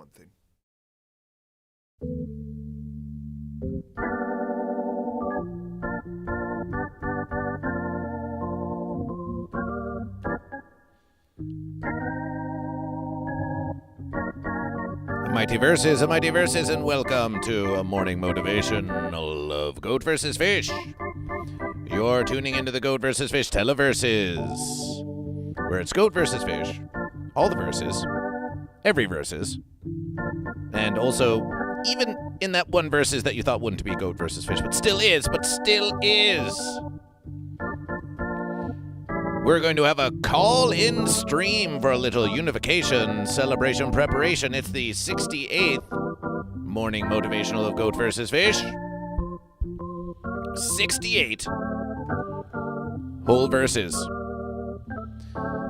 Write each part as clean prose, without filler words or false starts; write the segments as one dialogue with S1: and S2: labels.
S1: one thing.
S2: Mighty verses, and welcome to a morning motivational of Goat vs. Fish. You're tuning into the Goat vs. Fish televerses, where it's Goat vs. Fish, all the verses, every verses, and also even in that one verses that you thought wouldn't be Goat vs. Fish, but still is. We're going to have a call-in stream for a little Unification Celebration preparation. It's the 68th morning motivational of Goat vs. Fish. 68 whole verses.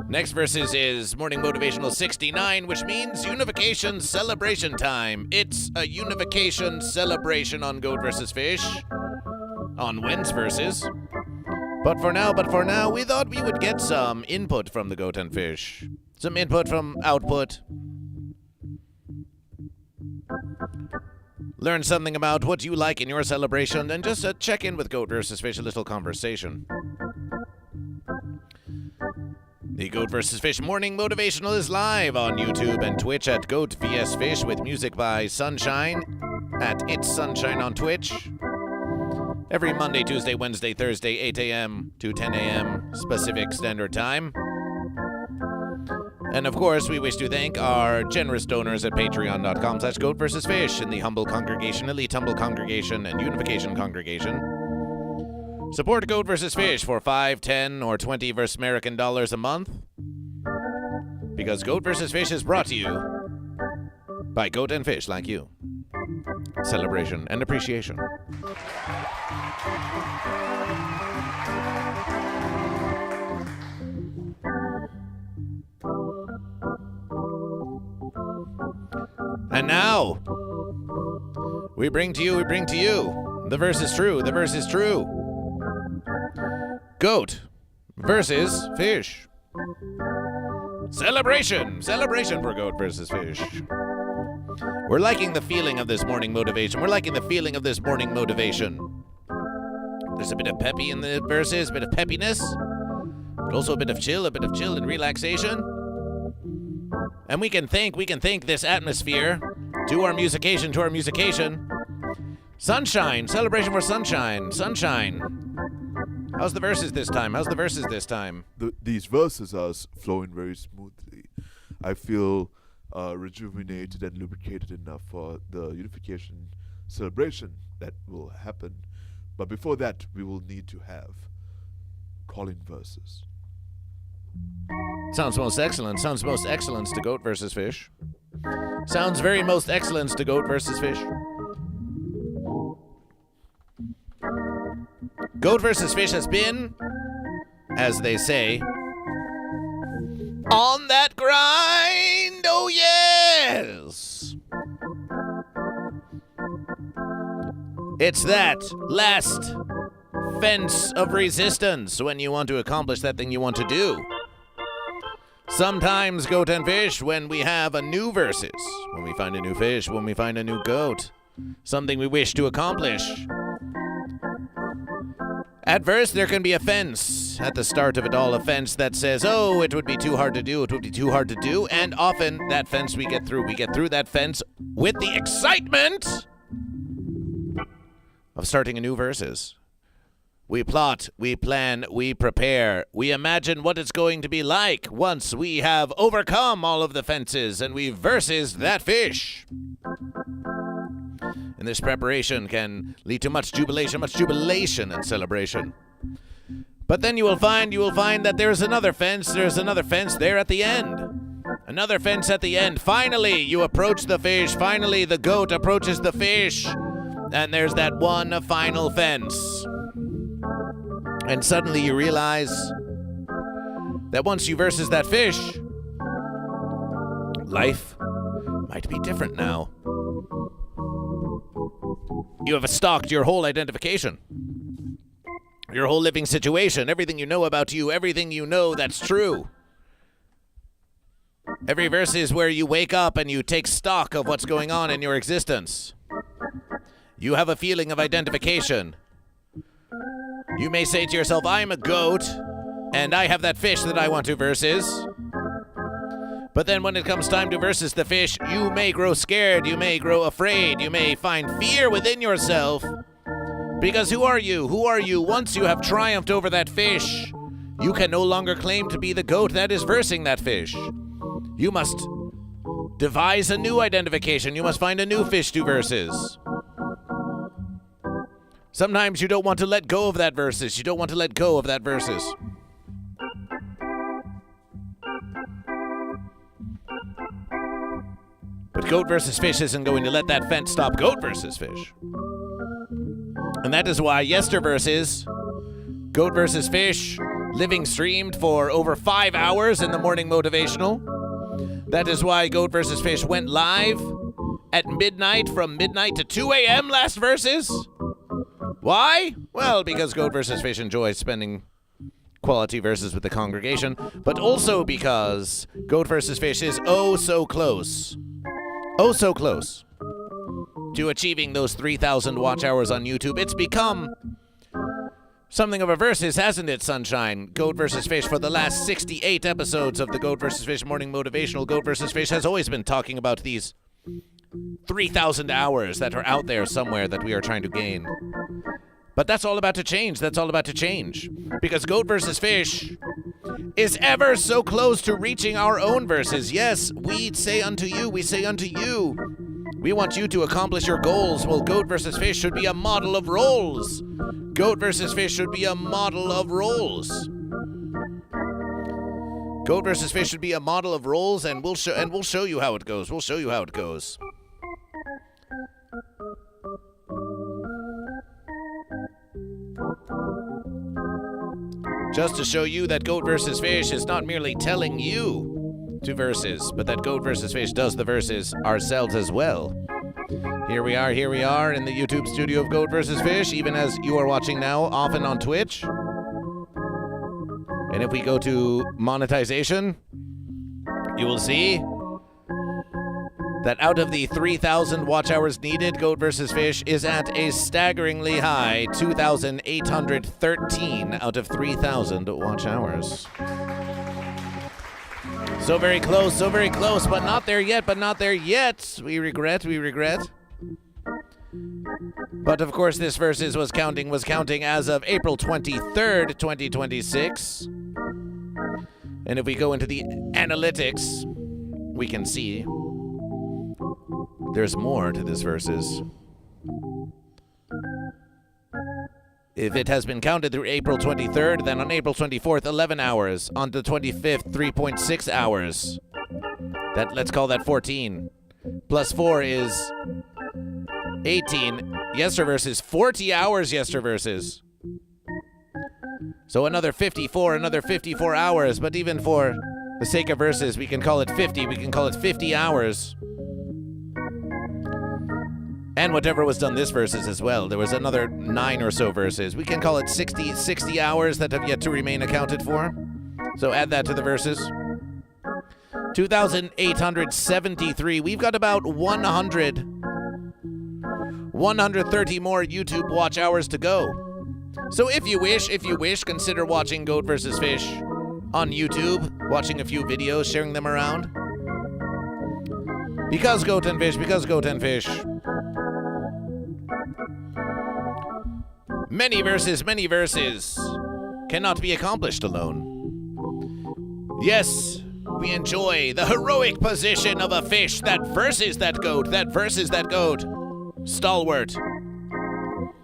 S2: Next verses is morning motivational 69, which means Unification Celebration time. It's a Unification Celebration on Goat vs. Fish on Wednesday verses. But for now, we thought we would get some input from the Goat and Fish. Some input from output. Learn something about what you like in your celebration, and just check in with Goat vs. Fish, a little conversation. The Goat vs. Fish Morning Motivational is live on YouTube and Twitch at GoatVsFish with music by Sanshine at It's Sanshine on Twitch. Every Monday, Tuesday, Wednesday, Thursday, 8 a.m. to 10 a.m. Pacific Standard Time. And of course, we wish to thank our generous donors at patreon.com/GoatVsFish in the humble congregation, elite humble congregation, and unification congregation. Support Goat vs. Fish for $5, $10, or $20 versus American dollars a month. Because Goat vs. Fish is brought to you by Goat and Fish like you. Celebration and appreciation. And now, we bring to you, the verse is true, Goat versus Fish. Celebration for Goat versus Fish. We're liking the feeling of this morning motivation. There's a bit of peppy in the verses, a bit of peppiness, but also a bit of chill and relaxation. And we can thank this atmosphere to our musication. Sunshine, celebration for sunshine. How's the verses this time?
S1: These verses are flowing very smoothly. I feel rejuvenated and lubricated enough for the Unification Celebration that will happen. But before that, we will need to have calling verses.
S2: Sounds most excellent to Goat versus Fish. Sounds very most excellent to Goat versus Fish. Goat versus Fish has been, as they say, on that grind, oh yes! It's that last fence of resistance when you want to accomplish that thing you want to do. Sometimes, Goat and Fish, when we have a new versus, when we find a new fish, when we find a new goat, something we wish to accomplish. At first, there can be a fence at the start of it all, a fence that says, oh, it would be too hard to do, and often that fence we get through that fence with the excitement of starting a new versus. We plot, we plan, we prepare, we imagine what it's going to be like once we have overcome all of the fences and we versus that fish. And this preparation can lead to much jubilation and celebration. But then you will find that there's another fence there at the end. Another fence at the end. Finally, you approach the fish. Finally, the goat approaches the fish. And there's that one final fence. And suddenly you realize that once you versus that fish, life might be different now. You have stalked your whole identification, your whole living situation, everything you know about you, everything you know that's true. Every verse is where you wake up and you take stock of what's going on in your existence. You have a feeling of identification. You may say to yourself, I'm a goat, and I have that fish that I want to versus. But then when it comes time to versus the fish, you may grow scared, you may grow afraid, you may find fear within yourself. Because who are you? Who are you once you have triumphed over that fish? You can no longer claim to be the goat that is versing that fish. You must devise a new identification. You must find a new fish to versus. Sometimes you don't want to let go of that versus. You don't want to let go of that versus. But Goat vs. Fish isn't going to let that fence stop Goat vs. Fish. And that is why yesterverses, Goat vs. Fish, living streamed for over 5 hours in the morning motivational. That is why Goat vs. Fish went live at midnight from midnight to 2 a.m. last verses. Why? Well, because Goat vs. Fish enjoys spending quality verses with the congregation, but also because Goat vs. Fish is oh so close to achieving those 3,000 watch hours on YouTube. It's become something of a versus, hasn't it, Sanshine? Goat vs. Fish, for the last 68 episodes of the Goat vs. Fish Morning Motivational, Goat vs. Fish has always been talking about these 3,000 hours that are out there somewhere that we are trying to gain. But that's all about to change. That's all about to change. Because Goat vs. Fish is ever so close to reaching our own verses. Yes, we say unto you, we want you to accomplish your goals. Well, Goat vs. Fish should be a model of roles. Goat vs. Fish should be a model of roles. Goat vs. Fish should be a model of roles, and we'll show you how it goes. We'll show you how it goes. Just to show you that Goat vs. Fish is not merely telling you to verses, but that Goat vs. Fish does the verses ourselves as well. Here we are in the YouTube studio of Goat vs. Fish, even as you are watching now, often on Twitch. And if we go to monetization, you will see that out of the 3,000 watch hours needed, Goat vs. Fish is at a staggeringly high 2,813 out of 3,000 watch hours. So very close, but not there yet, We regret. But of course, this versus was counting as of April 23rd, 2026. And if we go into the analytics, we can see there's more to this versus. If it has been counted through April 23rd, then on April 24th, 11 hours. On the 25th, 3.6 hours. Let's call that 14. Plus 4 is 18. Yesterverses, 40 hours yesterverses. So another 54 hours. But even for the sake of verses, we can call it 50. We can call it 50 hours. And whatever was done this verses as well. There was another 9 or so verses. We can call it 60 hours that have yet to remain accounted for. So add that to the verses. 2,873. We've got about 130 more YouTube watch hours to go. So if you wish, consider watching Goat vs. Fish on YouTube, watching a few videos, sharing them around. Because Goat and Fish. Many verses cannot be accomplished alone. Yes, we enjoy the heroic position of a fish that verses that goat, stalwart,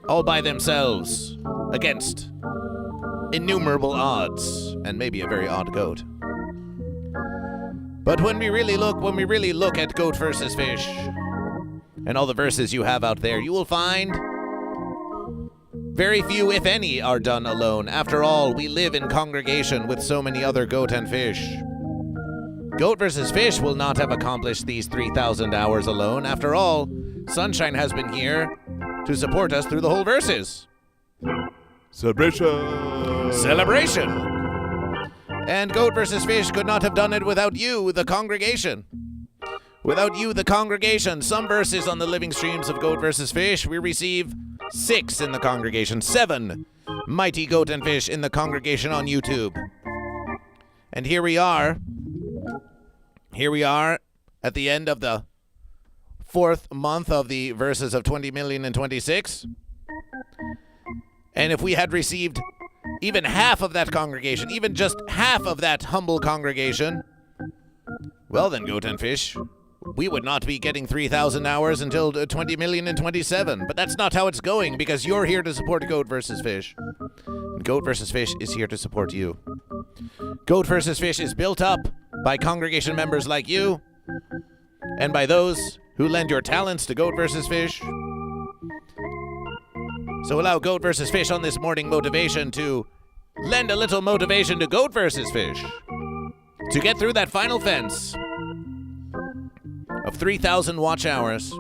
S2: all by themselves, against innumerable odds, and maybe a very odd goat. But when we really look at Goat vs. Fish, and all the verses you have out there, you will find very few, if any, are done alone. After all, we live in congregation with so many other goat and fish. Goat vs. Fish will not have accomplished these 3,000 hours alone. After all, Sanshine has been here to support us through the whole verses.
S1: Celebration!
S2: And Goat vs. Fish could not have done it without you, the congregation. Without you, the congregation. Some verses on the living streams of Goat vs. Fish. We receive 6 in the congregation. 7 mighty goat and fish in the congregation on YouTube. And here we are. Here we are at the end of the 4th month of the verses of 20,026. And if we had received even half of that congregation, even just half of that humble congregation, well then, Goat and Fish, we would not be getting 3,000 hours until 20,027. But that's not how it's going, because you're here to support Goat vs. Fish. And Goat vs. Fish is here to support you. Goat vs. Fish is built up by congregation members like you, and by those who lend your talents to Goat vs. Fish. So allow Goat vs. Fish on this morning motivation to lend a little motivation to Goat vs. Fish to get through that final fence of 3,000 watch hours.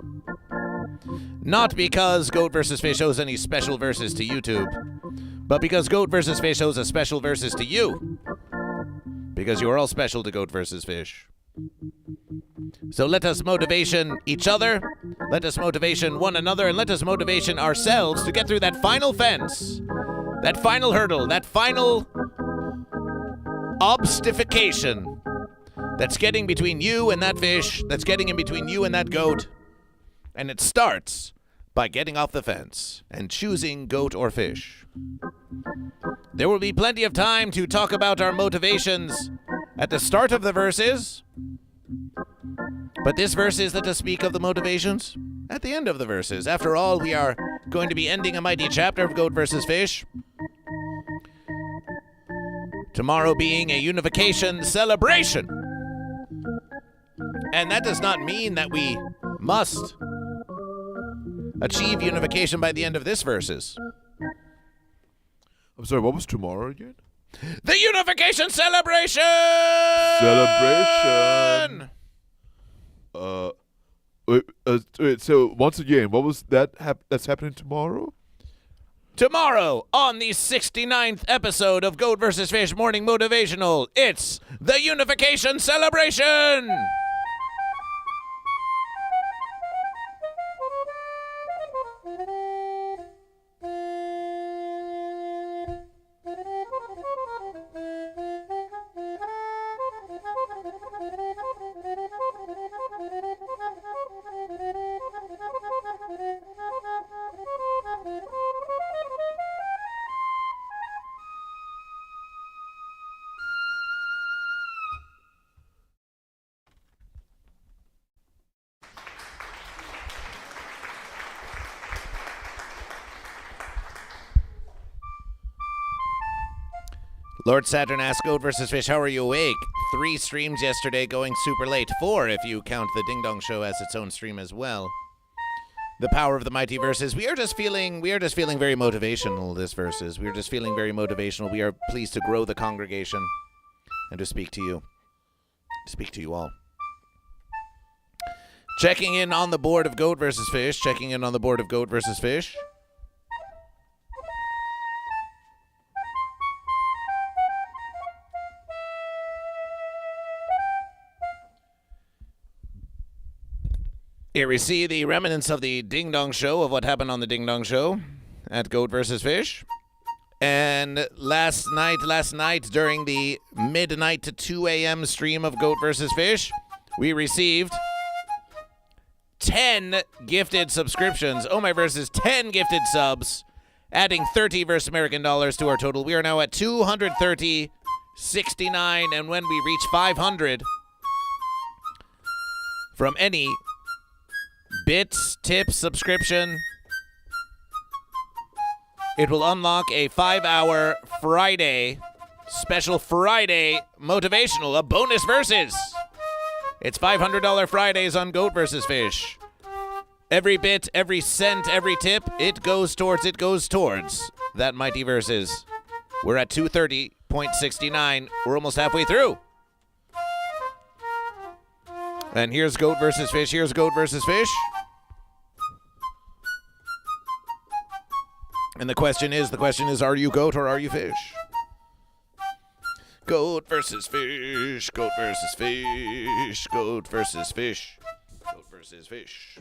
S2: Not because Goat vs. Fish owes any special verses to YouTube, but because Goat vs. Fish owes a special verses to you. Because you are all special to Goat vs. Fish. So let us motivation each other, let us motivation one another, and let us motivation ourselves to get through that final fence, that final hurdle, that final obstification that's getting between you and that fish, that's getting in between you and that goat. And it starts by getting off the fence and choosing goat or fish. There will be plenty of time to talk about our motivations at the start of the verses, but this verse is to speak of the motivations at the end of the verses. After all, we are going to be ending a mighty chapter of Goat vs. Fish. Tomorrow being a Unification Celebration. And that does not mean that we must achieve unification by the end of this verses.
S1: I'm sorry, what was tomorrow again?
S2: The Unification Celebration!
S1: Celebration! Wait, so once again, what was that that's happening tomorrow?
S2: Tomorrow, on the 69th episode of Goat vs. Fish Morning Motivational, it's the Unification Celebration! Lord Saturn asks Goat vs. Fish, how are you awake? 3 streams yesterday, going super late. 4 if you count the Ding Dong Show as its own stream as well. The power of the mighty verses. We are just feeling very motivational this verses. We are just feeling very motivational. We are pleased to grow the congregation and to speak to you. Speak to you all. Checking in on the board of Goat vs. Fish. Checking in on the board of Goat vs. Fish. Here we see the remnants of the Ding Dong Show, of what happened on the Ding Dong Show at Goat vs. Fish. And last night, during the midnight to 2 a.m. stream of Goat vs. Fish, we received 10 gifted subscriptions. Oh my versus 10 gifted subs, adding 30 versus American dollars to our total. We are now at 230.69, and when we reach 500 from any bits, tips, subscription, it will unlock a 5-hour Friday, special Friday motivational, a bonus versus. It's $500 Fridays on Goat vs. Fish. Every bit, every cent, every tip, it goes towards that mighty versus. We're at 230.69. We're almost halfway through. And here's Goat vs. Fish. Here's Goat vs. Fish. And the question is, are you goat or are you fish? Goat versus fish. Goat versus fish. Goat versus fish. Goat versus fish.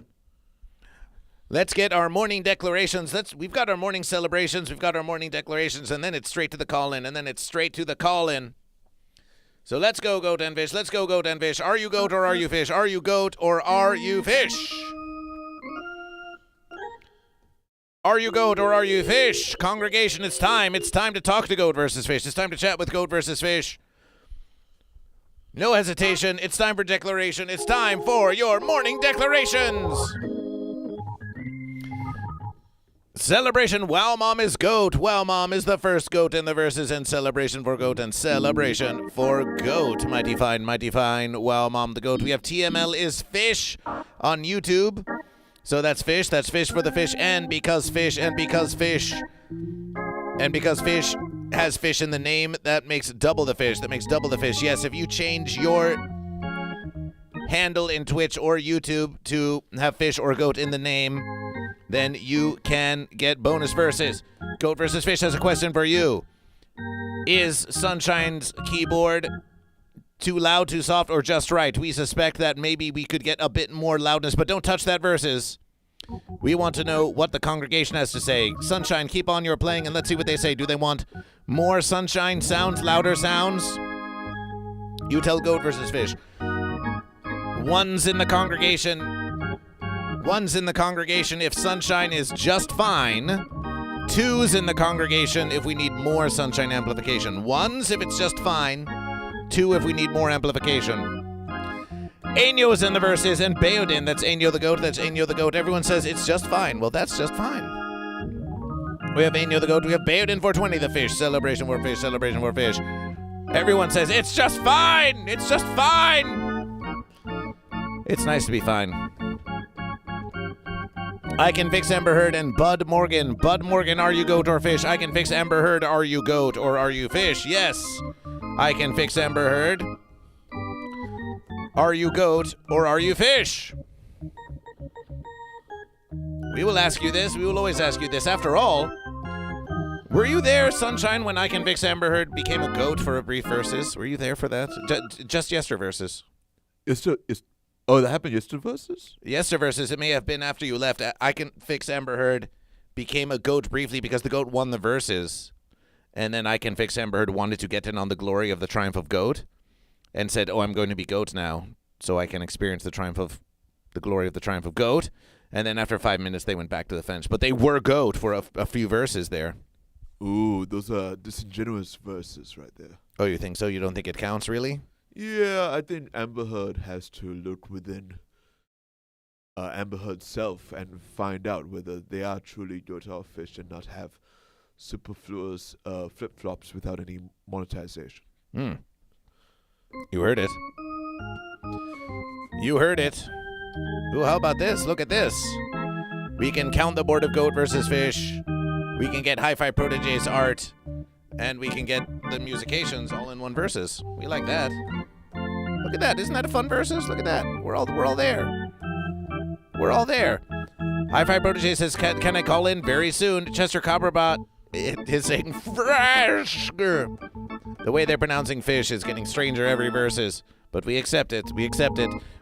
S2: Let's get our morning declarations. We've got our morning celebrations. We've got our morning declarations, and then it's straight to the call-in, and then it's straight to the call-in. So let's go, goat and fish. Let's go, goat and fish. Are you goat or are you fish? Are you goat or are you fish? Are you goat or are you fish? Congregation, it's time. It's time to talk to Goat versus Fish. It's time to chat with Goat versus Fish. No hesitation. It's time for declaration. It's time for your morning declarations. Celebration, Wow Mom is goat. Wow Mom is the first goat in the verses, and celebration for goat and celebration for goat. Mighty fine, Wow Mom the goat. We have TML is fish on YouTube. So that's fish for the fish, and because fish has fish in the name, that makes double the fish. Yes, if you change your handle in Twitch or YouTube to have fish or goat in the name, then you can get bonus verses. Goat versus Fish has a question for you. Is Sanshine's keyboard too loud, too soft, or just right? We suspect that maybe we could get a bit more loudness, but don't touch that verses. We want to know what the congregation has to say. Sunshine, keep on your playing, and let's see what they say. Do they want more sunshine sounds, louder sounds? You tell Goat versus Fish. Ones in the congregation if sunshine is just fine. Twos in the congregation if we need more sunshine amplification. Ones if it's just fine. Two if we need more amplification. Ainyo's in the verses, and Baodin, that's Ainyo the goat, Everyone says it's just fine. Well, that's just fine. We have Ainyo the goat, we have Baodin 420 the fish, celebration for fish. Everyone says it's just fine. It's nice to be fine. I can fix Amber Heard and Bud Morgan, are you goat or fish? I can fix Amber Heard, are you goat or are you fish? Yes, I can fix Amber Heard. Are you goat or are you fish? We will ask you this. We will always ask you this. After all, were you there, Sunshine, when I Can Fix Amber Heard became a goat for a brief versus? Were you there for that? Just yesterday versus.
S1: Oh, that happened yesterday versus?
S2: Yesterday versus. It may have been after you left. I Can Fix Amber Heard became a goat briefly because the goat won the versus. And then I Can Fix Amber Heard wanted to get in on the glory of the triumph of goat. And said, I'm going to be goat now, so I can experience the glory of the triumph of goat. And then after 5 minutes, they went back to the fence. But they were goat for a few verses there.
S1: Ooh, those are disingenuous verses right there.
S2: Oh, you think so? You don't think it counts, really?
S1: Yeah, I think Amber Heard has to look within Amber Heard's self and find out whether they are truly goat or fish and not have superfluous flip-flops without any monetization.
S2: You heard it. Ooh, how about this? Look at this. We can count the board of Goat versus Fish. We can get Hi-Fi Protege's art. And we can get the musications all in one versus. We like that. Look at that. Isn't that a fun versus? Look at that. We're all there. Hi-Fi Protege says, can I call in very soon? Chester Copperbot is saying fresh. The way they're pronouncing fish is getting stranger every verses, but we accept it.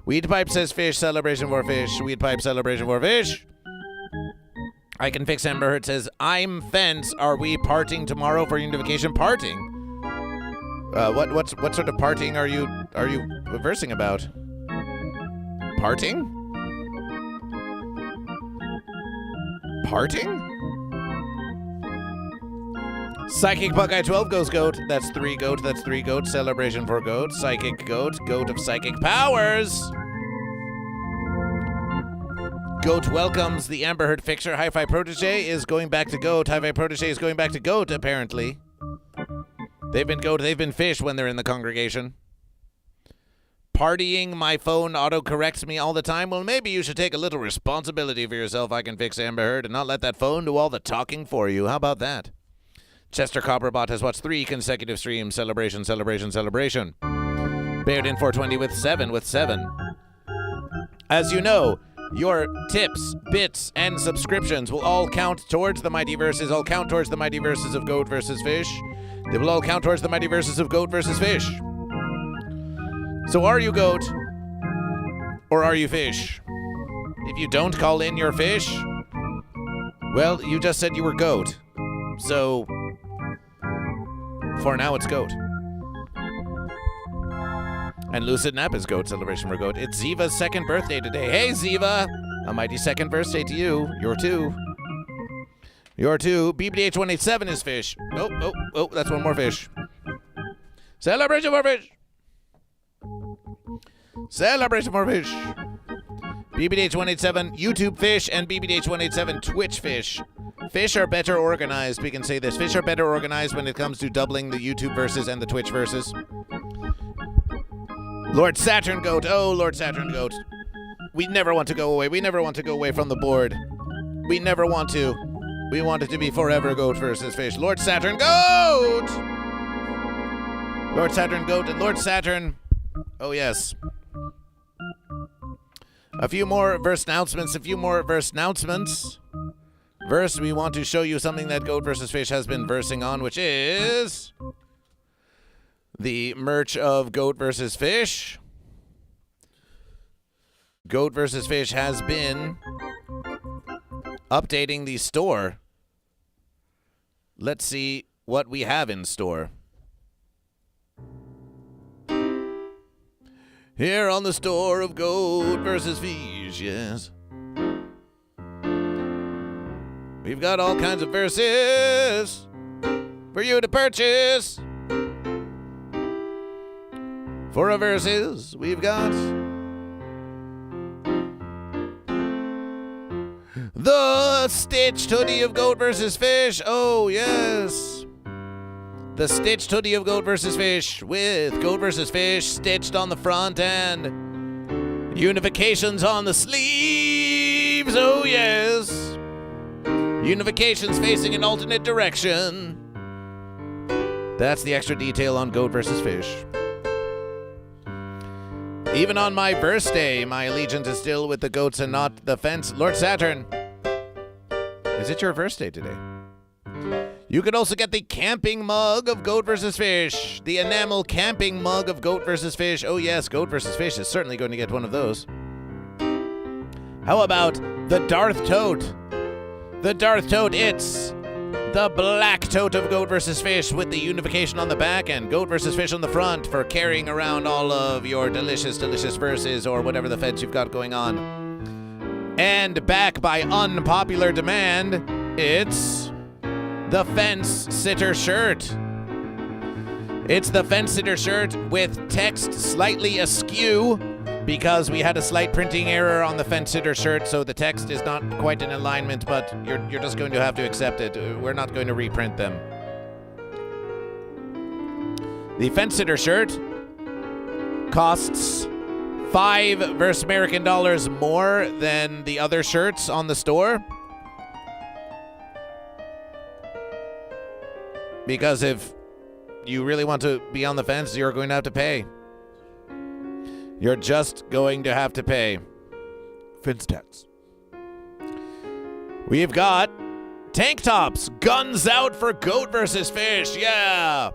S2: Weed Pipe says fish, celebration for fish. Weed Pipe, celebration for fish. I Can Fix Amber Heard says, I'm fence. Are we parting tomorrow for Unification? Parting? What sort of parting are you versing about? Parting? Psychic Buckeye 12 goes goat. That's 3 goat. Celebration for goat. Psychic goat. Goat of psychic powers. Goat welcomes the Amber Heard fixer. Hi-Fi Protege is going back to goat. Hi-Fi Protege is going back to goat, apparently. They've been goat. They've been fish when they're in the congregation. Partying, my phone auto-corrects me all the time. Well, maybe you should take a little responsibility for yourself. I Can Fix Amber Heard and not let that phone do all the talking for you. How about that? Chester Copperbot has watched 3 consecutive streams. Celebration. Baird in 420 with 7. As you know, your tips, bits, and subscriptions will all count towards the mighty verses. All count towards the mighty verses of Goat versus Fish. They will all count towards the mighty verses of Goat versus Fish. So are you goat, or are you fish? If you don't call in your fish, well, you just said you were goat. So, for now, it's goat. And Lucid Nap is goat celebration for goat. It's Ziva's second birthday today. Hey, Ziva! A mighty second birthday to you. You're two. You're two. BBDH187 is fish. Oh, that's one more fish. Celebration for fish. Celebration for fish. BBDH187 YouTube fish and BBDH187 Twitch fish. Fish are better organized. We can say this. Fish are better organized when it comes to doubling the YouTube verses and the Twitch verses. Lord Saturn Goat. Oh, Lord Saturn Goat. We never want to go away. We never want to go away from the board. We never want to. We want it to be forever Goat versus Fish. Lord Saturn Goat! Lord Saturn Goat and Lord Saturn. Oh, yes. A few more verse announcements. Verse, we want to show you something that Goat vs. Fish has been versing on, which is the merch of Goat vs. Fish. Goat vs. Fish has been updating the store. Let's see what we have in store. Here on the store of Goat vs. Fish, yes. We've got all kinds of verses for you to purchase. For our verses, we've got the stitched hoodie of Goat vs. Fish. Oh, yes. The stitched hoodie of Goat vs. Fish with Goat vs. Fish stitched on the front and unifications on the sleeves. Oh, yes. Unifications facing an alternate direction. That's the extra detail on Goat vs. Fish. Even on my birthday, my allegiance is still with the goats and not the fence. Lord Saturn, is it your birthday today? You could also get the camping mug of Goat vs. Fish. The enamel camping mug of Goat vs. Fish. Oh yes, Goat vs. Fish is certainly going to get one of those. How about the Darth Tote? The Darth Tote, it's the black tote of Goat vs. Fish with the unification on the back and Goat vs. Fish on the front for carrying around all of your delicious, delicious verses or whatever the fence you've got going on. And back by unpopular demand, it's the Fence Sitter shirt. It's the Fence Sitter shirt with text slightly askew because we had a slight printing error on the Fence Sitter shirt, so the text is not quite in alignment, but you're just going to have to accept it. We're not going to reprint them. The Fence Sitter shirt costs $5 versus American dollars more than the other shirts on the store. Because if you really want to be on the fence, you're going to have to pay. You're just going to have to pay.
S1: Fence tax.
S2: We've got tank tops. Guns out for Goat vs. Fish. Yeah.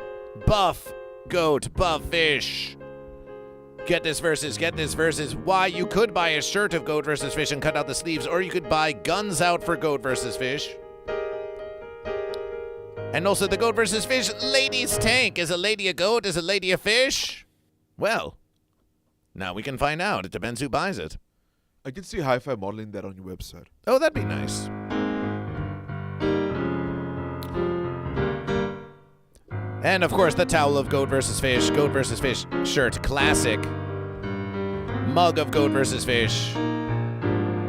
S2: Buff Goat, buff Fish. Get this versus. Why, you could buy a shirt of Goat vs. Fish and cut out the sleeves, or you could buy guns out for Goat vs. Fish. And also the Goat vs. Fish ladies tank. Is a lady a goat? Is a lady a fish? Well, now we can find out. It depends who buys it.
S1: I can see hi-fi modeling that on your website.
S2: Oh, that'd be nice. And of course, the towel of Goat vs. Fish. Goat vs. Fish shirt. Classic. Mug of Goat vs. Fish.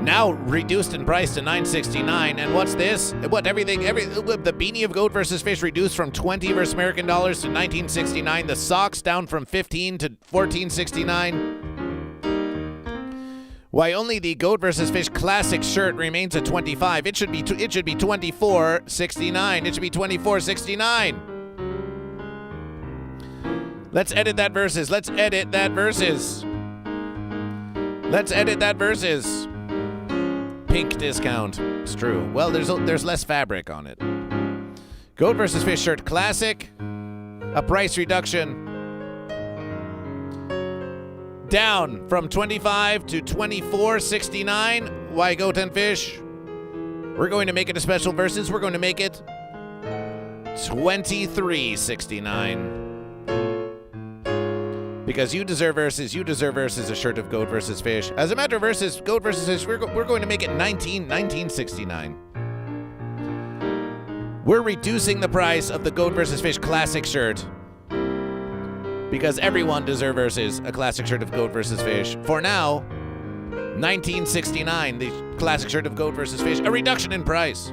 S2: Now reduced in price to $9.69. And what's this? The beanie of Goat vs. Fish reduced from $20 versus American dollars to $19.69. The socks down from $15 to $14.69. Why, only the Goat vs. Fish classic shirt remains at $25. It should be $24.69. It should be $24.69. Let's edit that versus. Pink discount. It's true. Well, there's less fabric on it. Goat vs. Fish shirt classic. a price reduction down from $25 to $24.69. Why Goat and Fish? We're going to make it a special versus. We're going to make it $23.69. Because you deserve versus. You deserve versus a shirt of Goat vs. Fish. As a matter of versus, Goat vs. Fish, we're going to make it $19.69. We're reducing the price of the Goat vs. Fish classic shirt because everyone deserves versus a classic shirt of Goat vs. Fish. For now, $19.69, the classic shirt of Goat vs. Fish, a reduction in price.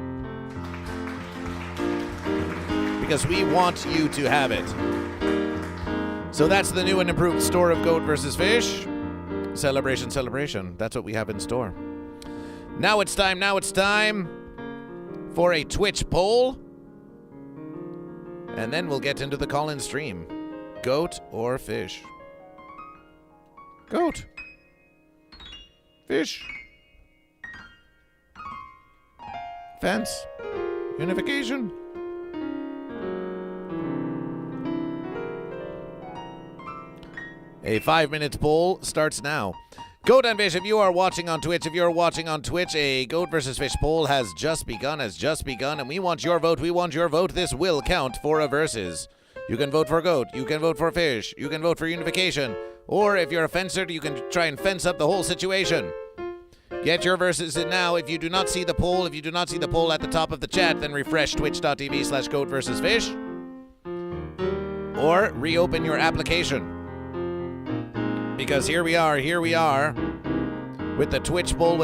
S2: Because we want you to have it. So that's the new and improved store of Goat vs. Fish. Celebration, celebration. That's what we have in store. Now it's time for a Twitch poll. And then we'll get into the call-in stream. Goat or fish? Goat. Fish. Fence. Unification. A 5-minute poll starts now. Goat and Fish, if you are watching on Twitch, a Goat vs. Fish poll has just begun, and we want your vote. This will count for a versus. You can vote for Goat, you can vote for Fish, you can vote for Unification, or if you're a fencer, you can try and fence up the whole situation. Get your verses in now. If you do not see the poll, at the top of the chat, then refresh twitch.tv/GoatVsFish, or reopen your application. Because here we are with the Twitch poll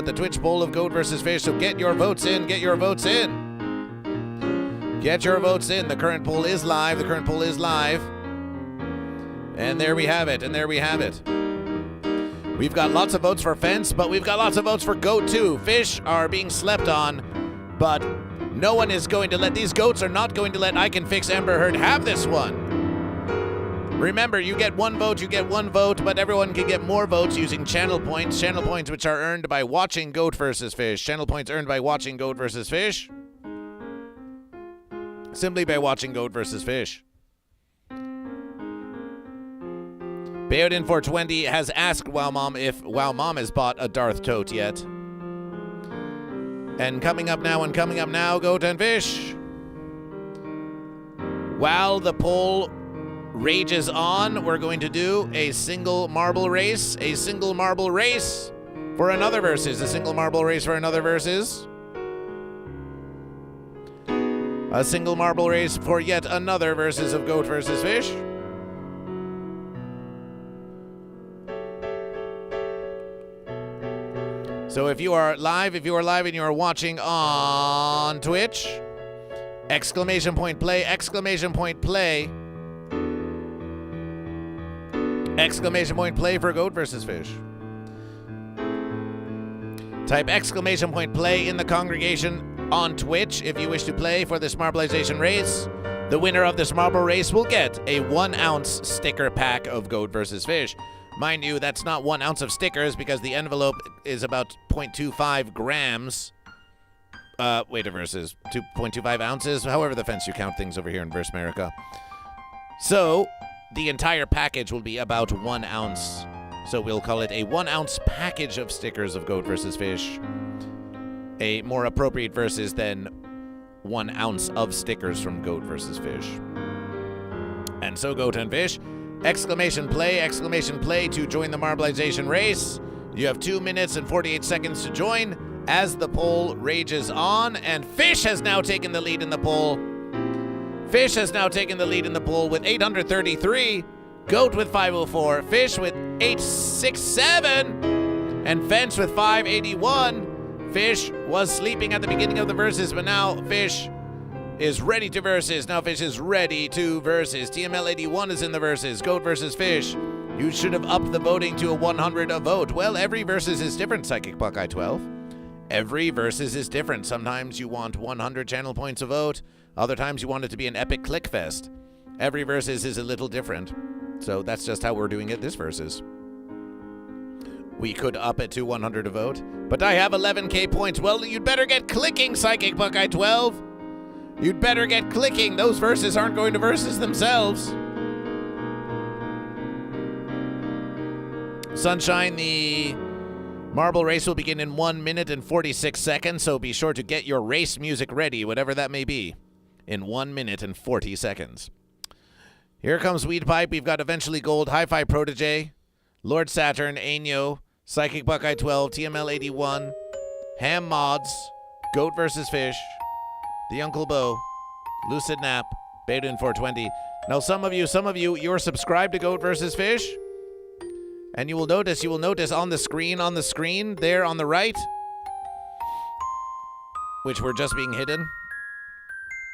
S2: of Goat vs. Fish. So get your votes in. The current poll is live. And there we have it. We've got lots of votes for Fence, but we've got lots of votes for Goat too. Fish are being slept on, but no one is going to these goats are not going to let I Can Fix Amber Heard have this one. Remember, you get one vote, but everyone can get more votes using channel points which are earned by watching Goat vs. Fish. Channel points earned by watching Goat vs. Fish. Simply by watching Goat vs. Fish. Bayoudin420 has asked Wow Mom if Wow Mom has bought a Darth tote yet. And coming up now, Goat and Fish. While the poll rages on, we're going to do a single marble race for another versus. A single marble race for yet another versus of Goat versus Fish. So if you are live and you are watching on Twitch, exclamation point play. Exclamation point play for Goat vs. Fish. Type exclamation point play in the congregation on Twitch if you wish to play for this marbleization race. The winner of this marble race will get a 1-ounce sticker pack of Goat vs. Fish. Mind you, that's not 1 ounce of stickers because the envelope is about 0.25 grams. Versus 2.25 ounces. However the fence you count things over here in Verse America. So the entire package will be about 1 ounce. So we'll call it a 1-ounce package of stickers of Goat vs. Fish. A more appropriate versus than 1 ounce of stickers from Goat vs. Fish. And so Goat and Fish, exclamation play to join the marbleization race. You have 2 minutes and 48 seconds to join as the poll rages on, and Fish has now taken the lead in the poll. Fish has now taken the lead in the poll with 833, Goat with 504, Fish with 867, and Fence with 581. Fish was sleeping at the beginning of the verses, but now Fish is ready to verses. TML81 is in the verses. Goat versus Fish. You should have upped the voting to a 100 a vote. Well, every versus is different, Psychic Buckeye 12. Every versus is different. Sometimes you want 100 channel points a vote. Other times you want it to be an epic click fest. Every versus is a little different. So that's just how we're doing it this versus. We could up it to 100 a vote. But I have 11k points. Well, you'd better get clicking, Psychic Buckeye 12. You'd better get clicking. Those verses aren't going to versus themselves. Sanshine, the marble race will begin in 1 minute and 46 seconds, so be sure to get your race music ready, whatever that may be, in 1 minute and 40 seconds. Here comes Weed Pipe. We've got Eventually Gold, Hi-Fi Protege, Lord Saturn, Ainyo, Psychic Buckeye 12, TML 81, Ham Mods, GoatVsFish, The Uncle Bo, Lucid Nap, Beta 420. Now, some of you, you're subscribed to GoatVsFish, and you will notice on the screen there on the right, which we're just being hidden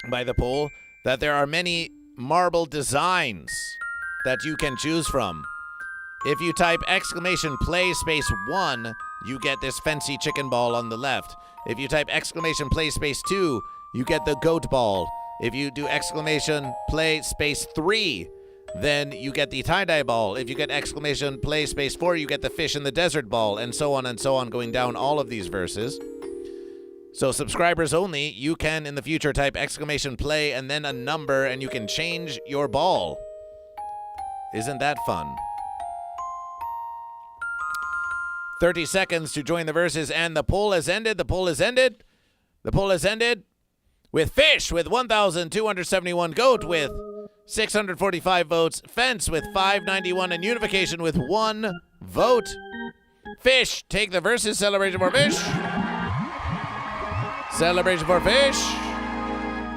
S2: by the poll, that there are many marble designs that you can choose from. If you type !play space 1, you get this fancy chicken ball on the left. If you type !play space 2, you get the goat ball. If you do !play space 3, then you get the tie-dye ball. If you get !play space 4, you get the fish in the desert ball, and so on, going down all of these verses. So subscribers only, you can in the future type !play and then a number, and you can change your ball. Isn't that fun? 30 seconds to join the verses, and the poll has ended. The poll has ended with Fish with 1,271, Goat with 645 votes, Fence with 591, and Unification with 1 vote. Fish, take the verses. Celebration for Fish. Celebration for Fish.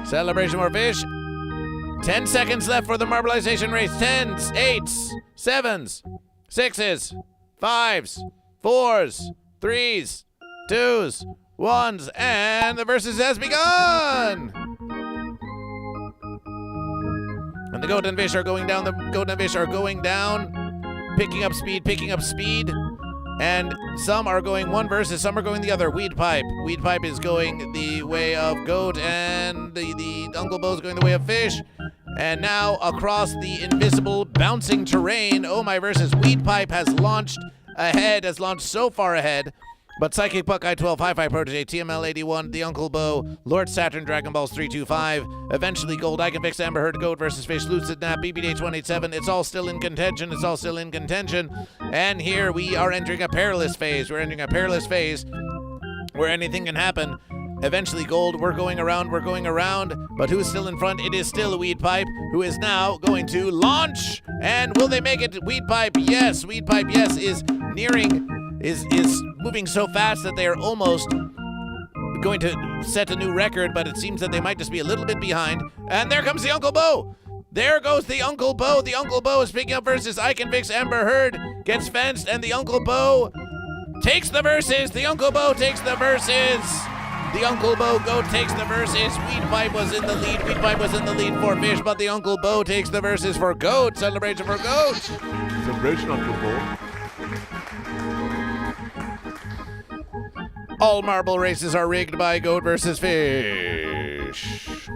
S2: Celebration for Fish. 10 seconds left for the marbleization race. 10s, 8s, 7s, 6s, 5s, 4s, 3s, 2s, 1s, and the versus has begun! And the Goat and Fish are going down. The Goat and Fish are going down, picking up speed. And some are going one versus, some are going the other. Weed Pipe is going the way of Goat, and the Uncle Bo's going the way of Fish. And now across the invisible bouncing terrain, Oh My versus Weed Pipe has launched so far ahead. But Psychic Buckeye 12, Hi-Fi Protege, TML 81, The Uncle Bo, Lord Saturn, Dragon Balls 325, Eventually Gold, I Can Fix Amber Heard, GoatVsFish, Lucid Nap, BBDH 187. It's all still in contention. And here we are entering a perilous phase. We're where anything can happen. Eventually Gold, we're going around. But who's still in front? It is still Weed Pipe, who is now going to launch. And will they make it? Weed Pipe, yes, is nearing, is moving so fast that they are almost going to set a new record, but it seems that they might just be a little bit behind. And there comes the Uncle Bo. There goes the Uncle Bo. The Uncle Bo is picking up verses. I Can Fix Amber Heard gets fenced, and the Uncle Bo takes the verses. The Uncle Bo takes the verses. The Uncle Bo Goat takes the verses. Weed Pipe was in the lead. For Fish, but the Uncle Bo takes the verses for Goat. Celebration for Goat.
S1: Celebration, Uncle Bo.
S2: All marble races are rigged by GoatVsFish.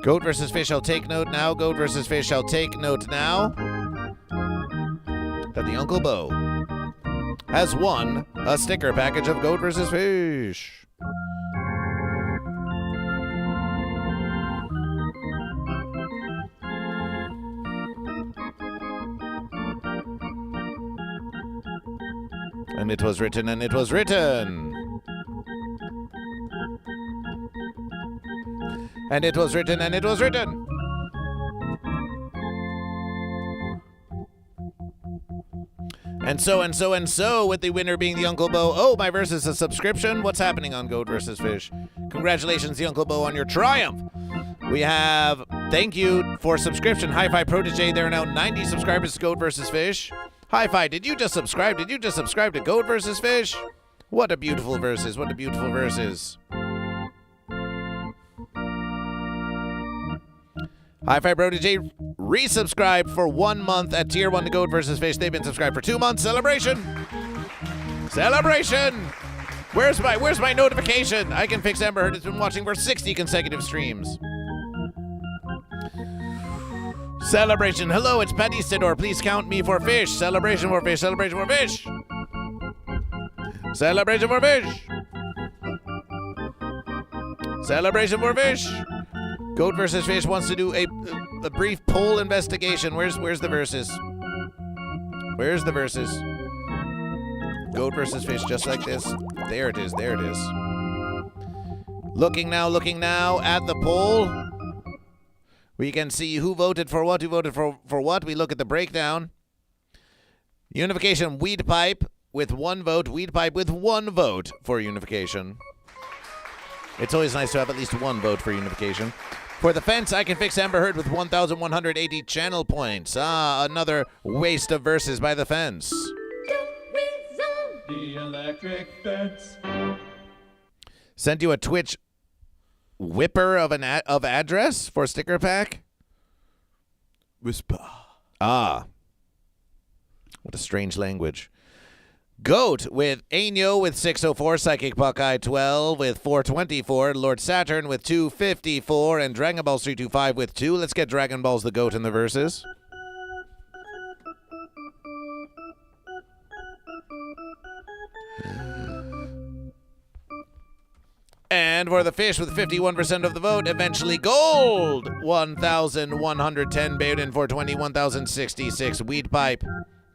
S2: GoatVsFish shall take note now. GoatVsFish shall take note now that the Uncle Bo has won a sticker package of GoatVsFish. And it was written, and it was written. And it was written, and it was written. And so, with the winner being the Uncle Bo. Oh, my versus a subscription. What's happening on GoatVsFish? Congratulations, the Uncle Bo, on your triumph. We have, thank you for subscription, Hi-Fi Protege. There are now 90 subscribers to GoatVsFish. Hi-Fi, did you just subscribe? Did you just subscribe to GoatVsFish? What a beautiful verses. What a beautiful verses. Hi-Fi Protege resubscribed for 1 month at Tier 1 to GoatVsFish. They've been subscribed for 2 months. Celebration! Celebration! Where's my notification? I Can Fix Amber Heard has been watching for 60 consecutive streams. Celebration. Hello, it's Patty Sidor. Please count me for fish. Celebration for fish. Celebration for fish. Celebration for fish. Celebration for fish. Goat versus Fish wants to do a brief poll investigation. Where's the verses? Where's the verses? Goat versus Fish, just like this. There it is. There it is. Looking now at the poll. We can see who voted for what, who voted for what. We look at the breakdown. Unification Weed Pipe with 1 vote. Weed Pipe with 1 vote for Unification. It's always nice to have at least 1 vote for Unification. For the Fence, I Can Fix Amber Heard with 1,180 channel points. Another waste of verses by the Fence.
S3: The electric fence.
S2: Sent you a Twitch whipper of address for sticker pack.
S1: Whisper.
S2: What a strange language. Goat with Ainyo with 604, Psychic Buckeye 12 with 424, Lord Saturn with 254, and Dragon Balls 325 with 2. Let's get Dragon Balls the Goat in the verses. And for the Fish with 51% of the vote, eventually Gold 1,110, Bayonin 420, 1,066, Weed Pipe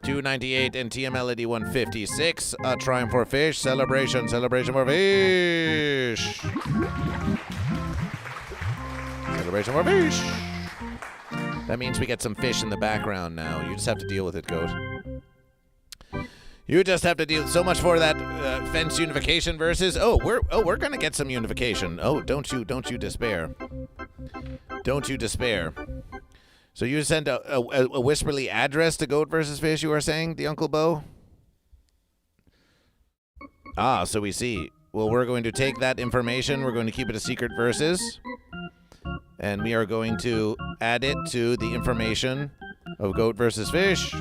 S2: 298, and TM Melody 156. A Triumph for Fish. Celebration for Fish. Celebration for Fish. That means we get some fish in the background now. You just have to deal with it, Goat. You just have to deal. So much for that Fence Unification versus. We're gonna get some unification. Oh, don't you despair. Don't you despair. So you send a whisperly address to Goat versus Fish, you are saying, the Uncle Bo? So we see. Well, we're going to take that information. We're going to keep it a secret versus. And we are going to add it to the information of Goat versus Fish.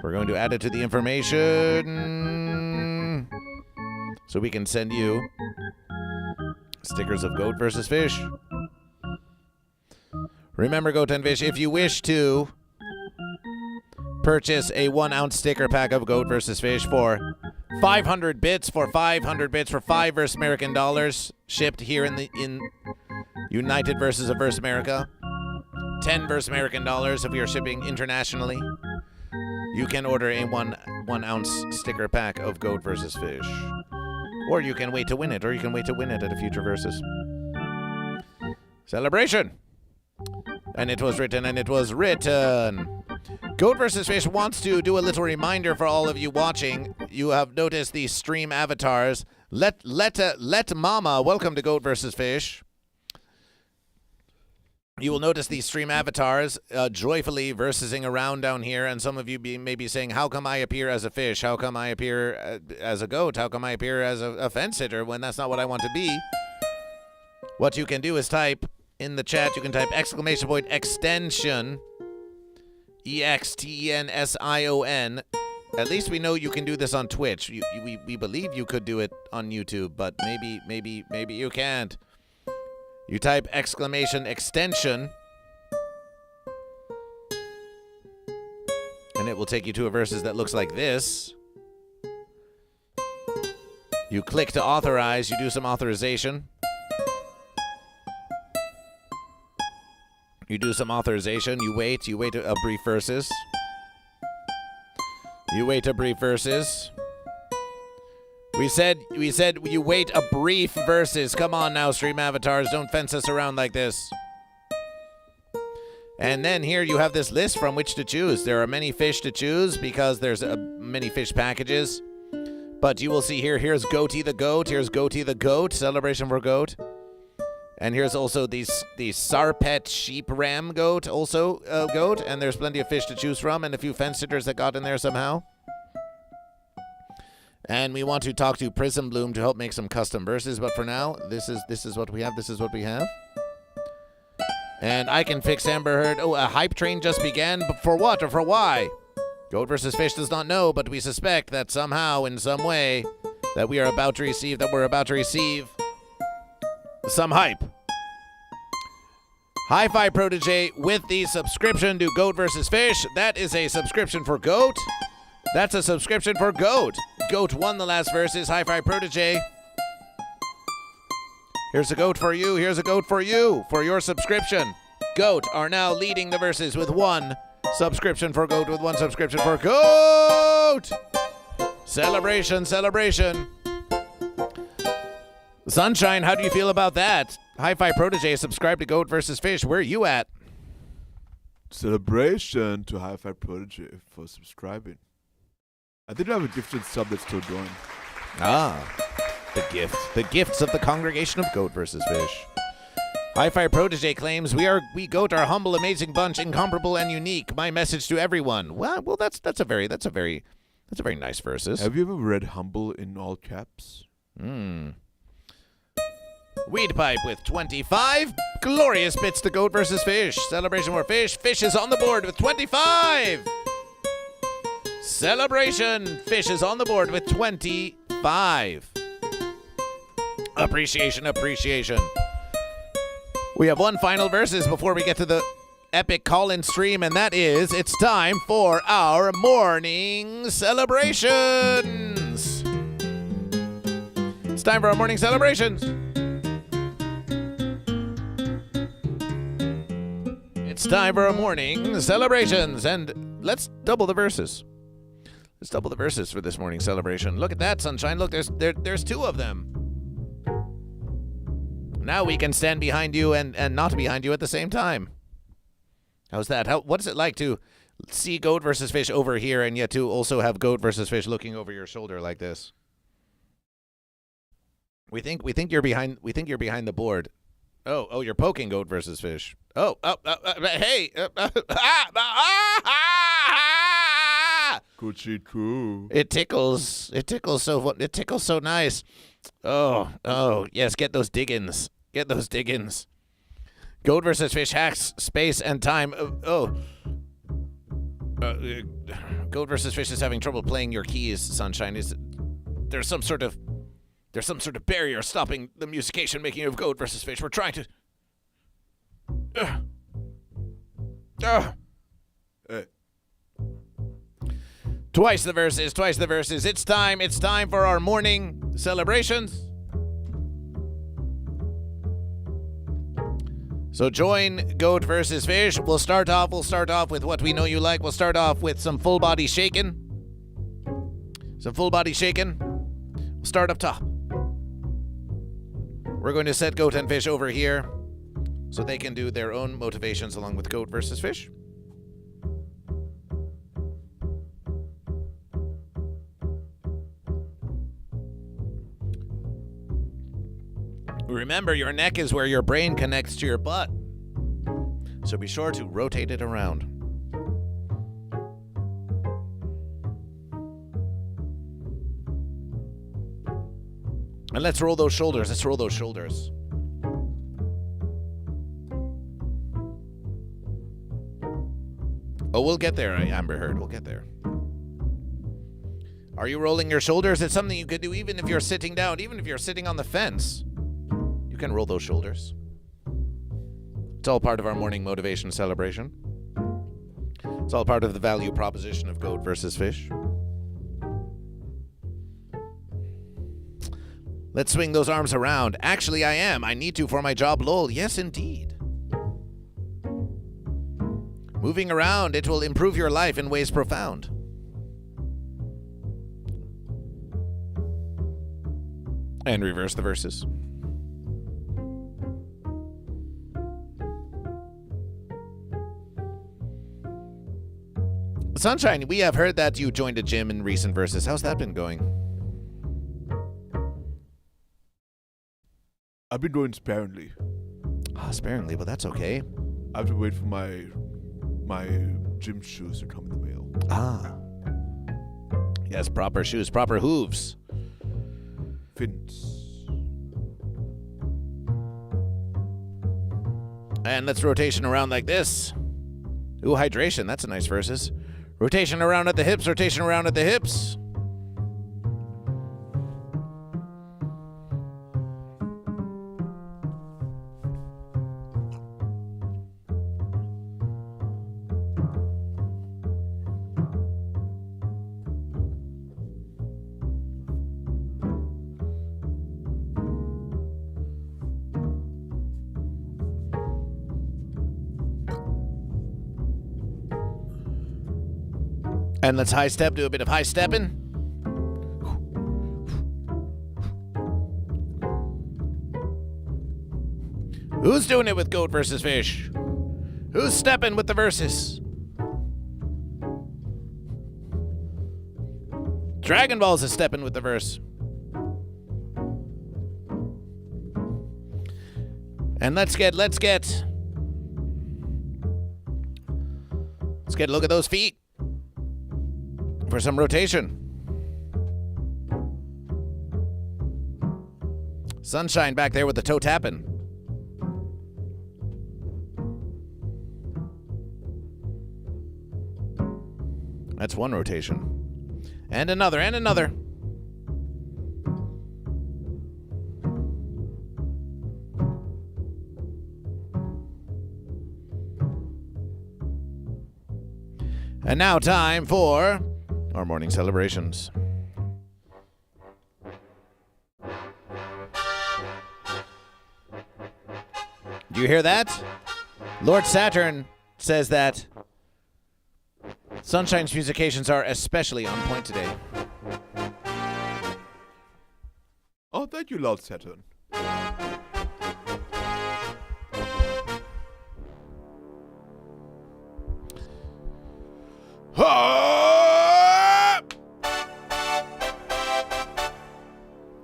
S2: We're going to add it to the information so we can send you stickers of Goat versus Fish. Remember, Goat and Fish, if you wish to purchase a 1-ounce sticker pack of Goat versus Fish for 500 bits, for 5 versus American dollars, shipped here in United versus of Verse America, 10 versus American dollars if we are shipping internationally, you can order a 1-ounce sticker pack of Goat versus Fish. Or you can wait to win it, at a future versus. Celebration! And it was written. Goat vs. Fish wants to do a little reminder for all of you watching. You have noticed these stream avatars. Let Mama, welcome to Goat vs. Fish. You will notice these stream avatars joyfully versing around down here, and some of you may be saying, how come I appear as a fish? How come I appear as a goat? How come I appear as a fence sitter when that's not what I want to be? What you can do is type in the chat, you can type !extension, EXTENSION. At least we know you can do this on Twitch. We believe you could do it on YouTube, but maybe you can't. You type !extension, and it will take you to a versus that looks like this. You click to authorize, you do some authorization. You do some authorization, you wait a brief versus. You wait a brief versus. We said you wait a brief versus. Come on now, stream avatars, don't fence us around like this. And then here you have this list from which to choose. There are many fish to choose because there's many fish packages. But you will see here's Goaty the Goat, here's Goaty the Goat, celebration for Goat. And here's also the Sarpet Sheep Ram Goat, also Goat. And there's plenty of fish to choose from and a few fence sitters that got in there somehow. And we want to talk to Prism Bloom to help make some custom verses. But for now, this is what we have. This is what we have. And I Can Fix Amber Heard. Oh, a hype train just began. But for what or for why? Goat versus Fish does not know, but we suspect that somehow, in some way, that we're about to receive some hype. Hi-Fi Protege with the subscription to Goat vs. Fish. That is a subscription for Goat. That's a subscription for Goat. Goat won the last versus. Hi-Fi Protege. Here's a Goat for you. Here's a Goat for you for your subscription. Goat are now leading the verses with one subscription for Goat, with one subscription for Goat. Celebration, celebration. Sanshine, how do you feel about that? Hi-Fi Protege, subscribe to Goat vs. Fish. Where are you at?
S1: Celebration to Hi-Fi Protege for subscribing. I did have a gifted sub that's still going.
S2: The gift. The gifts of the congregation of Goat vs. Fish. Hi-Fi Protege claims we Goat are humble, amazing bunch, incomparable and unique. My message to everyone. Well, that's a very nice verses.
S1: Have you ever read humble in all caps?
S2: Weed Pipe with 25 glorious bits to Goat vs. Fish. Celebration for Fish. Fish is on the board with 25. Celebration. Fish is on the board with 25. Appreciation, appreciation. We have one final verses before we get to the epic call-in stream, and that is, it's time for our morning celebrations. It's time for our morning celebrations. It's time for our morning celebrations, and let's double the verses. Let's double the verses for this morning celebration. Look at that, Sanshine. Look, there's two of them. Now we can stand behind you and not behind you at the same time. How's that? What is it like to see Goat vs. Fish over here and yet to also have Goat vs. Fish looking over your shoulder like this? We think you're behind the board. Oh, you're poking Goat vs. Fish. Hey.
S1: Coochie coo.
S2: It tickles so nice. Oh, yes, get those diggins. Goat vs. Fish hacks space and time. Goat vs. Fish is having trouble playing your keys, Sanshine. There's some sort of barrier stopping the musication making of Goat vs. Fish. We're trying to Twice the verses. It's time for our morning celebrations. So join Goat vs. Fish. We'll start off with what we know you like. We'll start off with some full body shaking. We'll start up top. We're going to set Goat and Fish over here so they can do their own motivations along with Goat vs. Fish. Remember, your neck is where your brain connects to your butt, so be sure to rotate it around. And let's roll those shoulders. Oh, we'll get there, Amber Heard. We'll get there. Are you rolling your shoulders? It's something you could do even if you're sitting down, even if you're sitting on the fence. You can roll those shoulders. It's all part of our morning motivation celebration. It's all part of the value proposition of Goat vs. Fish. Let's swing those arms around. Actually, I need to for my job, lol. Yes, indeed. Moving around, it will improve your life in ways profound. And reverse the verses. Sanshine, we have heard that you joined a gym in recent verses. How's that been going?
S1: I've been going sparingly.
S2: Sparingly, but that's okay.
S1: I have to wait for my gym shoes to come in the mail.
S2: Yes, proper shoes, proper hooves.
S1: Fins.
S2: And let's rotation around like this. Ooh, hydration. That's a nice versus. Rotation around at the hips, rotation around at the hips. And let's high step, do a bit of high stepping. Who's doing it with Goat versus Fish? Who's stepping with the verses? Dragon Balls is stepping with the verse. And let's get a look at those feet for some rotation. Sanshine back there with the toe tapping. That's one rotation. And another, and another. And now time for our morning celebrations. Do you hear that? Lord Saturn says that Sanshine's musications are especially on point today.
S1: Oh, thank you, Lord Saturn.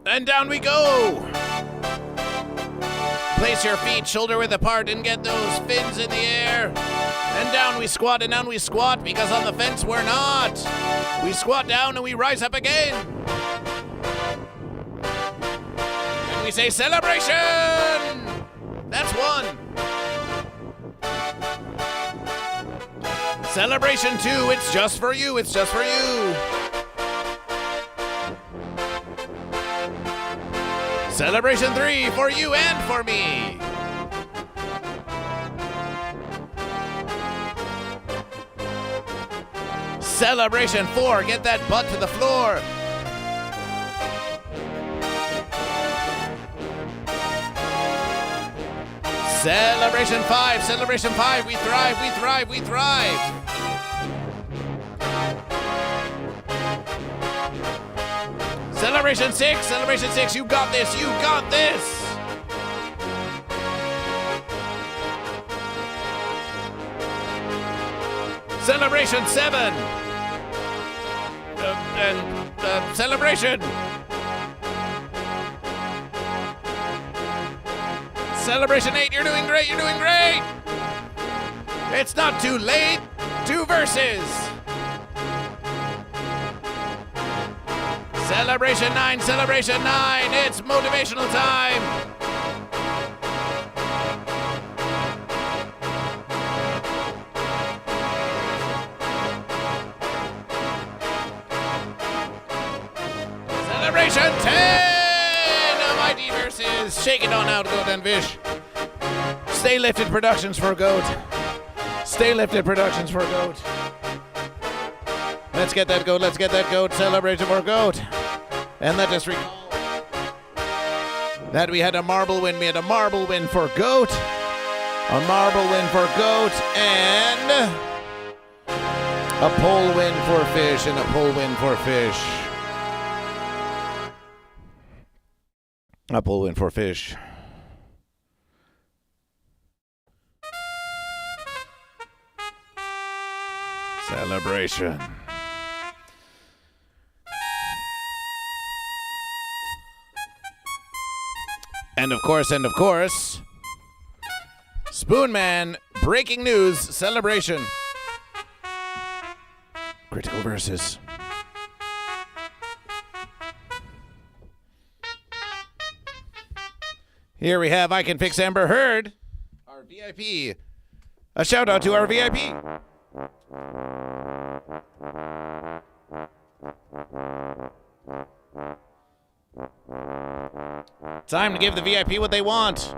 S2: And down we go. Place your feet shoulder width apart and get those fins in the air. And down we squat, and down we squat, because on the fence we're not. We squat down and we rise up again. And we say celebration. That's one. Celebration 2, it's just for you, it's just for you. Celebration 3, for you and for me. Celebration 4, get that butt to the floor. Celebration 5, we thrive, we thrive, we thrive. Celebration 6, you got this, you got this. Celebration 7. Celebration. Celebration 8, you're doing great, you're doing great. It's not too late. 2 verses. Celebration 9, it's motivational time. Celebration 10, mighty verses. Shake it on out, Goat and Fish. Stay lifted productions for Goat. Stay lifted productions for Goat. Let's get that Goat, celebration for Goat. And let us recall that we had a marble win. We had a marble win for Goat, a marble win for Goat, and a pole win for Fish, and a pole win for Fish. A pole win for Fish. Celebration. And of course, Spoonman, breaking news, celebration. Critical verses. Here we have I Can Fix Amber Heard, our VIP. A shout out to our VIP. Time to give the VIP what they want.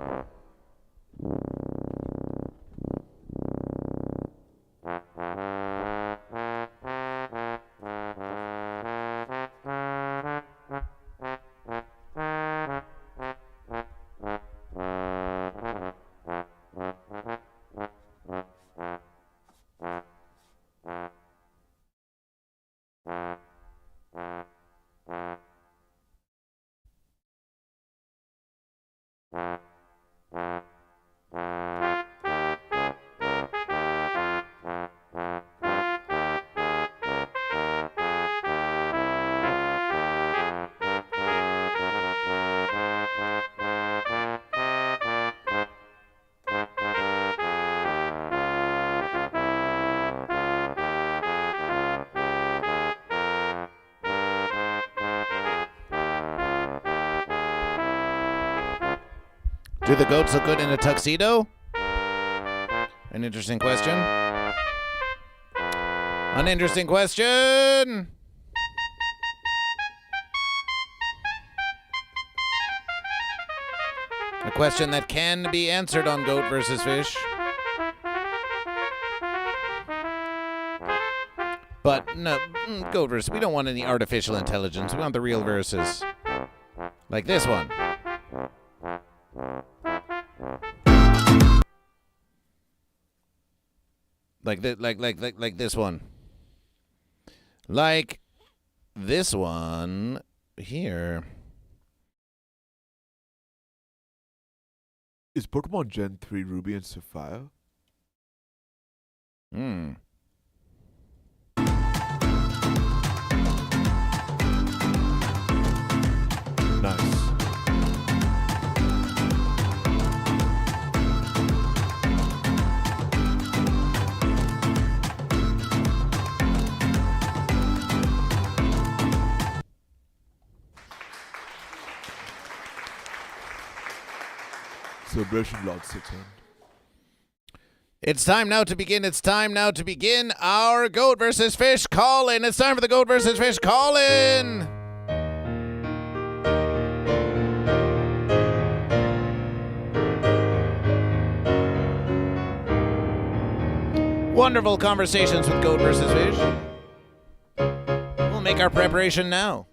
S2: Do the goats look good in a tuxedo? An interesting question. An interesting question. A question that can be answered on Goat versus Fish. But no, Goat versus. We don't want any artificial intelligence. We want the real verses. Like this one. Like this one. Like this one here.
S1: Is Pokemon Gen 3 Ruby and Sapphire? Nice. Celebration Lord Satan.
S2: It's time now to begin. It's time now to begin our Goat versus Fish call-in. It's time for the Goat versus Fish call-in. Wonderful conversations with Goat versus Fish. We'll make our preparation now.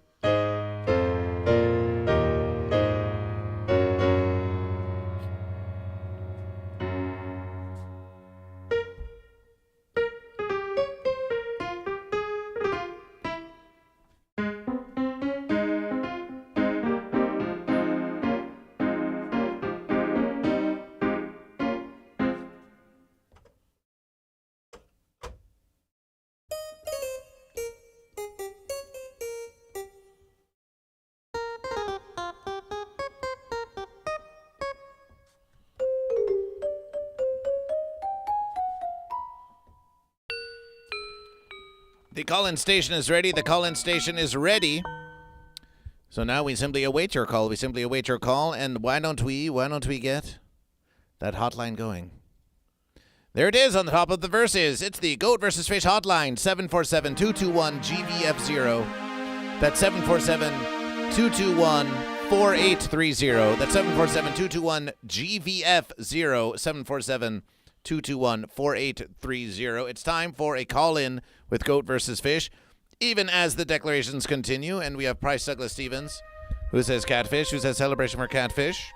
S2: The call-in station is ready. The call-in station is ready. So now we simply await your call. We simply await your call. And why don't we get that hotline going? There it is on the top of the verses. It's the Goat versus Fish hotline, 747-221-GVF0. That's 747-221-4830. That's 747-221-GVF0. 747-221-4830. It's time for a call-in with Goat versus Fish, even as the declarations continue. And we have Price Douglas Stevens, who says catfish, who says celebration for catfish.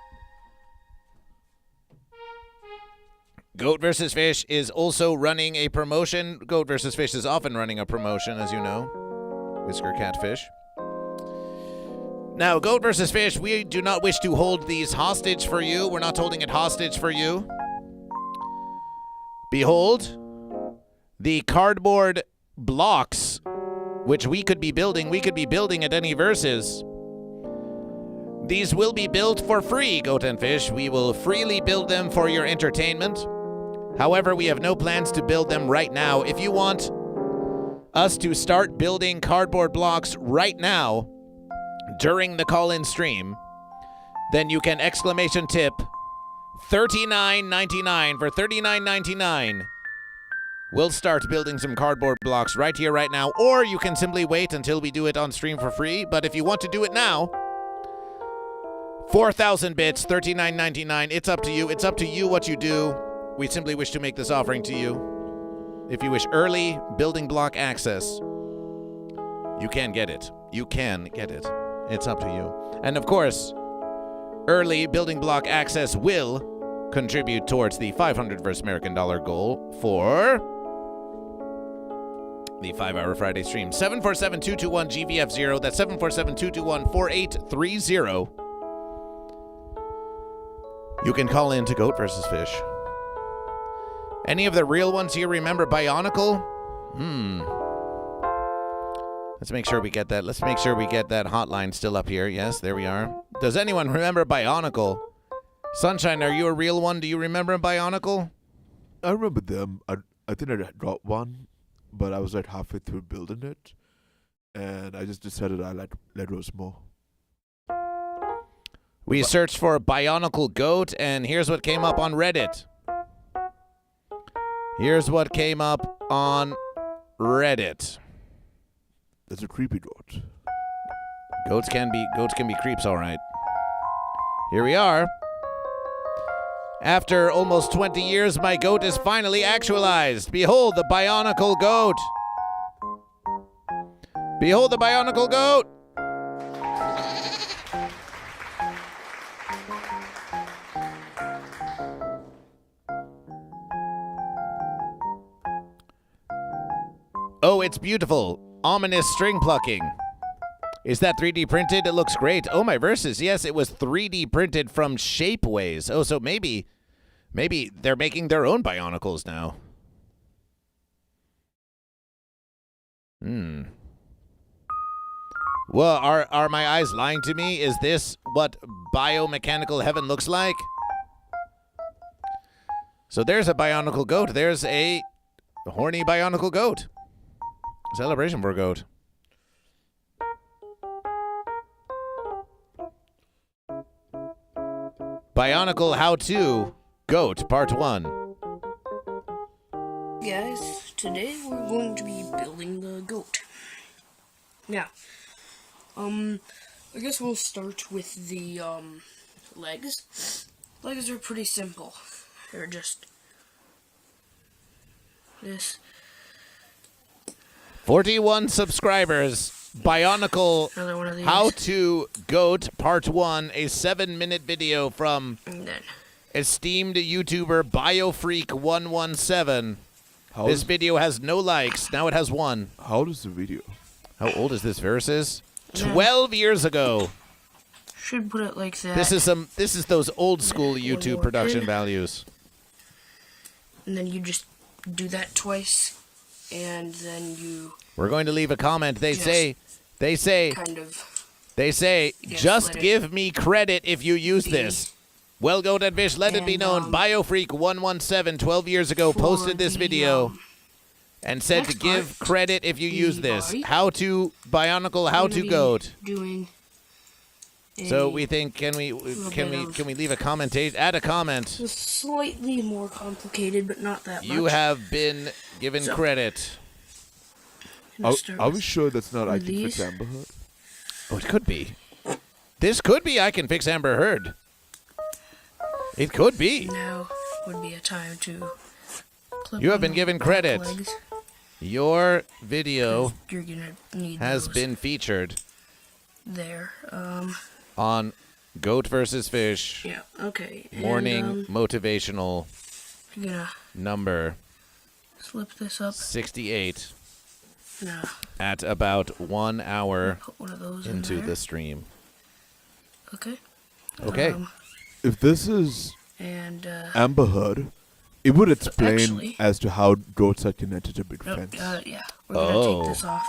S2: Goat versus Fish is also running a promotion. Goat versus Fish is often running a promotion, as you know. Whisker Catfish. Now, Goat versus Fish, we do not wish to hold these hostage for you. We're not holding it hostage for you. Behold, the cardboard blocks, which we could be building at any verses. These will be built for free, Goat and Fish. We will freely build them for your entertainment. However, we have no plans to build them right now. If you want us to start building cardboard blocks right now during the call-in stream, then you can exclamation tip $39.99 for $39.99. We'll start building some cardboard blocks right here, right now, or you can simply wait until we do it on stream for free. But if you want to do it now, 4,000 bits, $39.99. It's up to you. It's up to you what you do. We simply wish to make this offering to you. If you wish early building block access, you can get it. You can get it. It's up to you. And of course, early building block access will contribute towards the 500 versus American dollar goal for the 5-hour Friday stream. 747-221-GVF0. That's 747-221-4830. You can call in to Goat versus Fish. Any of the real ones here remember Bionicle? Let's make sure we get that. Let's make sure we get that hotline still up here. Yes, there we are. Does anyone remember Bionicle? Sunshine, are you a real one? Do you remember Bionicle?
S1: I remember them. I think I dropped one, but I was like halfway through building it, and I just decided I let Rose more.
S2: We searched for a bionicle goat, and here's what came up on Reddit. Here's what came up on Reddit.
S1: That's a creepy goat.
S2: Goats can be creeps, all right. Here we are. After almost 20 years, my goat is finally actualized. Behold the bionicle goat. Behold the bionicle goat. Oh, it's beautiful. Ominous string plucking. Is that 3D printed? It looks great. Oh, my verses. Yes, it was 3D printed from Shapeways. Oh, so maybe they're making their own bionicles now. Well, are my eyes lying to me? Is this what biomechanical heaven looks like? So there's a bionicle goat. There's a horny bionicle goat. Celebration for a goat. Bionicle how-to goat part 1.
S4: Guys, today we're going to be building the goat. Now, I guess we'll start with the legs. Legs are pretty simple. They're just this.
S2: 41 subscribers. Bionicle
S4: Another one of these.
S2: how-to goat part 1, a 7-minute video from
S4: And then
S2: esteemed YouTuber BioFreak117. This video has no likes. Now it has 1.
S1: How old is the video?
S2: How old is this versus? 12 years ago.
S4: should put it like that.
S2: This is those old school
S4: One
S2: YouTube
S4: more
S2: production
S4: pin.
S2: values.
S4: And then you just do that twice, and then you
S2: We're going to leave a comment. They
S4: Just
S2: say
S4: kind of
S2: just
S4: Yes, let it
S2: give me credit if you use
S4: be.
S2: this. Well, GoatVsFish, let it be
S4: And,
S2: known, BioFreak117 12 years ago
S4: for
S2: posted this
S4: the,
S2: video and said to
S4: next
S2: give
S4: part,
S2: credit if you
S4: the
S2: use this.
S4: body.
S2: How to bionicle, how
S4: I'm
S2: to
S4: gonna be
S2: goat.
S4: Doing
S2: So
S4: a
S2: we think can we leave a comment? Add a comment.
S4: It's slightly more complicated, but not that
S2: You
S4: much.
S2: have been given
S4: So-
S2: crit.
S4: Gonna start
S1: Are we
S4: with
S1: sure that's not
S4: one
S1: I
S4: of
S1: Can Fix
S4: these.
S1: Amber Heard?
S2: Oh, it could be. This could be I Can Fix Amber Heard. It could be.
S4: Now would be a time to clip
S2: You have
S4: on
S2: been
S4: the
S2: given
S4: back
S2: credit.
S4: legs,
S2: Your video
S4: 'cause you're gonna need
S2: has
S4: those
S2: been featured
S4: there.
S2: on Goat vs. Fish
S4: Yeah. Okay.
S2: morning
S4: And,
S2: motivational
S4: you're gonna
S2: number
S4: slip this up.
S2: 68
S4: Now
S2: at about 1 hour
S4: put one of those
S2: into
S4: in there.
S2: the stream.
S4: Okay.
S2: Okay.
S1: If this is
S4: And
S1: Amber Heard, it would explain
S4: actually-
S1: as to how goats are connected to big
S4: no,
S1: fence.
S4: yeah, we're gonna
S2: Oh.
S4: take this off.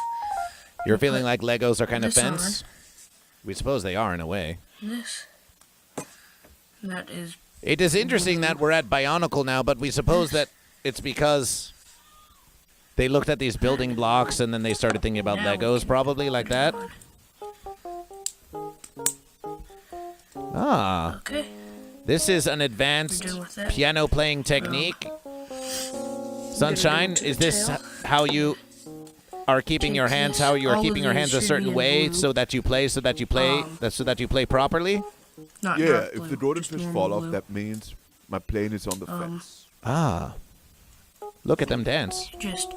S2: You're feeling like Legos are kind of
S4: this
S2: fence? We suppose they are in a way.
S4: This. And that is
S2: It is interesting that we're at Bionicle now, but we suppose that it's because they looked at these building blocks and then they started thinking about
S4: Now we
S2: Legos,
S4: can
S2: probably like that. Ah,
S4: okay.
S2: this is an advanced
S4: We're done with that.
S2: piano playing technique. Sunshine,
S4: to
S2: is
S4: the
S2: this
S4: tail.
S2: how you are keeping your
S4: Take
S2: hands?
S4: this.
S2: How you are
S4: All of
S2: keeping your
S4: these
S2: hands a
S4: should
S2: certain
S4: be in
S2: way
S4: blue.
S2: so that you play, so that you play properly?
S4: Not
S1: Yeah,
S4: dark
S1: if
S4: blue,
S1: the golden
S4: just
S1: fish
S4: normal
S1: fall off,
S4: blue.
S1: that means my plane is on the fence.
S2: Ah, look at them dance.
S4: Just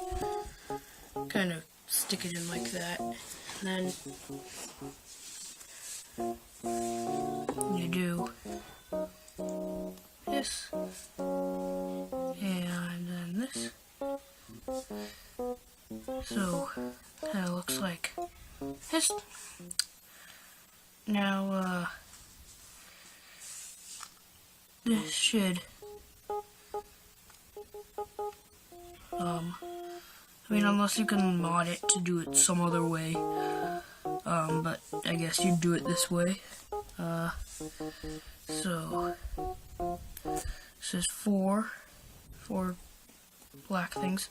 S4: kind of stick it in like that. And then you do this. And then this. So, kind of looks like this. Now, this should, I mean, unless you can mod it to do it some other way, but I guess you'd do it this way. So, this is four black things.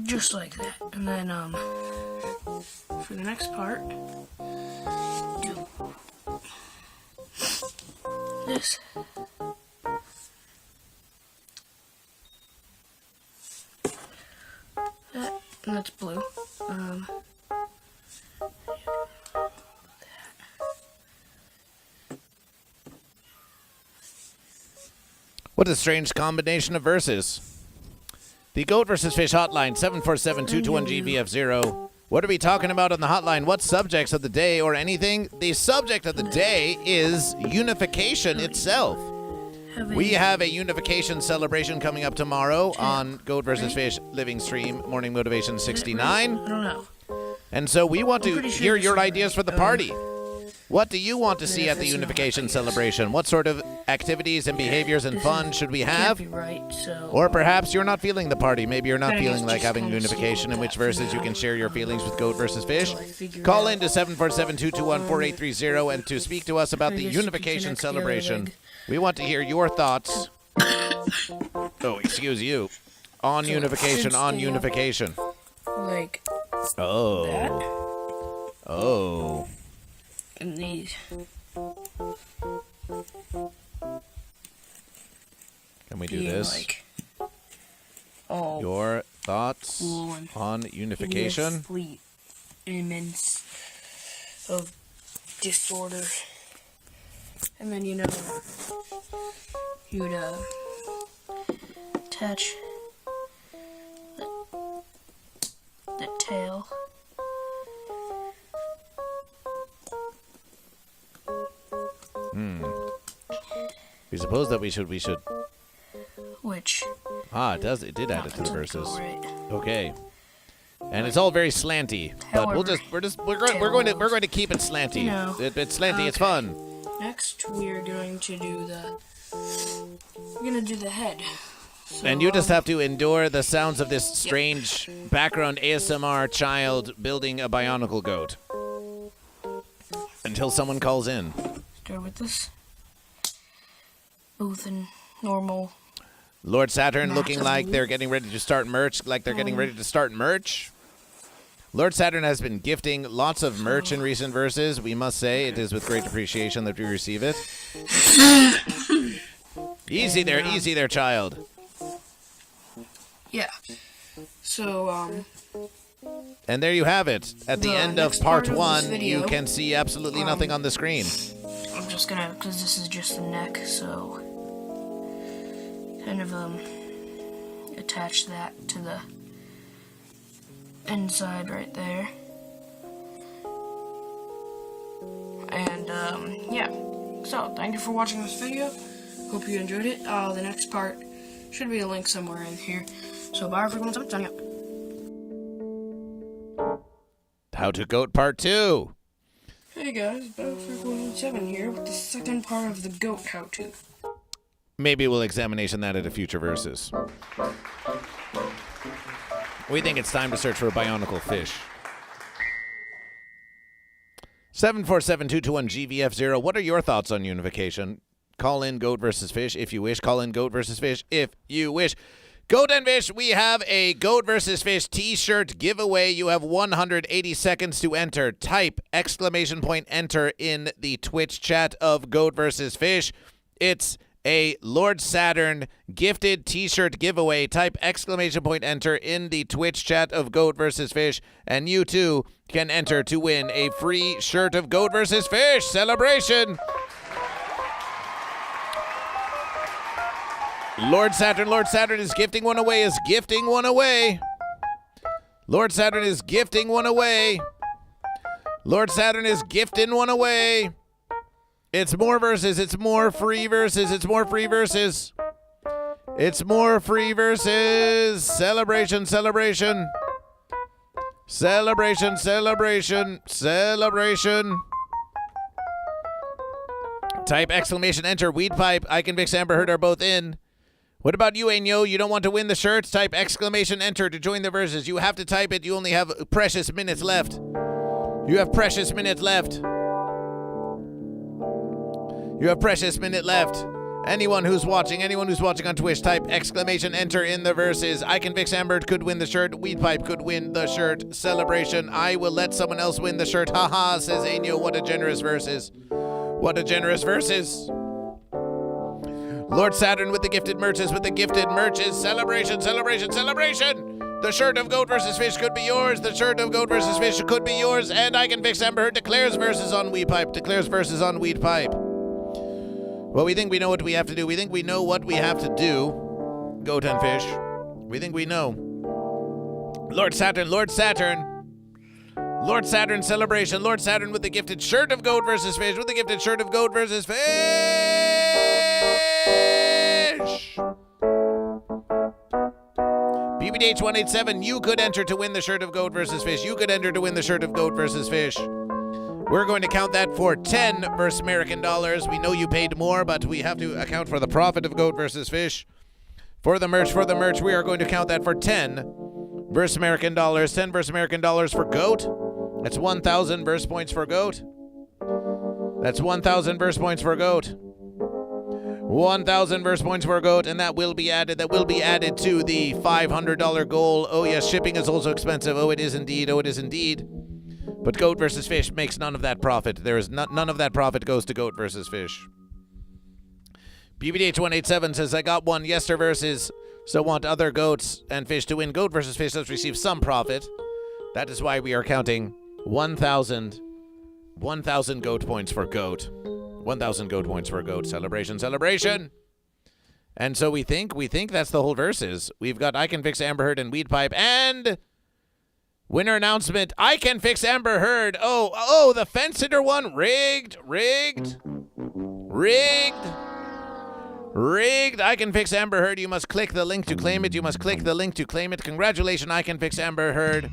S4: just like that. And then, for the next part, do this. That, and that's blue.
S2: What a strange combination of verses. The Goat vs. Fish hotline, 747-221-GVF0. What are we talking about on the hotline? What subjects of the day or anything? The subject of the day is unification itself. We have a unification celebration coming up tomorrow on Goat vs. Fish living stream, Morning Motivation 69.
S4: I don't know.
S2: And so we want to
S4: pretty sure
S2: hear
S4: this
S2: your
S4: is
S2: ideas for the party. What do you want to see at the
S4: it's not,
S2: unification
S4: I guess.
S2: celebration? What sort of activities and behaviors and fun should we have?
S4: Can't be right, so...
S2: Or perhaps you're not feeling the party. Maybe you're not
S4: I guess
S2: feeling like
S4: just
S2: having
S4: kinda
S2: unification, in
S4: slow
S2: which
S4: that
S2: verses you
S4: now.
S2: can share your feelings with Goat vs. Fish.
S4: Until I figure
S2: Call
S4: out-
S2: in to 747-221-4830 and to speak to us about
S4: I
S2: the
S4: guess you can
S2: unification
S4: connect the other
S2: celebration.
S4: leg.
S2: We want to hear your thoughts. Oh, excuse you. On
S4: So,
S2: unification,
S4: since
S2: on
S4: the,
S2: unification.
S4: Like
S2: Oh.
S4: that,
S2: Oh.
S4: and these.
S2: Can we do
S4: being
S2: this?
S4: like all
S2: Your thoughts
S4: one
S2: on unification?
S4: complete immense of disorder. And then, you know, you'd attach the tail.
S2: We suppose that we should
S4: Which
S2: it did add it to the
S4: doesn't go
S2: verses.
S4: right.
S2: Okay. And it's all very slanty, but we're going to keep it slanty.
S4: You know,
S2: It's slanty, it's
S4: okay.
S2: fun.
S4: Next, we're going to do the head. So,
S2: And you just have to endure the sounds of this strange background ASMR child building a bionicle goat until someone calls in.
S4: start with this. Booth and normal.
S2: Lord Saturn
S4: Not
S2: looking
S4: a
S2: like
S4: booth.
S2: they're getting ready to start merch, Lord Saturn has been gifting lots of merch in recent verses. We must say it is with great appreciation that we receive it. Easy there, child.
S4: Yeah. So,
S2: And there you have it. At the
S4: The
S2: end of
S4: next
S2: part
S4: part of this
S2: one,
S4: video,
S2: you can see absolutely nothing on the screen.
S4: I'm just gonna, because this is just the neck, so kind of, attach that to the inside right there. And, yeah. So, thank you for watching this video. Hope you enjoyed it. The next part should be a link somewhere in here. So, bye everyone. Signing out.
S2: How to Goat Part 2.
S4: Hey guys, Battlefield 117 here with the second part of the goat how-to.
S2: Maybe we'll examination that at a future versus. We think it's time to search for a bionicle fish. 747-221-GVF0. What are your thoughts on unification? Call in Goat vs. Fish if you wish. Call in Goat vs. Fish if you wish. Goat and Fish, we have a Goat vs. Fish t-shirt giveaway. You have 180 seconds to enter. Type ! Enter in the Twitch chat of Goat vs. Fish. It's a Lord Saturn gifted t-shirt giveaway. Type ! Enter in the Twitch chat of Goat vs. Fish, and you too can enter to win a free shirt of Goat vs. Fish celebration. Lord Saturn is gifting one away, Lord Saturn is gifting one away. Lord Saturn is gifting one away. It's more verses, it's more free verses, it's more free verses. It's more free verses. Celebration. Type ! Enter. Weed Pipe, I Can Mix Amber Heard are both in. What about you, Año? You don't want to win the shirts? Type ! Enter to join the verses. You have to type it. You only have precious minutes left. You have precious minute left. Anyone who's watching on Twitch, type exclamation enter in the verses. I Can Fix Amber could win the shirt. Weed Pipe could win the shirt. Celebration. I will let someone else win the shirt. Haha, says Ainyo. What a generous verses. What a generous verses. Lord Saturn with the gifted merches, Celebration, celebration, celebration. The shirt of Goat vs. Fish could be yours. The shirt of Goat vs. Fish could be yours. And I Can Fix Amber Heard declares verses on Weed Pipe. Well, we think we know what we have to do. We think we know what we have to do. Goat and Fish. We think we know. Lord Saturn. Lord Saturn celebration. Lord Saturn with the gifted shirt of Goat vs. Fish. BBDH187, you could enter to win the shirt of Goat vs. Fish. We're going to count that for 10 versus American dollars. We know you paid more, but we have to account for the profit of Goat vs. Fish. For the merch, we are going to count that for 10 versus American dollars. 10 versus American dollars for Goat. That's 1,000 verse points for Goat. 1,000 verse points for Goat, and that will be added to the $500 goal. Oh yes, shipping is also expensive. Oh, it is indeed. But Goat vs. Fish makes none of that profit. There is none of that profit goes to Goat vs. Fish. BBDH187 says, I got one. Yes, sir, versus. So want other goats and fish to win. Goat vs. Fish does receive some profit. That is why we are counting 1,000 goat points for Goat. 1,000 goat points for Goat. Celebration. And so we think that's the whole verses. We've got I Can Fix Amber Heard and Weed Pipe and winner announcement. I Can Fix Amber Heard. Oh, the fence sitter one. Rigged. I Can Fix Amber Heard. You must click the link to claim it. Congratulations, I Can Fix Amber Heard.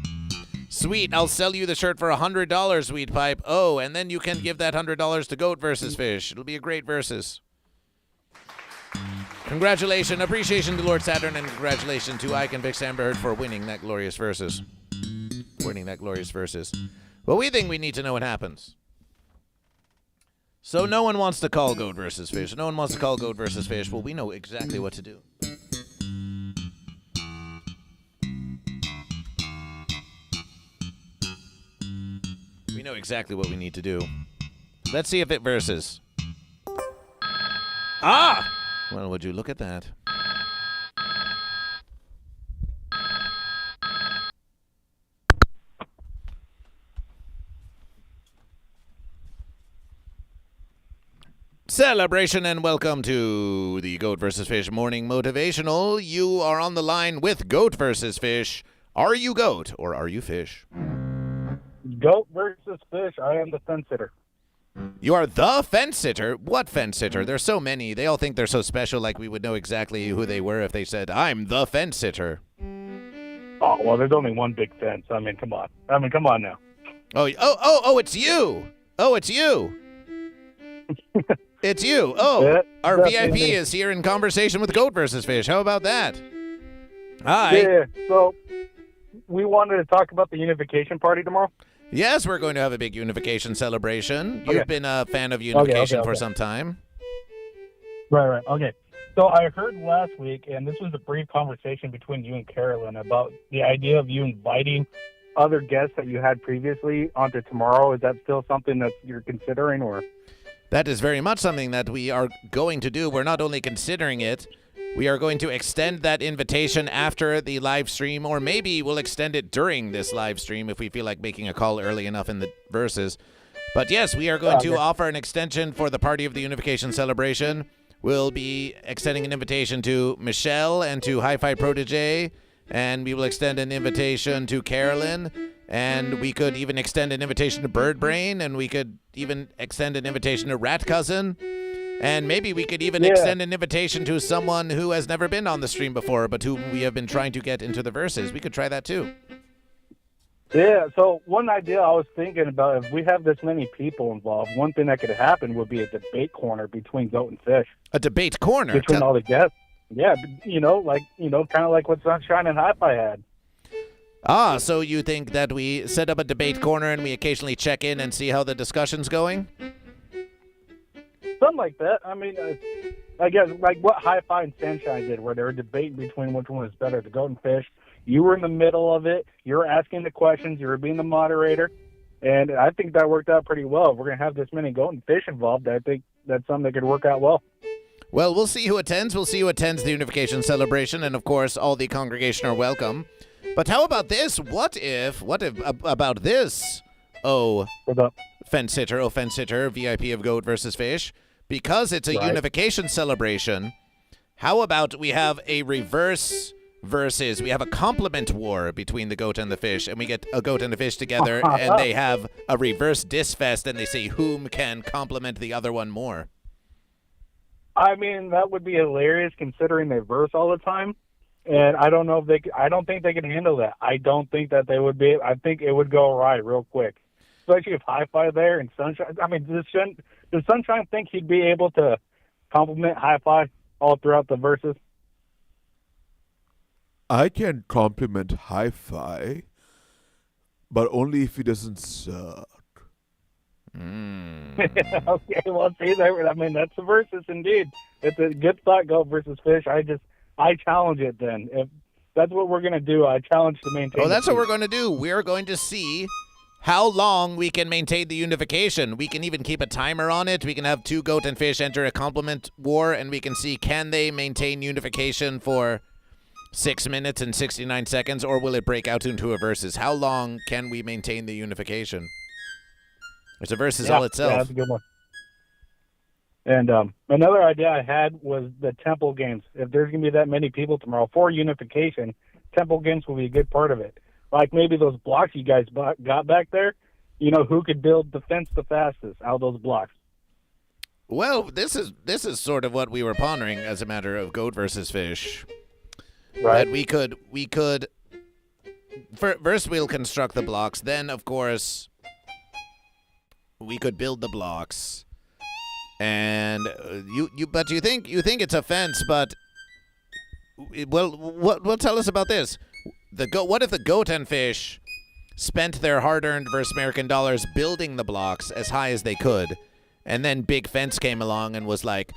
S2: Sweet, I'll sell you the shirt for $100, Weed Pipe. Oh, and then you can give that $100 to Goat vs. Fish. It'll be a great versus. Congratulations, appreciation to Lord Saturn, and congratulations to I Can Fix Amber Heard for winning that glorious versus. Well, we think we need to know what happens. So no one wants to call Goat vs. Fish. Well, we know exactly what to do. We know exactly what we need to do. Let's see if it verses. Ah! Well, would you look at that? Celebration and welcome to the Goat vs. Fish Morning Motivational. You are on the line with Goat vs. Fish. Are you Goat or are you Fish?
S5: Goat versus Fish. I am the fence sitter.
S2: You are the fence sitter? What fence sitter? There's so many. They all think they're so special, like we would know exactly who they were if they said, I'm the fence sitter.
S5: Oh, well, there's only one big fence. I mean, come on now.
S2: Oh, it's you. It's you. Oh,
S5: yeah,
S2: our
S5: definitely.
S2: VIP is here in conversation with Goat vs. Fish. How about that? Hi.
S5: Yeah, so we wanted to talk about the Unification party tomorrow.
S2: Yes, we're going to have a big Unification celebration.
S5: Okay.
S2: You've been a fan of Unification
S5: Okay.
S2: for some time.
S5: Right. Okay. So I heard last week, and this was a brief conversation between you and Carolyn about the idea of you inviting other guests that you had previously onto tomorrow. Is that still something that you're considering, or?
S2: That is very much something that we are going to do. We're not only considering it, we are going to extend that invitation after the live stream, or maybe we'll extend it during this live stream if we feel like making a call early enough in the verses. But yes, we are going to offer an extension for the party of the Unification Celebration. We'll be extending an invitation to Michelle and to Hi-Fi Protege, and we will extend an invitation to Carolyn, and we could even extend an invitation to Bird Brain, and we could even extend an invitation to Rat Cousin. And maybe we could even extend an invitation to someone who has never been on the stream before, but who we have been trying to get into the verses. We could try that too.
S5: Yeah, so one idea I was thinking about, if we have this many people involved, one thing that could happen would be a debate corner between Goat and Fish.
S2: A debate corner?
S5: Between all the guests. Yeah, kind of like what Sanshine and Hi-Fi had.
S2: Ah, so you think that we set up a debate corner and we occasionally check in and see how the discussion's going?
S5: Something like that. I mean, I guess, like what Hi-Fi and Sanshine did, where they were debating between which one was better, the goat and fish. You were in the middle of it. You were asking the questions. You were being the moderator. And I think that worked out pretty well. If we're going to have this many goat and fish involved, I think that's something that could work out well.
S2: Well, we'll see who attends. We'll see who attends the Unification Celebration. And, of course, all the congregation are welcome. But how about this? What if about this? Oh, fence sitter, VIP of Goat versus Fish. Because it's a Unification Celebration, how about we have a reverse versus, we have a compliment war between the goat and the fish, and we get a goat and a fish together, and they have a reverse diss fest, and they say whom can compliment the other one more.
S5: I mean, that would be hilarious considering they verse all the time. And I don't know if I don't think they can handle that. I don't think that they would be. I think it would go awry real quick. Especially if Hi-Fi there and Sunshine. I mean, does Sunshine think he'd be able to compliment Hi-Fi all throughout the verses?
S1: I can compliment Hi-Fi, but only if he doesn't suck.
S5: Okay, well, see, I mean, that's the versus indeed. It's a good thought, Goat versus Fish. I challenge it then. If that's what we're going to do, I challenge to maintain.
S2: Oh, that's what we're going to do. We're going to see how long we can maintain the unification. We can even keep a timer on it. We can have two goat and fish enter a compliment war, and we can see, can they maintain unification for 6 minutes and 69 seconds, or will it break out into a versus? How long can we maintain the unification? It's a versus all itself.
S5: Yeah, that's a good one. And another idea I had was the temple games. If there's going to be that many people tomorrow for unification, temple games will be a good part of it. Like maybe those blocks you guys got back there, you know, who could build the fence the fastest out of those blocks?
S2: Well, this is sort of what we were pondering as a matter of goat versus fish.
S5: Right.
S2: That we could first we'll construct the blocks, then of course we could build the blocks. And you think it's a fence, but well, tell us about this. What if the goat and fish spent their hard-earned versus American dollars building the blocks as high as they could, and then Big Fence came along and was like,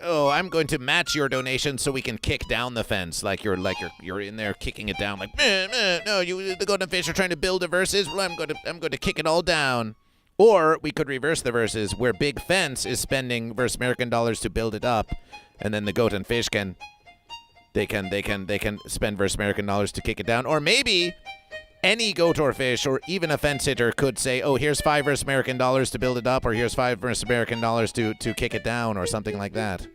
S2: oh, I'm going to match your donation so we can kick down the fence, like you're in there kicking it down, like, no, the goat and fish are trying to build a versus. Well, I'm going to kick it all down. Or we could reverse the verses, where Big Fence is spending versus American dollars to build it up, and then the goat and fish can spend versus American dollars to kick it down. Or maybe any goat or fish, or even a fence hitter, could say, oh, here's 5 versus American dollars to build it up, or here's 5 versus American dollars to kick it down, or something like that.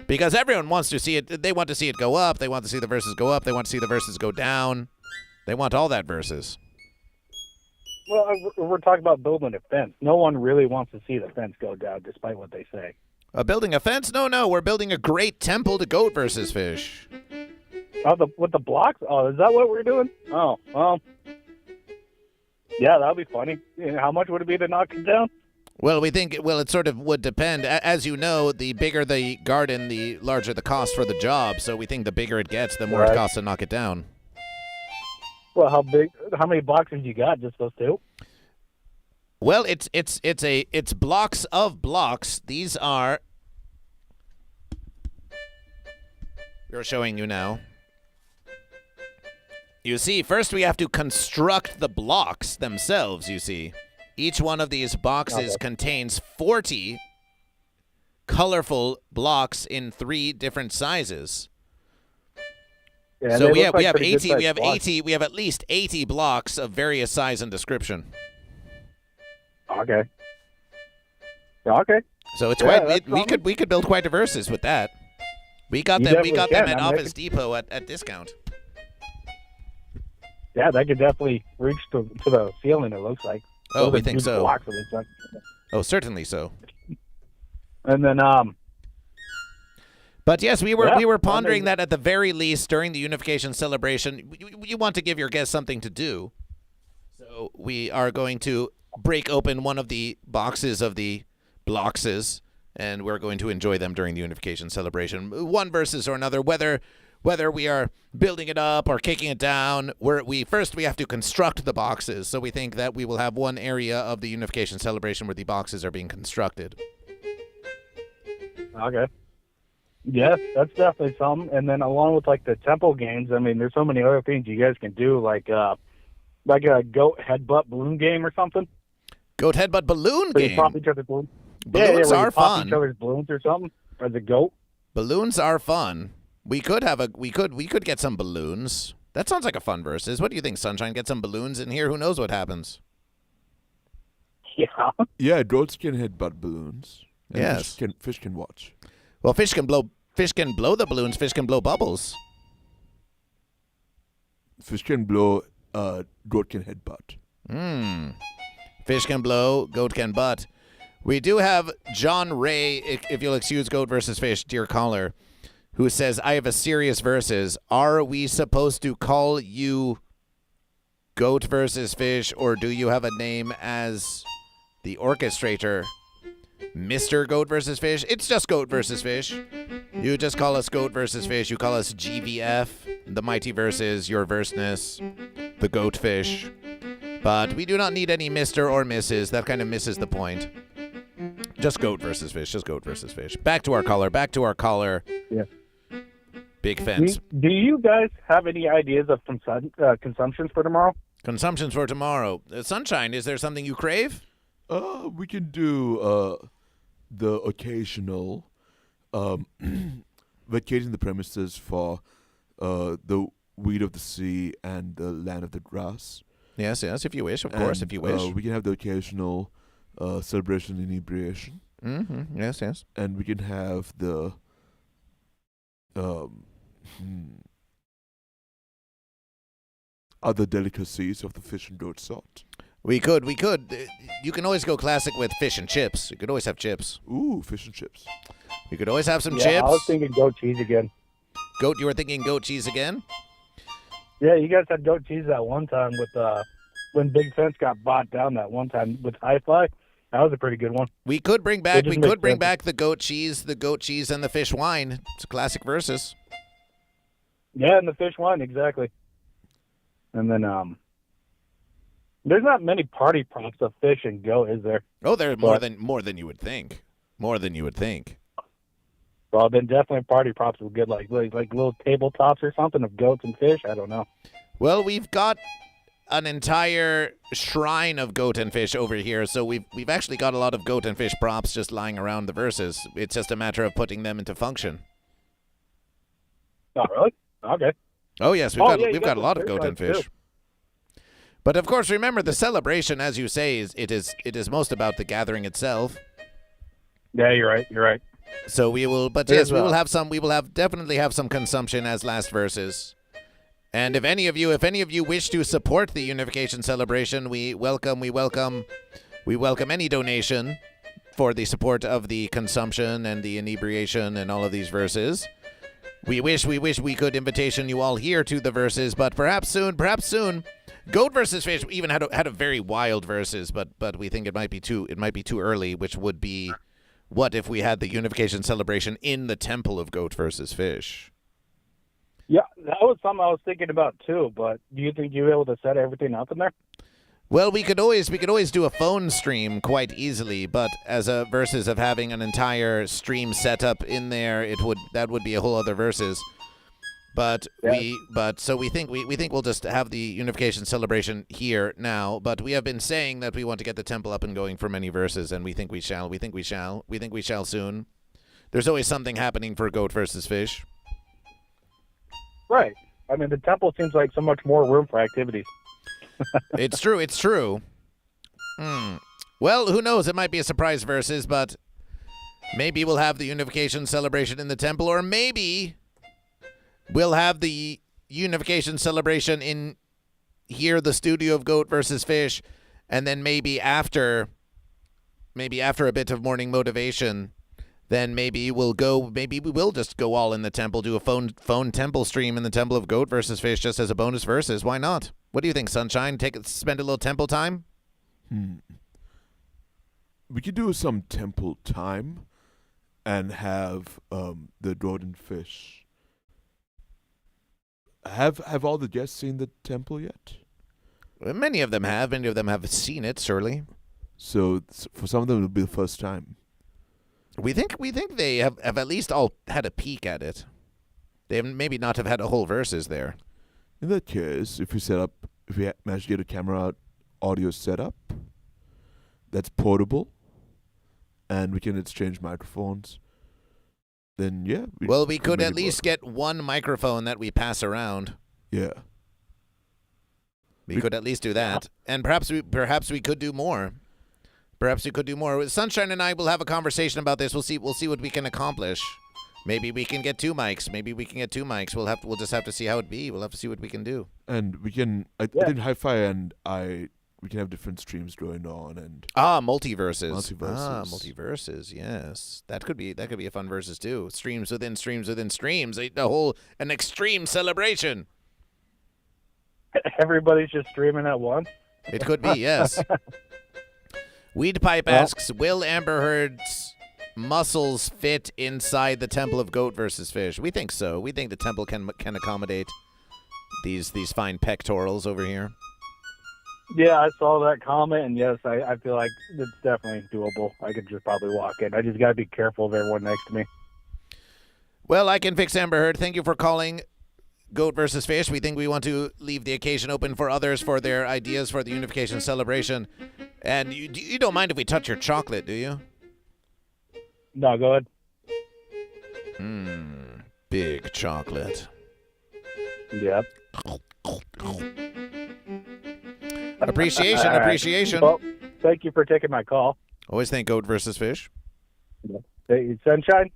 S2: Because everyone wants to see it. They want to see it go up. They want to see the verses go up. They want to see the verses go down. They want all that verses.
S5: Well, we're talking about building a fence. No one really wants to see the fence go down, despite what they say.
S2: Building a fence? No, we're building a great temple to goat versus fish.
S5: Oh, with the blocks? Oh, is that what we're doing? Oh, well. Yeah, that'll be funny. How much would it be to knock it down?
S2: Well, it sort of would depend. As you know, the bigger the garden, the larger the cost for the job. So we think the bigger it gets, the more it costs to knock it down.
S5: Well, how many boxes you got? Just those 2?
S2: Well, it's blocks of blocks. These are, we're showing you now. You see, first we have to construct the blocks themselves, you see. Each one of these boxes contains 40 colorful blocks in 3 different sizes.
S5: Yeah,
S2: so we have 80. We have 80. We have at least 80 blocks of various size and description.
S5: Okay. Okay.
S2: So it's quite. We could build quite a versus with that. We got them. We got them at Office Depot at discount.
S5: Yeah, that could definitely reach to the ceiling. It looks like.
S2: Oh, we think so.
S5: Blocks, it looks like.
S2: Oh, certainly so.
S5: And then
S2: But yes, we were pondering that at the very least during the Unification Celebration, you want to give your guests something to do. So we are going to break open one of the boxes of the blockses, and we're going to enjoy them during the Unification Celebration. One versus or another, whether we are building it up or kicking it down, we have to construct the boxes. So we think that we will have one area of the Unification Celebration where the boxes are being constructed.
S5: Okay. Yeah, that's definitely something. And then along with like the temple games, I mean, there's so many other things you guys can do, like a goat headbutt balloon game or something.
S2: Goat headbutt balloon
S5: Where you
S2: game.
S5: pop each other's balloons.
S2: Balloons
S5: where
S2: are
S5: you pop
S2: fun.
S5: each other's balloons or something. Or the goat.
S2: Balloons are fun. We could get some balloons. That sounds like a fun versus. What do you think, Sunshine? Get some balloons in here. Who knows what happens?
S5: Yeah.
S1: Yeah, goats can headbutt balloons. And
S2: Yes.
S1: Fish can watch.
S2: Well, fish can blow the balloons. Fish can blow bubbles.
S1: Fish can blow. Goat can headbutt.
S2: Fish can blow. Goat can butt. We do have John Ray, if you'll excuse Goat versus Fish, dear caller, who says, I have a serious versus. Are we supposed to call you Goat versus Fish, or do you have a name as the orchestrator? Mr. Goat versus Fish? It's just Goat versus Fish. You just call us Goat versus Fish. You call us GVF, the mighty versus, your verseness, the Goat Fish. But we do not need any Mr. or Mrs. That kind of misses the point. Just Goat versus Fish. Just Goat versus Fish. Back to our caller.
S5: Yeah.
S2: Big fence.
S5: Do you guys have any ideas of consumptions for tomorrow?
S2: Consumptions for tomorrow. Sunshine, is there something you crave?
S1: We can do the occasional vacating the premises for the weed of the sea and the land of the grass.
S2: Yes, if you wish, of course, if you wish.
S1: We can have the occasional celebration inebriation.
S2: Mm-hmm. Yes.
S1: And we can have the other delicacies of the fish and goat salt.
S2: We could. You can always go classic with fish and chips. You could always have chips.
S1: Ooh, fish and chips.
S2: You could always have some
S5: Yeah,
S2: chips.
S5: I was thinking goat cheese again.
S2: Goat, you were thinking goat cheese again?
S5: Yeah, you guys had goat cheese that one time with when Big Fence got bought down that one time with Hi-Fi. That was a pretty good one.
S2: We could bring back
S5: It just makes sense.
S2: back the goat cheese and the fish wine. It's a classic versus.
S5: Yeah, and the fish wine, exactly. And then there's not many party props of fish and goat, is there?
S2: Oh, there's more than you would think. More than you would think.
S5: Well, then definitely party props would get like little tabletops or something of goats and fish. I don't know.
S2: Well, we've got an entire shrine of goat and fish over here, so we've actually got a lot of goat and fish props just lying around the verses. It's just a matter of putting them into function.
S5: Oh, really? Okay.
S2: Oh yes, we've got a lot of goat and fish.
S5: Too.
S2: But of course, remember the celebration, as you say, it is most about the gathering itself.
S5: Yeah, you're right. You're right.
S2: So we will, but
S5: There's
S2: yes, we will definitely have some consumption as last verses. And if any of you wish to support the Unification Celebration, we welcome any donation for the support of the consumption and the inebriation and all of these verses. We wish we could invitation you all here to the verses, but perhaps soon. Goat versus Fish even had a very wild verses, but we think it might be too early, which would be, what if we had the Unification Celebration in the temple of Goat versus Fish?
S5: Yeah, that was something I was thinking about too. But do you think you'll be able to set everything up in there?
S2: Well, we could always do a phone stream quite easily, but as a versus of having an entire stream set up in there, that would be a whole other versus. But
S5: yeah.
S2: So we think we'll just have the Unification Celebration here now. But we have been saying that we want to get the temple up and going for many verses, and we think we shall. We think we shall soon. There's always something happening for Goat versus Fish.
S5: Right. I mean, the temple seems like so much more room for activities.
S2: It's true. Well, who knows? It might be a surprise versus, but maybe we'll have the Unification Celebration in the temple, or maybe we'll have the Unification Celebration in here, the studio of Goat versus Fish, and then maybe after a bit of morning motivation, then maybe we will just go all in the temple, do a phone temple stream in the temple of Goat versus Fish just as a bonus versus. Why not? What do you think, Sunshine? Spend a little temple time?
S1: We could do some temple time and have the goat and fish. Have all the guests seen the temple yet?
S2: Many of them have seen it, surely.
S1: So for some of them, it'll be the first time.
S2: We think they have at least all had a peek at it. They have maybe not have had a whole versus there.
S1: In that case, if we manage to get a camera audio setup that's portable, and we can exchange microphones, then yeah.
S2: We could at least get one microphone that we pass around.
S1: Yeah.
S2: We could at least do that, and perhaps we could do more. Perhaps we could do more. Sunshine and I will have a conversation about this. We'll see what we can accomplish. Maybe we can get 2 mics. We'll just have to see how it be. We'll have to see what we can do.
S1: And we can. I think Hi-Fi and we can have different streams going on and
S2: multiverses. Multiverses. Yes, that could be a fun versus too. Streams within streams within streams. An extreme celebration.
S5: Everybody's just streaming at once.
S2: It could be, yes. Weed Pipe asks, will Amber Heard's muscles fit inside the temple of Goat versus Fish? We think so. We think the temple can accommodate these fine pectorals over here.
S5: Yeah, I saw that comment, and yes, I feel like it's definitely doable. I could just probably walk in. I just got to be careful of everyone next to me.
S2: Well, I can fix Amber Heard. Thank you for calling Goat versus Fish. We think we want to leave the occasion open for others for their ideas for the Unification Celebration. And you don't mind if we touch your chocolate, do you?
S5: No, go ahead.
S2: Big chocolate.
S5: Yep.
S2: Appreciation,
S5: All right.
S2: appreciation.
S5: Well, thank you for taking my call.
S2: Always thank Goat versus Fish.
S5: Hey, Sunshine?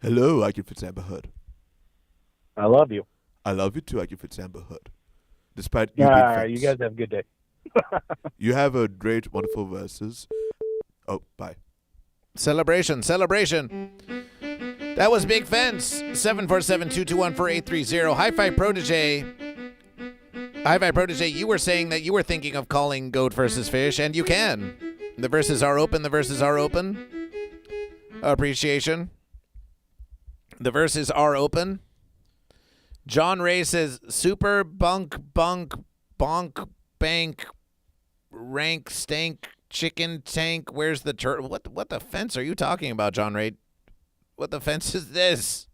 S1: hello, I can fit Amber Heard.
S5: I love you.
S1: I love you too. I can fit Amber Heard. Despite you being fans.
S5: You guys have a good day.
S1: You have a great, wonderful verses. Oh, bye.
S2: Celebration. That was Big Fence. 747-221-4830. Hi-Fi Protege. Hi-Fi Protege, you were saying that you were thinking of calling Goat versus Fish, and you can. The verses are open. Appreciation. The verses are open. John Ray says, super bunk bonk bank rank stank chicken tank. Where's the turtle? What the fence are you talking about, John Ray? What the fence is this?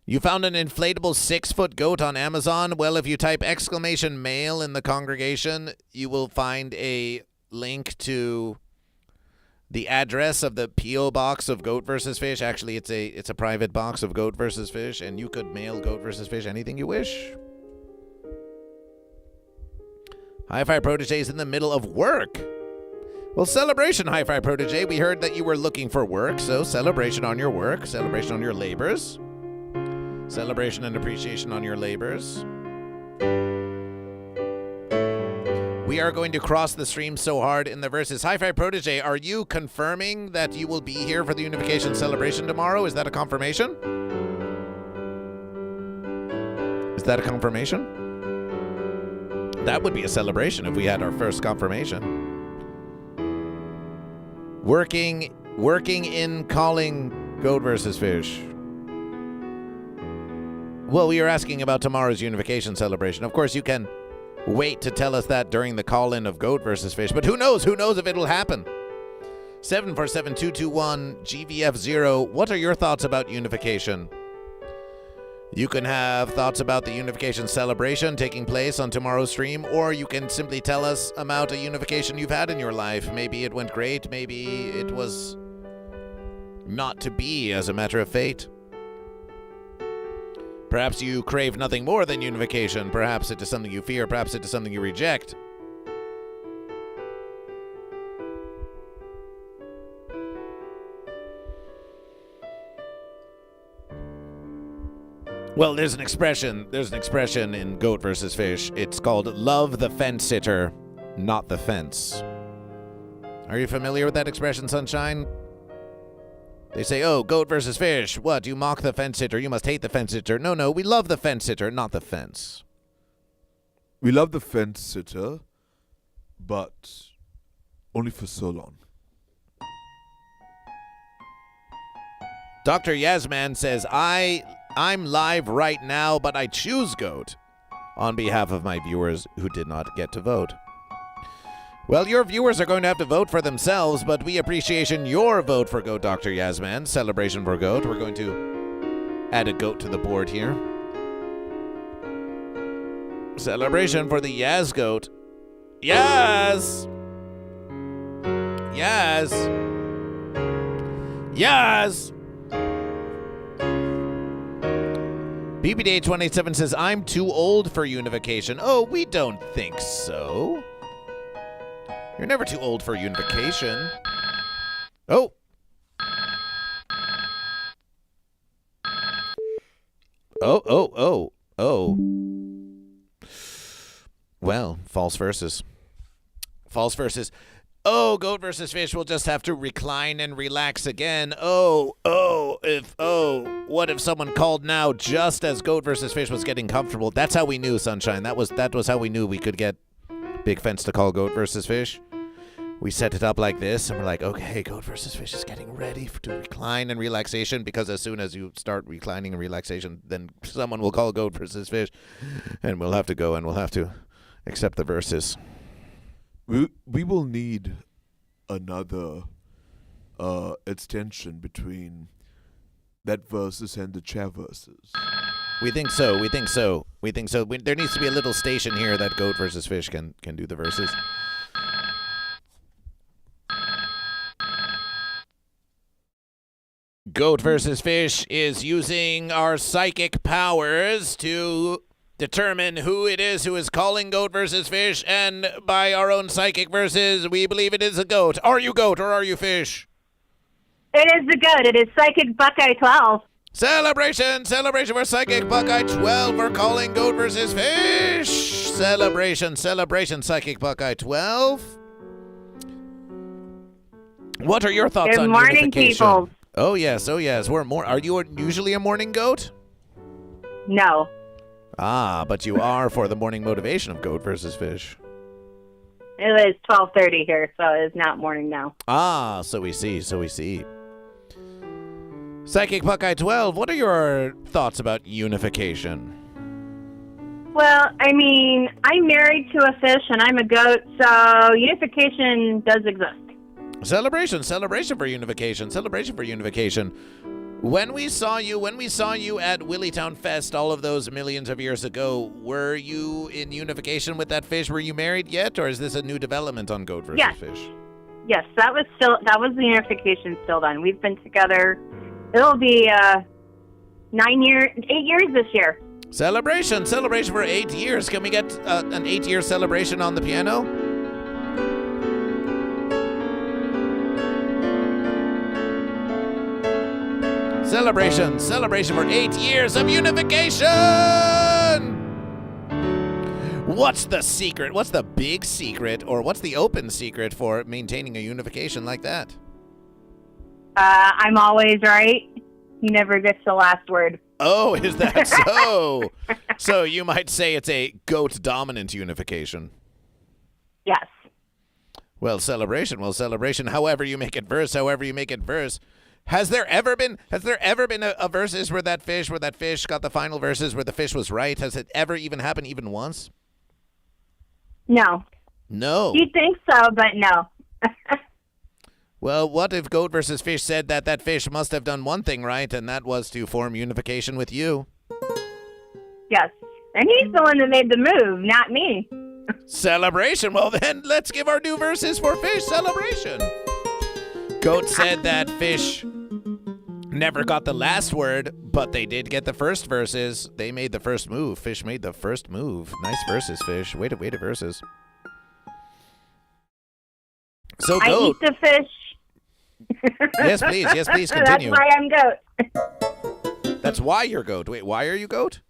S2: You found an inflatable 6-foot goat on Amazon? Well, if you type !male in the congregation, you will find a link to the address of the P.O. box of Goat versus Fish. Actually, it's a private box of Goat versus Fish, and you could mail Goat versus Fish anything you wish. Hi-Fi Protege is in the middle of work. Well, celebration, Hi-Fi Protege. We heard that you were looking for work, so celebration on your work, celebration on your labors, celebration and appreciation on your labors. We are going to cross the stream so hard in the verses. Hi-Fi Protege, are you confirming that you will be here for the Unification Celebration tomorrow? Is that a confirmation? That would be a celebration if we had our first confirmation. Working in calling Goat versus Fish. Well, we are asking about tomorrow's Unification Celebration. Of course, you can wait to tell us that during the call-in of Goat versus Fish, but who knows? Who knows if it'll happen? 747-221-GVF0. What are your thoughts about unification? You can have thoughts about the Unification Celebration taking place on tomorrow's stream, or you can simply tell us about a unification you've had in your life. Maybe it went great, maybe it was not to be as a matter of fate. Perhaps you crave nothing more than unification. Perhaps it is something you fear, perhaps it is something you reject. Well, there's an expression in Goat versus Fish. It's called love the fence sitter, not the fence. Are you familiar with that expression, Sunshine? They say, oh, Goat versus Fish. What, you mock the fence sitter? You must hate the fence sitter. No, we love the fence sitter, not the fence.
S1: We love the fence sitter, but only for so long.
S2: Dr. Yasman says, I'm live right now, but I choose Goat on behalf of my viewers who did not get to vote. Well, your viewers are going to have to vote for themselves, but we appreciate your vote for Goat Dr. Yazman. Celebration for Goat. We're going to add a goat to the board here. Celebration for the Yaz Goat. Yaz! Yaz! Yaz! BBD827 says, I'm too old for unification. Oh, we don't think so. You're never too old for unification. Oh. Oh. Well, false verses. False verses. Oh, Goat versus Fish will just have to recline and relax again. What if someone called now just as Goat versus Fish was getting comfortable? That's how we knew, Sunshine. That was how we knew we could get Big Fence to call Goat versus Fish. We set it up like this, and we're like, okay, Goat versus Fish is getting ready to recline and relaxation, because as soon as you start reclining and relaxation, then someone will call Goat versus Fish, and we'll have to go and we'll have to accept the verses.
S1: We will need another extension between that versus and the chair versus.
S2: We think so. There needs to be a little station here that Goat versus Fish can do the verses. Goat versus Fish is using our psychic powers to determine who it is who is calling Goat versus Fish, and by our own psychic verses, we believe it is a goat. Are you goat or are you fish?
S6: It is the goat. It is Psychic Buckeye 12.
S2: Celebration for Psychic Buckeye 12 for calling Goat versus Fish. Celebration, Psychic Buckeye 12. What are your thoughts on
S6: morning,
S2: unification?
S6: people.
S2: Oh yes. Are you usually a morning goat?
S6: No.
S2: Ah, but you are for the morning motivation of Goat versus Fish.
S6: It is 12:30 here, so it's not morning now.
S2: Ah, so we see. Psychic Buckeye 12, what are your thoughts about unification?
S6: Well, I mean, I'm married to a fish and I'm a goat, so unification does exist.
S2: Celebration for unification. When we saw you at Willytown Fest all of those millions of years ago, were you in unification with that fish? Were you married yet, or is this a new development on Goat versus Fish?
S6: Yes, that was the unification still done. We've been together. It'll be 8 years this year.
S2: Celebration for 8 years. Can we get an 8-year celebration on the piano? Celebration for 8 years of unification! What's the secret? What's the big secret, or what's the open secret for maintaining a unification like that?
S6: I'm always right. He never gets the last word.
S2: Oh, is that so? So you might say it's a goat-dominant unification.
S6: Yes.
S2: Well, celebration. However you make it verse. Has there ever been a verses where that fish got the final verses where the fish was right? Has it ever even happened even once?
S6: No.
S2: No.
S6: You'd think so, but no.
S2: Well, what if Goat versus Fish said that fish must have done one thing right, and that was to form unification with you?
S6: Yes. And he's the one that made the move, not me.
S2: Celebration. Well, then, let's give our new verses for Fish. Celebration. Goat said that Fish never got the last word, but they did get the first verses. They made the first move. Fish made the first move. Nice verses, Fish. Way to verses. So, Goat.
S6: I eat the fish.
S2: Yes, please, continue.
S6: That's why I'm goat.
S2: That's why you're Goat. Wait, why are you Goat?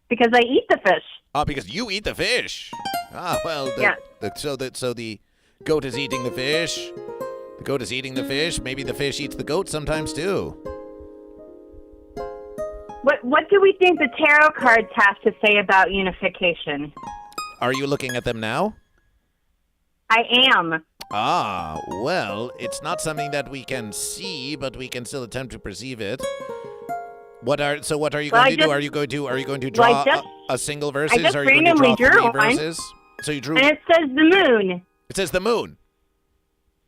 S6: Because I eat the fish.
S2: Oh, because you eat the fish. Ah, well,
S6: yeah.
S2: So the goat is eating the fish. The goat is eating the fish. Maybe the fish eats the goat sometimes too.
S6: What do we think the tarot cards have to say about unification?
S2: Are you looking at them now?
S6: I am.
S2: Ah, well, it's not something that we can see, but we can still attempt to perceive it. What are you going to do? Are you going to draw a single verses?
S6: I just
S2: or are you going to
S6: randomly
S2: draw
S6: drew
S2: 3
S6: one.
S2: verses? So you drew.
S6: And it says the moon.
S2: It says the moon.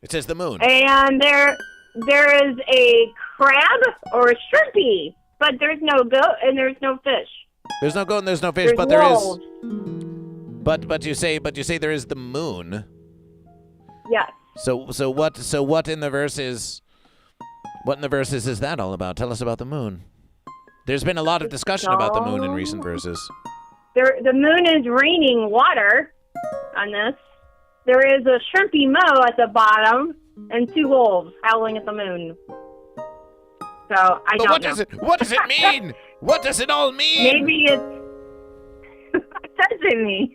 S2: It says the moon.
S6: And there is a crab or a shrimpy, but there's no goat and there's no fish.
S2: There's no goat and there's no fish,
S6: There's
S2: but there is.
S6: wolves.
S2: But you say there is the moon.
S6: Yes.
S2: So what in the verses? What in the verses is that all about? Tell us about the moon. There's been a lot of discussion about the moon in recent verses.
S6: The moon is raining water on this. There is a shrimpy mo at the bottom and 2 wolves howling at the moon. So I don't know.
S2: What does it mean? What does it all mean?
S6: Maybe it's what does it mean?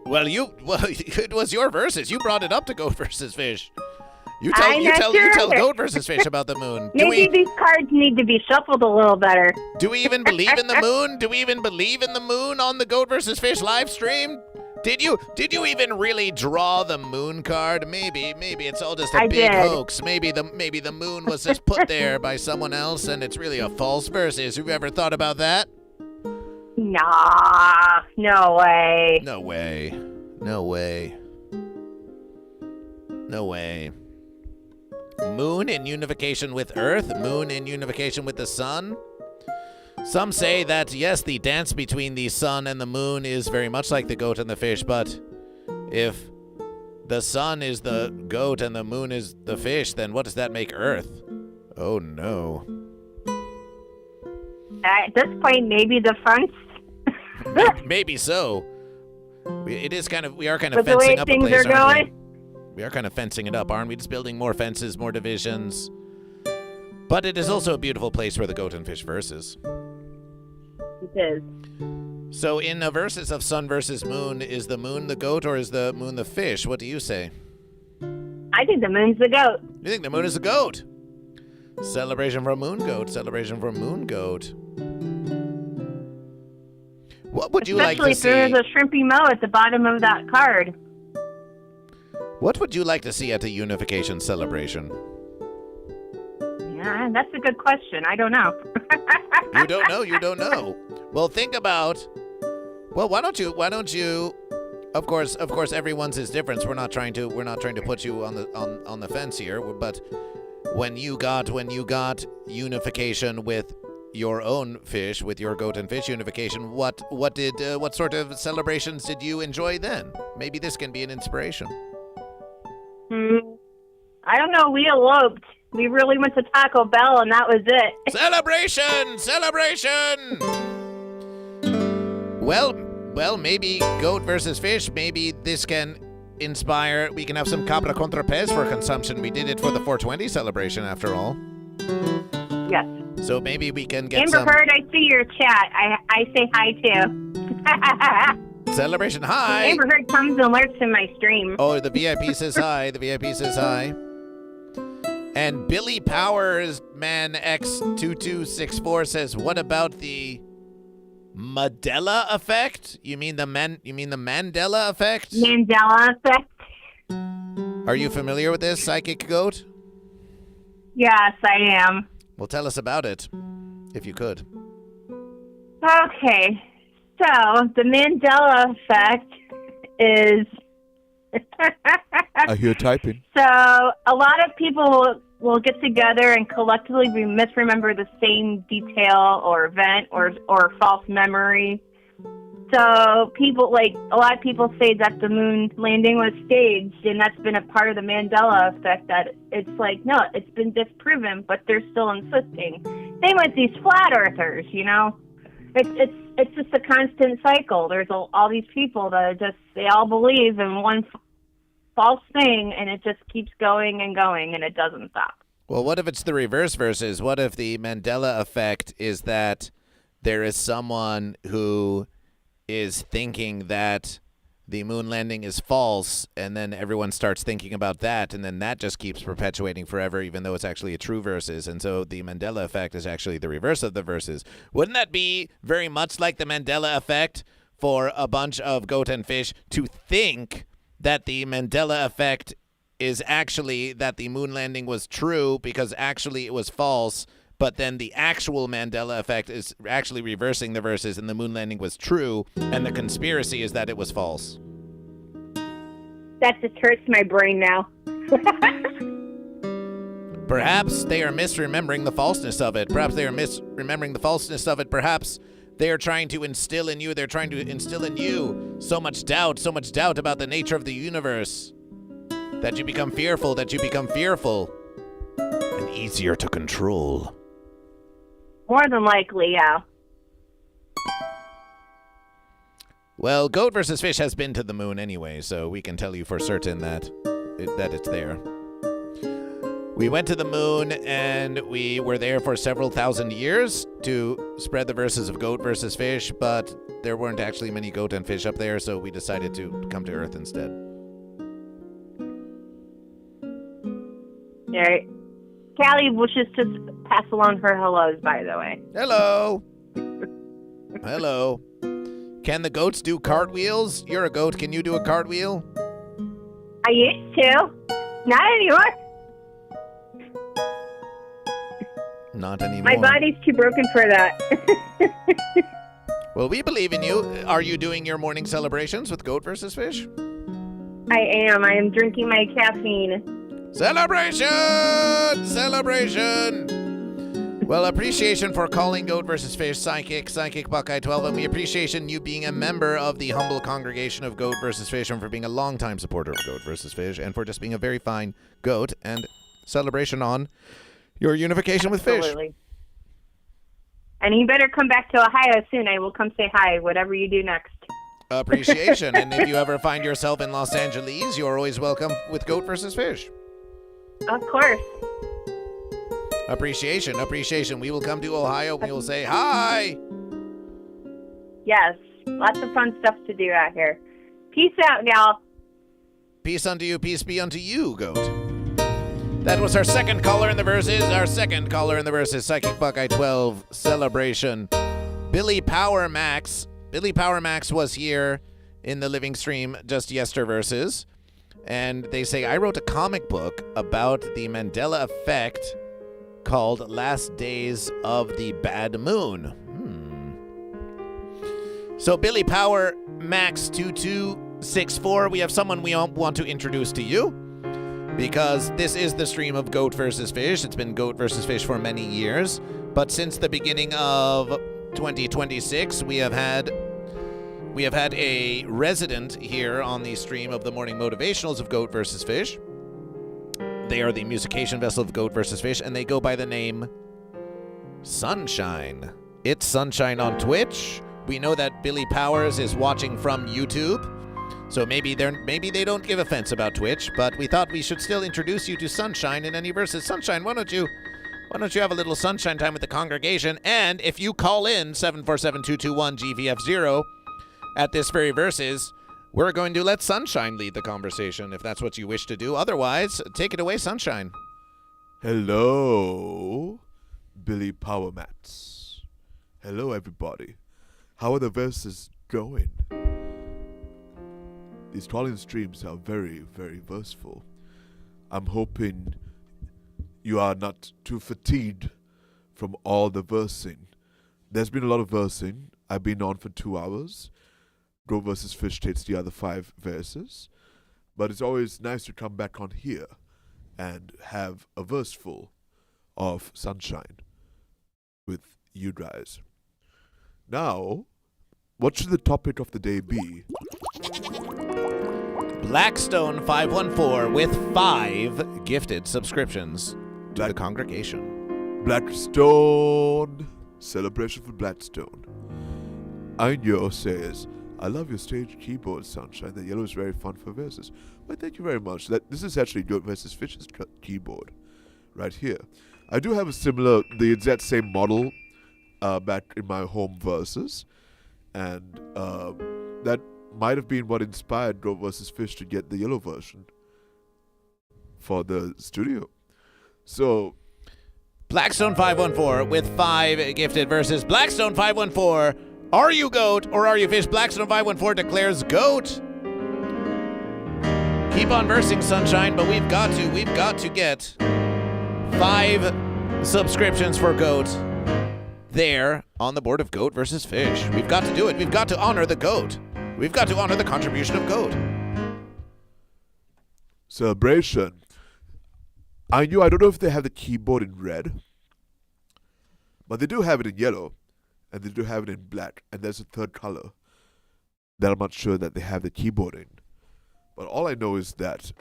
S2: Well, it was your verses. You brought it up to GoatVsFish. You
S6: I'm not
S2: tell
S6: sure.
S2: GoatVsFish about the moon.
S6: Maybe these cards need to be shuffled a little better.
S2: Do we even believe in the moon? Do we even believe in the moon on the GoatVsFish live stream? Did you even really draw the moon card? Maybe it's all just a big
S6: did.
S2: hoax. Maybe the moon was just put there by someone else and it's really a false verses. Have you ever thought about that?
S6: Nah, no way.
S2: No way. No way. No way. Moon in unification with Earth, moon in unification with the sun. Some say that, yes, the dance between the sun and the moon is very much like the goat and the fish, but if the sun is the goat and the moon is the fish, then what does that make Earth? Oh, no.
S6: At this point, maybe the fronts.
S2: Maybe so. We are kind of
S6: But the way
S2: fencing up a
S6: things
S2: place,
S6: are
S2: aren't
S6: going.
S2: we? We are kind of fencing it up, aren't we? Just building more fences, more divisions. But it is also a beautiful place for the goat and fish verses.
S6: It is.
S2: So in a verses of sun versus moon, is the moon the goat or is the moon the fish? What do you say?
S6: I think the moon's the goat.
S2: You think the moon is the goat? Celebration for a moon goat. Celebration for a moon goat. What would you like to see?
S6: Especially if there's a shrimpy mo at the bottom of that card.
S2: What would you like to see at a unification celebration?
S6: Yeah, that's a good question. I don't know.
S2: You don't know. You don't know. Well, think about. Well, why don't you? Of course, everyone's is different. So we're not trying to put you on the fence here. But when you got unification with your own fish, with your goat and fish unification, what sort of celebrations did you enjoy then? Maybe this can be an inspiration.
S6: I don't know. We eloped. We really went to Taco Bell, and that was it.
S2: Celebration! Well, maybe goat versus fish. Maybe this can inspire. We can have some capra contra pez for consumption. We did it for the 420 celebration, after all.
S6: Yes.
S2: So maybe we can get
S6: Amber
S2: some
S6: Heard, I see your chat. I say hi too.
S2: celebration. Hi.
S6: Amber Heard comes and lurks in my stream.
S2: Oh, the VIP says hi. The VIP says hi. And Billy Powers Man X2264 says, "What about the Mandela effect? You mean the Mandela effect?
S6: Mandela effect.
S2: Are you familiar with this, Psychic Goat?
S6: Yes, I am.
S2: Well, tell us about it, if you could.
S6: Okay, so the Mandela effect is...
S1: I hear typing.
S6: So a lot of people will get together and collectively misremember the same detail or event or false memory. So a lot of people say that the moon landing was staged, and that's been a part of the Mandela effect, that it's like, no, it's been disproven, but they're still insisting. Same with these flat earthers, you know? It's just a constant cycle. There's all these people that they all believe in one false thing, and it just keeps going, and it doesn't stop.
S2: Well, what if it's the reverse versus? What if the Mandela effect is that there is someone who is thinking that the moon landing is false, and then everyone starts thinking about that, and then that just keeps perpetuating forever, even though it's actually a true versus. And so the Mandela effect is actually the reverse of the verses. Wouldn't that be very much like the Mandela effect for a bunch of goat and fish to think that the Mandela effect is actually that the moon landing was true because actually it was false, but then the actual Mandela effect is actually reversing the verses, and the moon landing was true, and the conspiracy is that it was false?
S6: That just hurts my brain now.
S2: Perhaps they are misremembering the falseness of it. Perhaps they are misremembering the falseness of it. Perhaps they are trying to instill in you, so much doubt about the nature of the universe, that you become fearful, and easier to control.
S6: More than likely, yeah.
S2: Well, GoatVsFish has been to the moon anyway, so we can tell you for certain that it's there. We went to the moon, and we were there for several thousand years to spread the verses of goat versus fish, but there weren't actually many goat and fish up there, so we decided to come to Earth instead.
S6: All right. Callie wishes to pass along her hellos, by the way.
S2: Hello. Hello. Can the goats do cartwheels? You're a goat. Can you do a cartwheel?
S6: I used to. Not anymore.
S2: Not anymore.
S6: My body's too broken for that.
S2: Well, we believe in you. Are you doing your morning celebrations with GoatVsFish?
S6: I am. I am drinking my caffeine.
S2: Celebration! Celebration! Well, appreciation for calling GoatVsFish Psychic Buckeye 12, and we appreciation you being a member of the humble congregation of GoatVsFish, and for being a longtime supporter of GoatVsFish, and for just being a very fine goat, and celebration on your unification with fish.
S6: Absolutely. And you better come back to Ohio soon. I will come say hi, whatever you do next.
S2: Appreciation. And if you ever find yourself in Los Angeles, you're always welcome with GoatVsFish.
S6: Of course.
S2: Appreciation. We will come to Ohio. We will say hi.
S6: Yes. Lots of fun stuff to do out here. Peace out, y'all.
S2: Peace unto you. Peace be unto you, goat. That was our second caller in the verses. Psychic Buckeye 12 celebration. Billy Power Max. Billy Power Max was here in the living stream just yesterday verses. And they say, I wrote a comic book about the Mandela effect called Last Days of the Bad Moon. So Billy Power Max 2264, we have someone we want to introduce to you, because this is the stream of GoatVsFish. It's been GoatVsFish for many years, but since the beginning of 2026, we have had a resident here on the stream of the morning motivationals of GoatVsFish. They are the musication vessel of GoatVsFish, and they go by the name Sanshine. It's Sanshine on Twitch. We know that Billy Powers is watching from YouTube, so maybe they don't give offense about Twitch, but we thought we should still introduce you to Sanshine in any verses. Sanshine, why don't you have a little sunshine time with the congregation? And if you call in 747-221-GVF0 at this very verses, we're going to let Sanshine lead the conversation, if that's what you wish to do. Otherwise, take it away, Sanshine.
S1: Hello, Billy Power Mats. Hello, everybody. How are the verses going? These Twilight streams are very, very verseful. I'm hoping you are not too fatigued from all the versing. There's been a lot of versing. I've been on for 2 hours. GoatVsFish takes the other 5 verses. But it's always nice to come back on here and have a verse full of sunshine with you guys. Now, what should the topic of the day be?
S2: Blackstone 514 with 5 gifted subscriptions to the congregation.
S1: Blackstone celebration for Blackstone. Ainyo says, I love your stage keyboard, Sunshine. The yellow is very fun for verses. Well, thank you very much. This is actually GoatVsFish's keyboard right here. I do have the exact same model back in my home verses, and that might have been what inspired GoatVsFish to get the yellow version for the studio. So,
S2: Blackstone 514 with 5 gifted verses. Blackstone 514, are you goat or are you fish? Blackstone 514 declares goat. Keep on versing, Sunshine, but we've got to get 5 subscriptions for goat there on the board of GoatVsFish. We've got to do it. We've got to honor the goat. We've got to honor the contribution of goat.
S1: Celebration. I don't know if they have the keyboard in red, but they do have it in yellow, and they do have it in black, and there's a third color that I'm not sure that they have the keyboard in. But all I know is that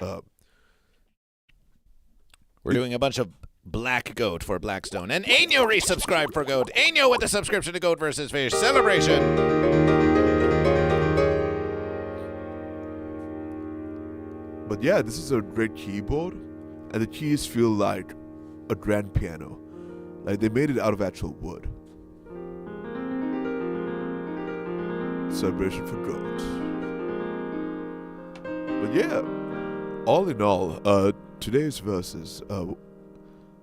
S2: we're doing a bunch of Black Goat for Blackstone. And Año resubscribed for Goat. Año with the subscription to Goat vs. Fish Celebration.
S1: But yeah, this is a great keyboard, and the keys feel like a grand piano. Like they made it out of actual wood. Celebration for Goat. But yeah, all in all, today's verses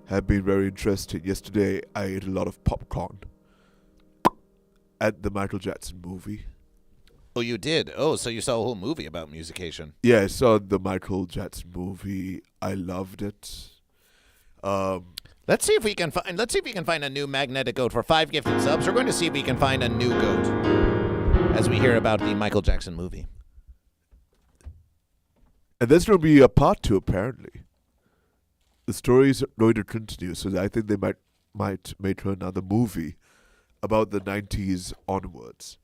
S1: have been very interesting. Yesterday, I ate a lot of popcorn at the Michael Jackson movie.
S2: Oh, you did? Oh, so you saw a whole movie about musication.
S1: Yeah, I saw the Michael Jackson movie. I loved it.
S2: Let's see if we can find a new magnetic goat for 5 gifted subs. We're going to see if we can find a new goat as we hear about the Michael Jackson movie.
S1: And there's going to be a part 2, apparently. The story is going to continue, so I think they might make another movie about the 90s onwards.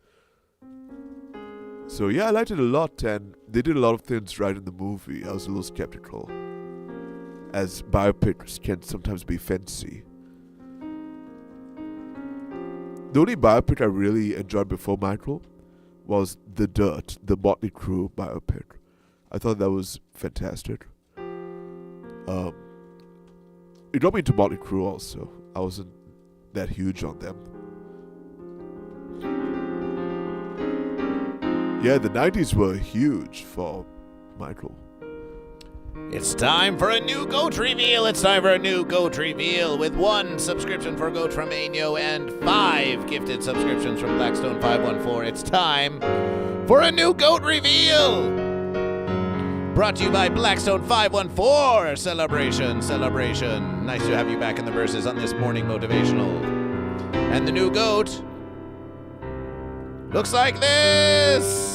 S1: So yeah, I liked it a lot, and they did a lot of things right in the movie. I was a little skeptical, as biopics can sometimes be fancy. The only biopic I really enjoyed before Michael was The Dirt, the Motley Crue biopic. I thought that was fantastic. It got me into Motley Crue also. I wasn't that huge on them. Yeah, the 90s were huge for Michael.
S2: It's time for a new GOAT reveal. It's time for a new GOAT reveal with 1 subscription for GOAT from Año and 5 gifted subscriptions from Blackstone 514. It's time for a new GOAT reveal. Brought to you by Blackstone 514. Celebration. Nice to have you back in the verses on this morning motivational. And the new GOAT looks like this.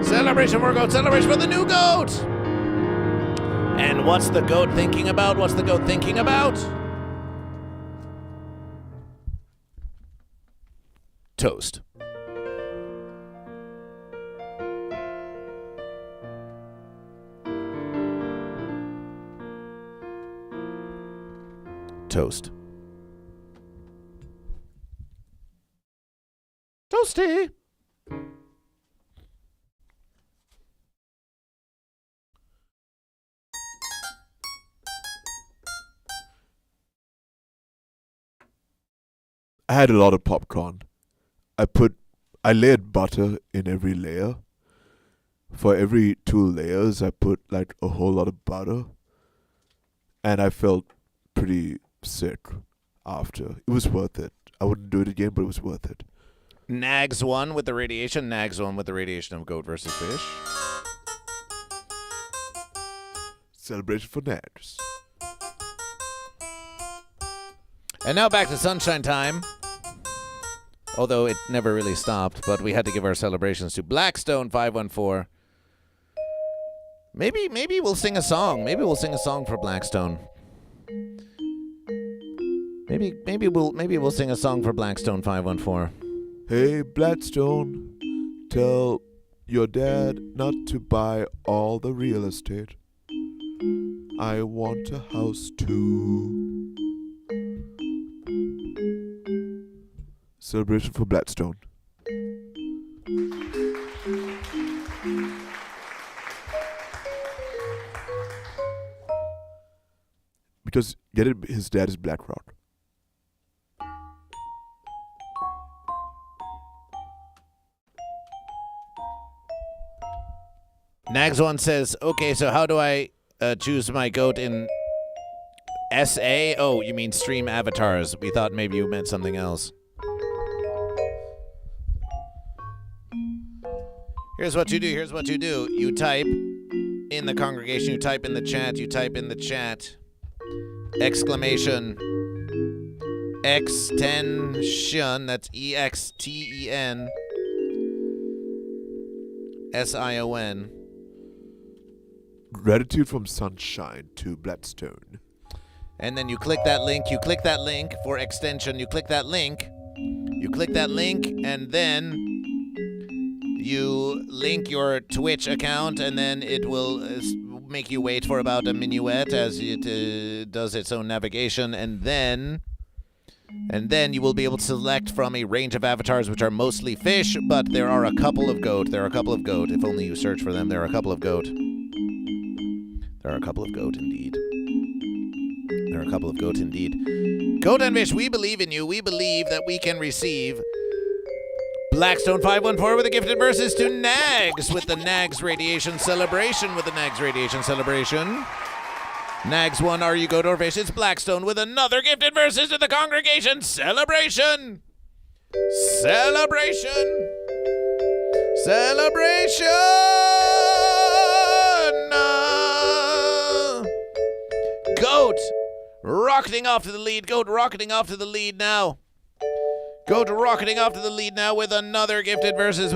S2: Celebration for GOAT, celebration for the new GOAT! And what's the GOAT thinking about? What's the GOAT thinking about? Toast. Toast. Toasty.
S1: I had a lot of popcorn. I layered butter in every layer. For every 2 layers, I put like a whole lot of butter. And I felt pretty sick after. It was worth it. I wouldn't do it again, but it was worth it.
S2: Nags 1 with the radiation. Nags 1 with the radiation of GOAT versus Fish.
S1: Celebration for Nags.
S2: And now back to Sanshine time. Although it never really stopped, but we had to give our celebrations to Blackstone 514. Maybe we'll sing a song. Maybe we'll sing a song for Blackstone. Maybe we'll sing a song for Blackstone 514.
S1: Hey, Blackstone, tell your dad not to buy all the real estate. I want a house too. Celebration for Blackstone. Because get it, his dad is BlackRock.
S2: Nags1 says, okay, so how do I choose my goat in SA? Oh, you mean stream avatars. We thought maybe you meant something else. Here's what you do. You type in the congregation. You type in the chat. Exclamation. Extension. That's EXTEN. SION.
S1: Gratitude from Sanshine to Blackstone.
S2: And then you click that link. For extension. You click that link. And then you link your Twitch account, and then it will make you wait for about a minuet as it does its own navigation, and then you will be able to select from a range of avatars, which are mostly fish, but there are a couple of goat. If only you search for them. There are a couple of goat. Indeed. Goat and Fish, we believe in you. We believe that we can receive Blackstone 514 with a gifted verses to Nags with the Nags Radiation Celebration. Nags 1, are you goat or fish? It's Blackstone with another gifted verses to the congregation. Celebration. Goat rocketing off to the lead. Goat rocketing off to the lead now with another gifted verses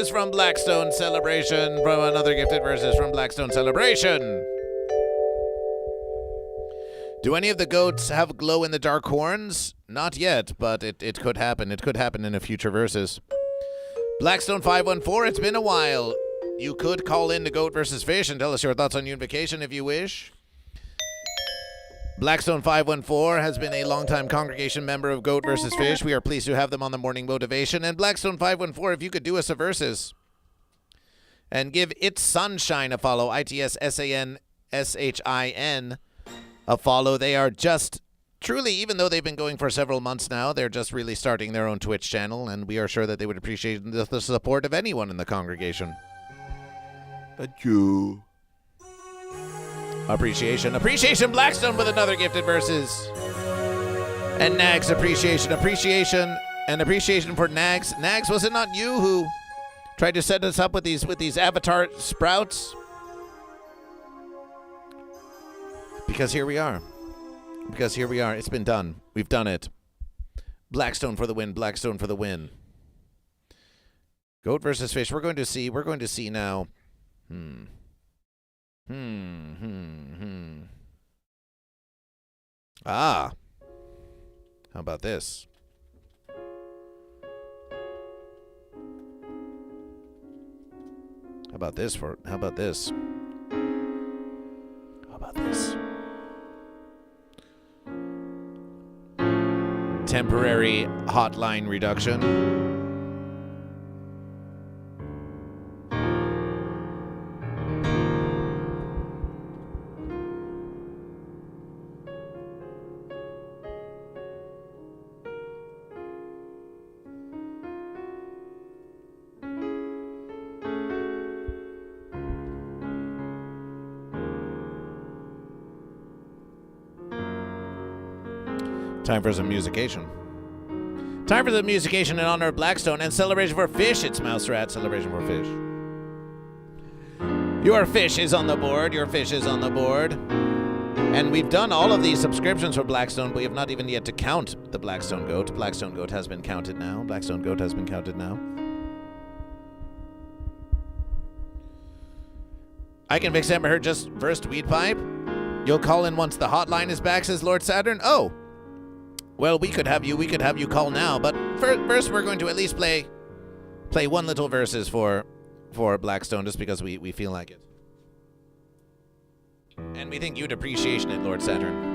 S2: from Blackstone Celebration. Do any of the goats have glow-in-the-dark horns? Not yet, but it could happen. It could happen in a future verses. Blackstone 514, it's been a while. You could call in to Goat vs. Fish and tell us your thoughts on Unification if you wish. Blackstone 514 has been a longtime congregation member of Goat vs. Fish. We are pleased to have them on the morning motivation. And Blackstone 514, if you could do us a verses and give It's Sanshine a follow, ITSSANSHIN a follow. They are just truly, even though they've been going for several months now, they're just really starting their own Twitch channel, and we are sure that they would appreciate the support of anyone in the congregation.
S1: Thank you.
S2: Appreciation, Blackstone with another gifted verses. And Nags appreciation for Nags. Nags, was it not you who tried to set us up with these avatar sprouts? Because here we are. It's been done. We've done it. Blackstone for the win. Goat versus Fish. We're going to see now. Ah. How about this? How about this? Temporary hotline reduction. Time for some musication. In honor of Blackstone and celebration for fish. It's Mouse Rat celebration for fish. Your fish is on the board. And we've done all of these subscriptions for Blackstone, but we have not even yet to count the Blackstone Goat. Blackstone Goat has been counted now. I can fix Amber Heard just first weed pipe. You'll call in once the hotline is back, says Lord Saturn. Oh. Well, we could have you call now, but first we're going to at least play one little verses for Blackstone, just because we feel like it. And we think you'd appreciate it, Lord Saturn.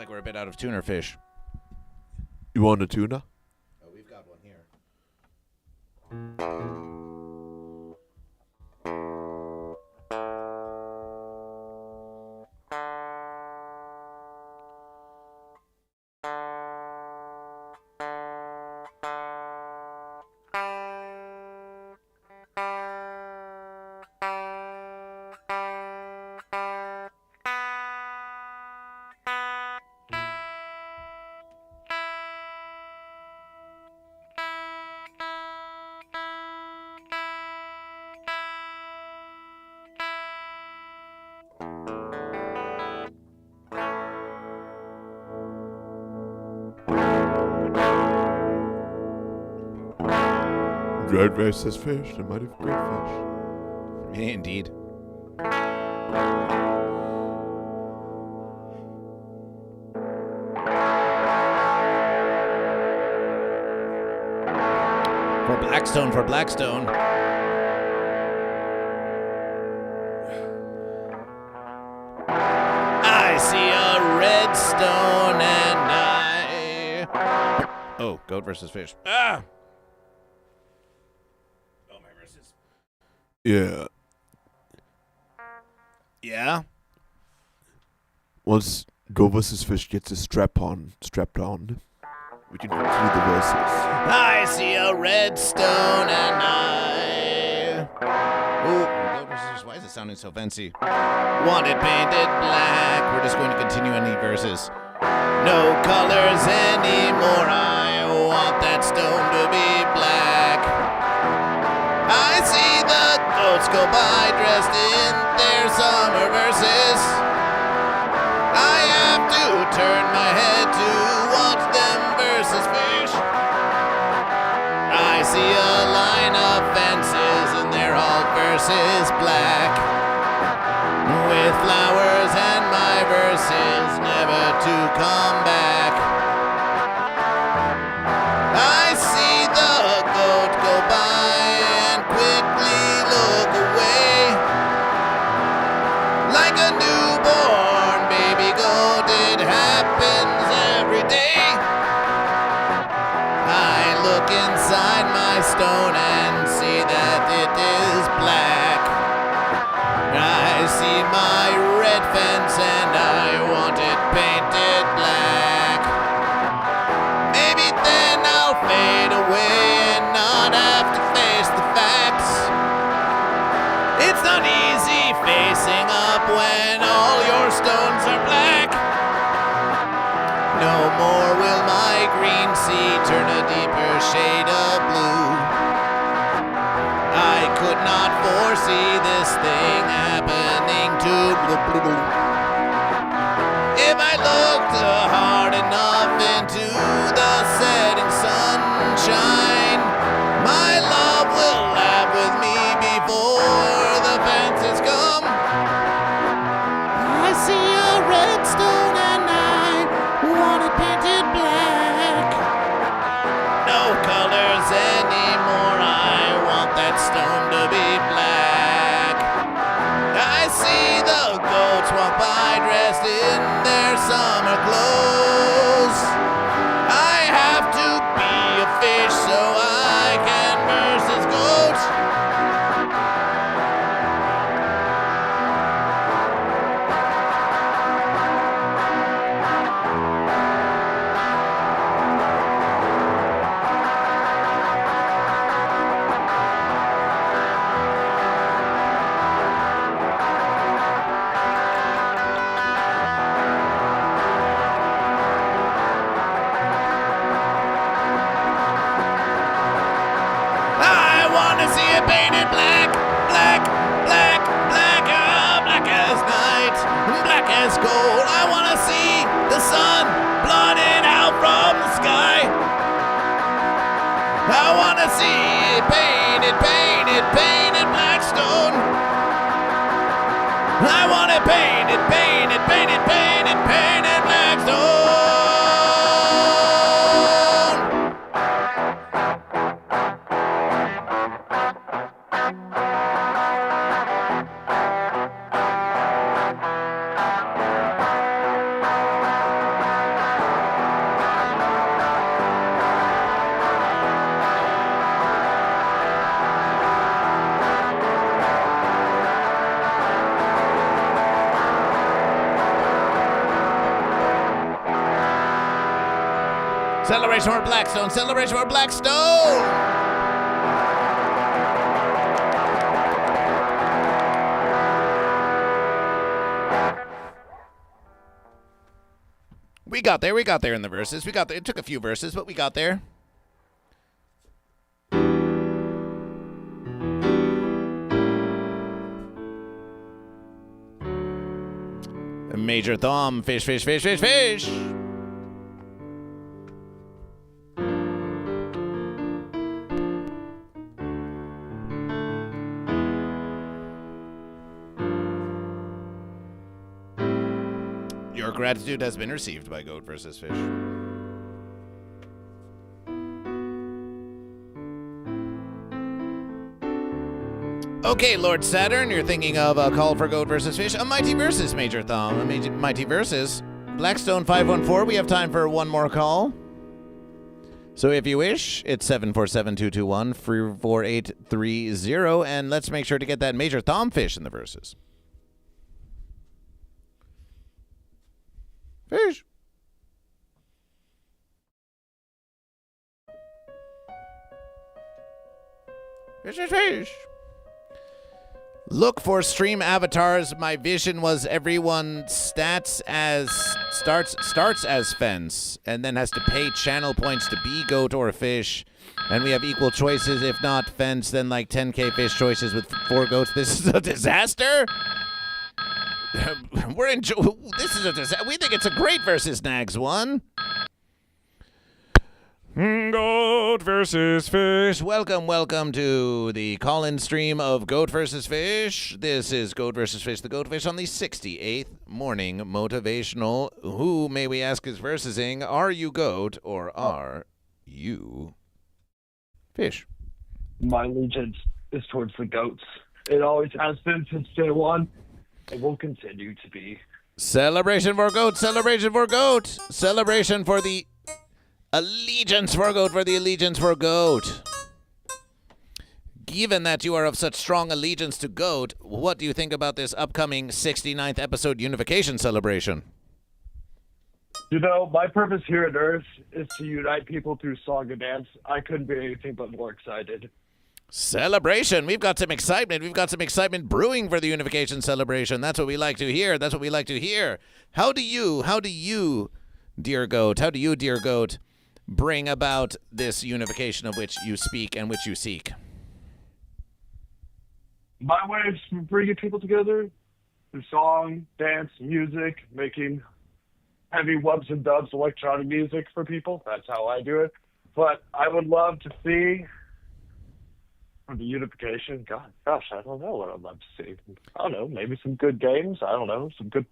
S2: like we're a bit out of tuner fish.
S1: You want a tuna?
S2: Oh, we've got one here.
S1: Red versus fish, the mighty great fish.
S2: Indeed. For Blackstone. I see a red stone and I... Oh, goat versus fish. Ah! Oh, my versus.
S1: Yeah.
S2: Yeah?
S1: Once GoatVsFish gets his strapped on, we can continue the verses.
S2: I see a red stone and I... Ooh, goat versus fish. Why is it sounding so fancy? Want it painted black. We're just going to continue any verses. No colors anymore. I want that stone to be black. I see the goats go by dressed in their summer verses. I have to turn my head to watch them versus fish. I see a line of fences and they're all versus black. With flowers and my verses never to come back. I see the goat go by and quickly look away. Like a newborn baby goat, it happens every day. I look inside my stone and see that it is black. I see my red fence and I want it painted black. Maybe then I'll fade away and not have to face the facts. It's not easy facing up when all your stones are black. No more will my green sea turn a deeper shade of blue. I could not foresee this thing happening to blue. If I looked hard enough into the setting sunshine, my love will laugh with me before the fences come. I see a red stone and I want it painted black. No colors anymore, I want that stone to be black. I see the goats walk by dressed in their summer clothes. I have to be a fish so I can versus goats. I wanna see it painted black, black, black, black, black as night, black as gold. I wanna see the sun blotted out from the sky. I wanna see it painted, painted, painted black stone. I want it painted, painted, painted, painted, painted black stone. Celebration for Blackstone. Celebration for Blackstone. We got there in the verses. We got there. It took a few verses, but we got there. Major Thumb, fish, fish, fish, fish, fish. Your gratitude has been received by GoatVsFish. Okay, Lord Saturn, you're thinking of a call for GoatVsFish. A Mighty Versus, Major Thumb. A Mighty Versus. Blackstone 514, we have time for one more call. So if you wish, it's 747-221-4830, and let's make sure to get that Major Thumb fish in the verses. Fish. Fish, fish, fish. Look for stream avatars. My vision was everyone starts as fence and then has to pay channel points to be goat or fish. And we have equal choices. If not fence, then like 10k fish choices with 4 goats. This is a disaster. This is a disaster. We think it's a great versus Nags one. Goat versus Fish. Welcome to the call-in stream of Goat versus Fish. This is Goat versus Fish, the Goat Fish on the 68th morning motivational. Who, may we ask, is versing? Are you goat or are you fish?
S7: My allegiance is towards the goats. It always has been since day one. It will continue to be.
S2: Celebration for goat, celebration for goat, celebration for the allegiance for goat, for the allegiance for goat. Given that you are of such strong allegiance to goat, what do you think about this upcoming 69th episode Unification Celebration?
S7: You know, my purpose here at Earth is to unite people through song and dance. I couldn't be anything but more excited.
S2: Celebration. We've got some excitement. We've got some excitement brewing for the Unification Celebration. That's what we like to hear. That's what we like to hear. How do you, dear goat, bring about this unification of which you speak and which you seek?
S7: My way is bringing people together through song, dance, music, making heavy wubs and dubs electronic music for people. That's how I do it. But I would love to see the unification. Gosh, I don't know what I'd love to see. I don't know, maybe some good games. I don't know, some good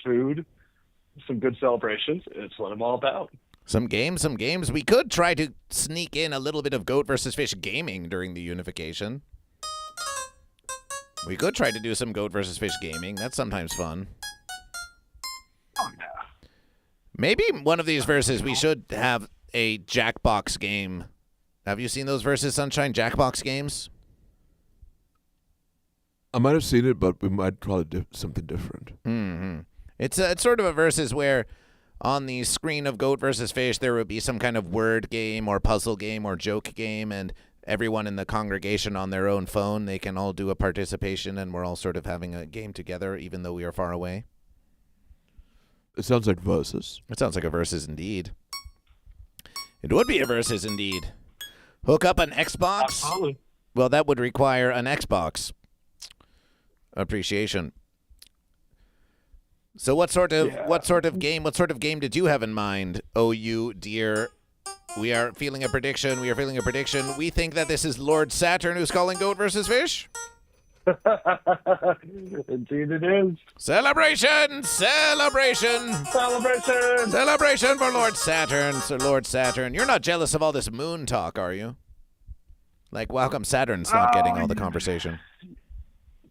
S7: food, some good celebrations. It's what I'm all about.
S2: Some games. We could try to sneak in a little bit of Goat versus Fish gaming during the unification. We could try to do some Goat versus Fish gaming. That's sometimes fun.
S7: Oh, yeah.
S2: Maybe one of these verses we should have a Jackbox game. Have you seen those versus Sanshine Jackbox games?
S1: I might have seen it, but we might try something different.
S2: Mm-hmm. It's sort of a versus where on the screen of Goat versus Fish there would be some kind of word game or puzzle game or joke game, and everyone in the congregation on their own phone, they can all do a participation, and we're all sort of having a game together even though we are far away.
S1: It sounds like versus.
S2: It sounds like a versus indeed. It would be a versus indeed. Hook up an Xbox?
S7: Absolutely.
S2: Well, that would require an Xbox appreciation. So what sort of game did you have in mind? Oh, you dear. We are feeling a prediction. We think that this is Lord Saturn who's calling Goat versus Fish.
S7: Indeed it is.
S2: Celebration for Lord Saturn. So Lord Saturn, you're not jealous of all this moon talk, are you? Like, how come Saturn's not getting all the conversation?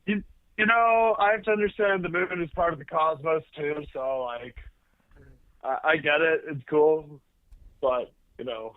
S7: You know, I have to understand the moon is part of the cosmos too, so like I get it, it's cool, but you know.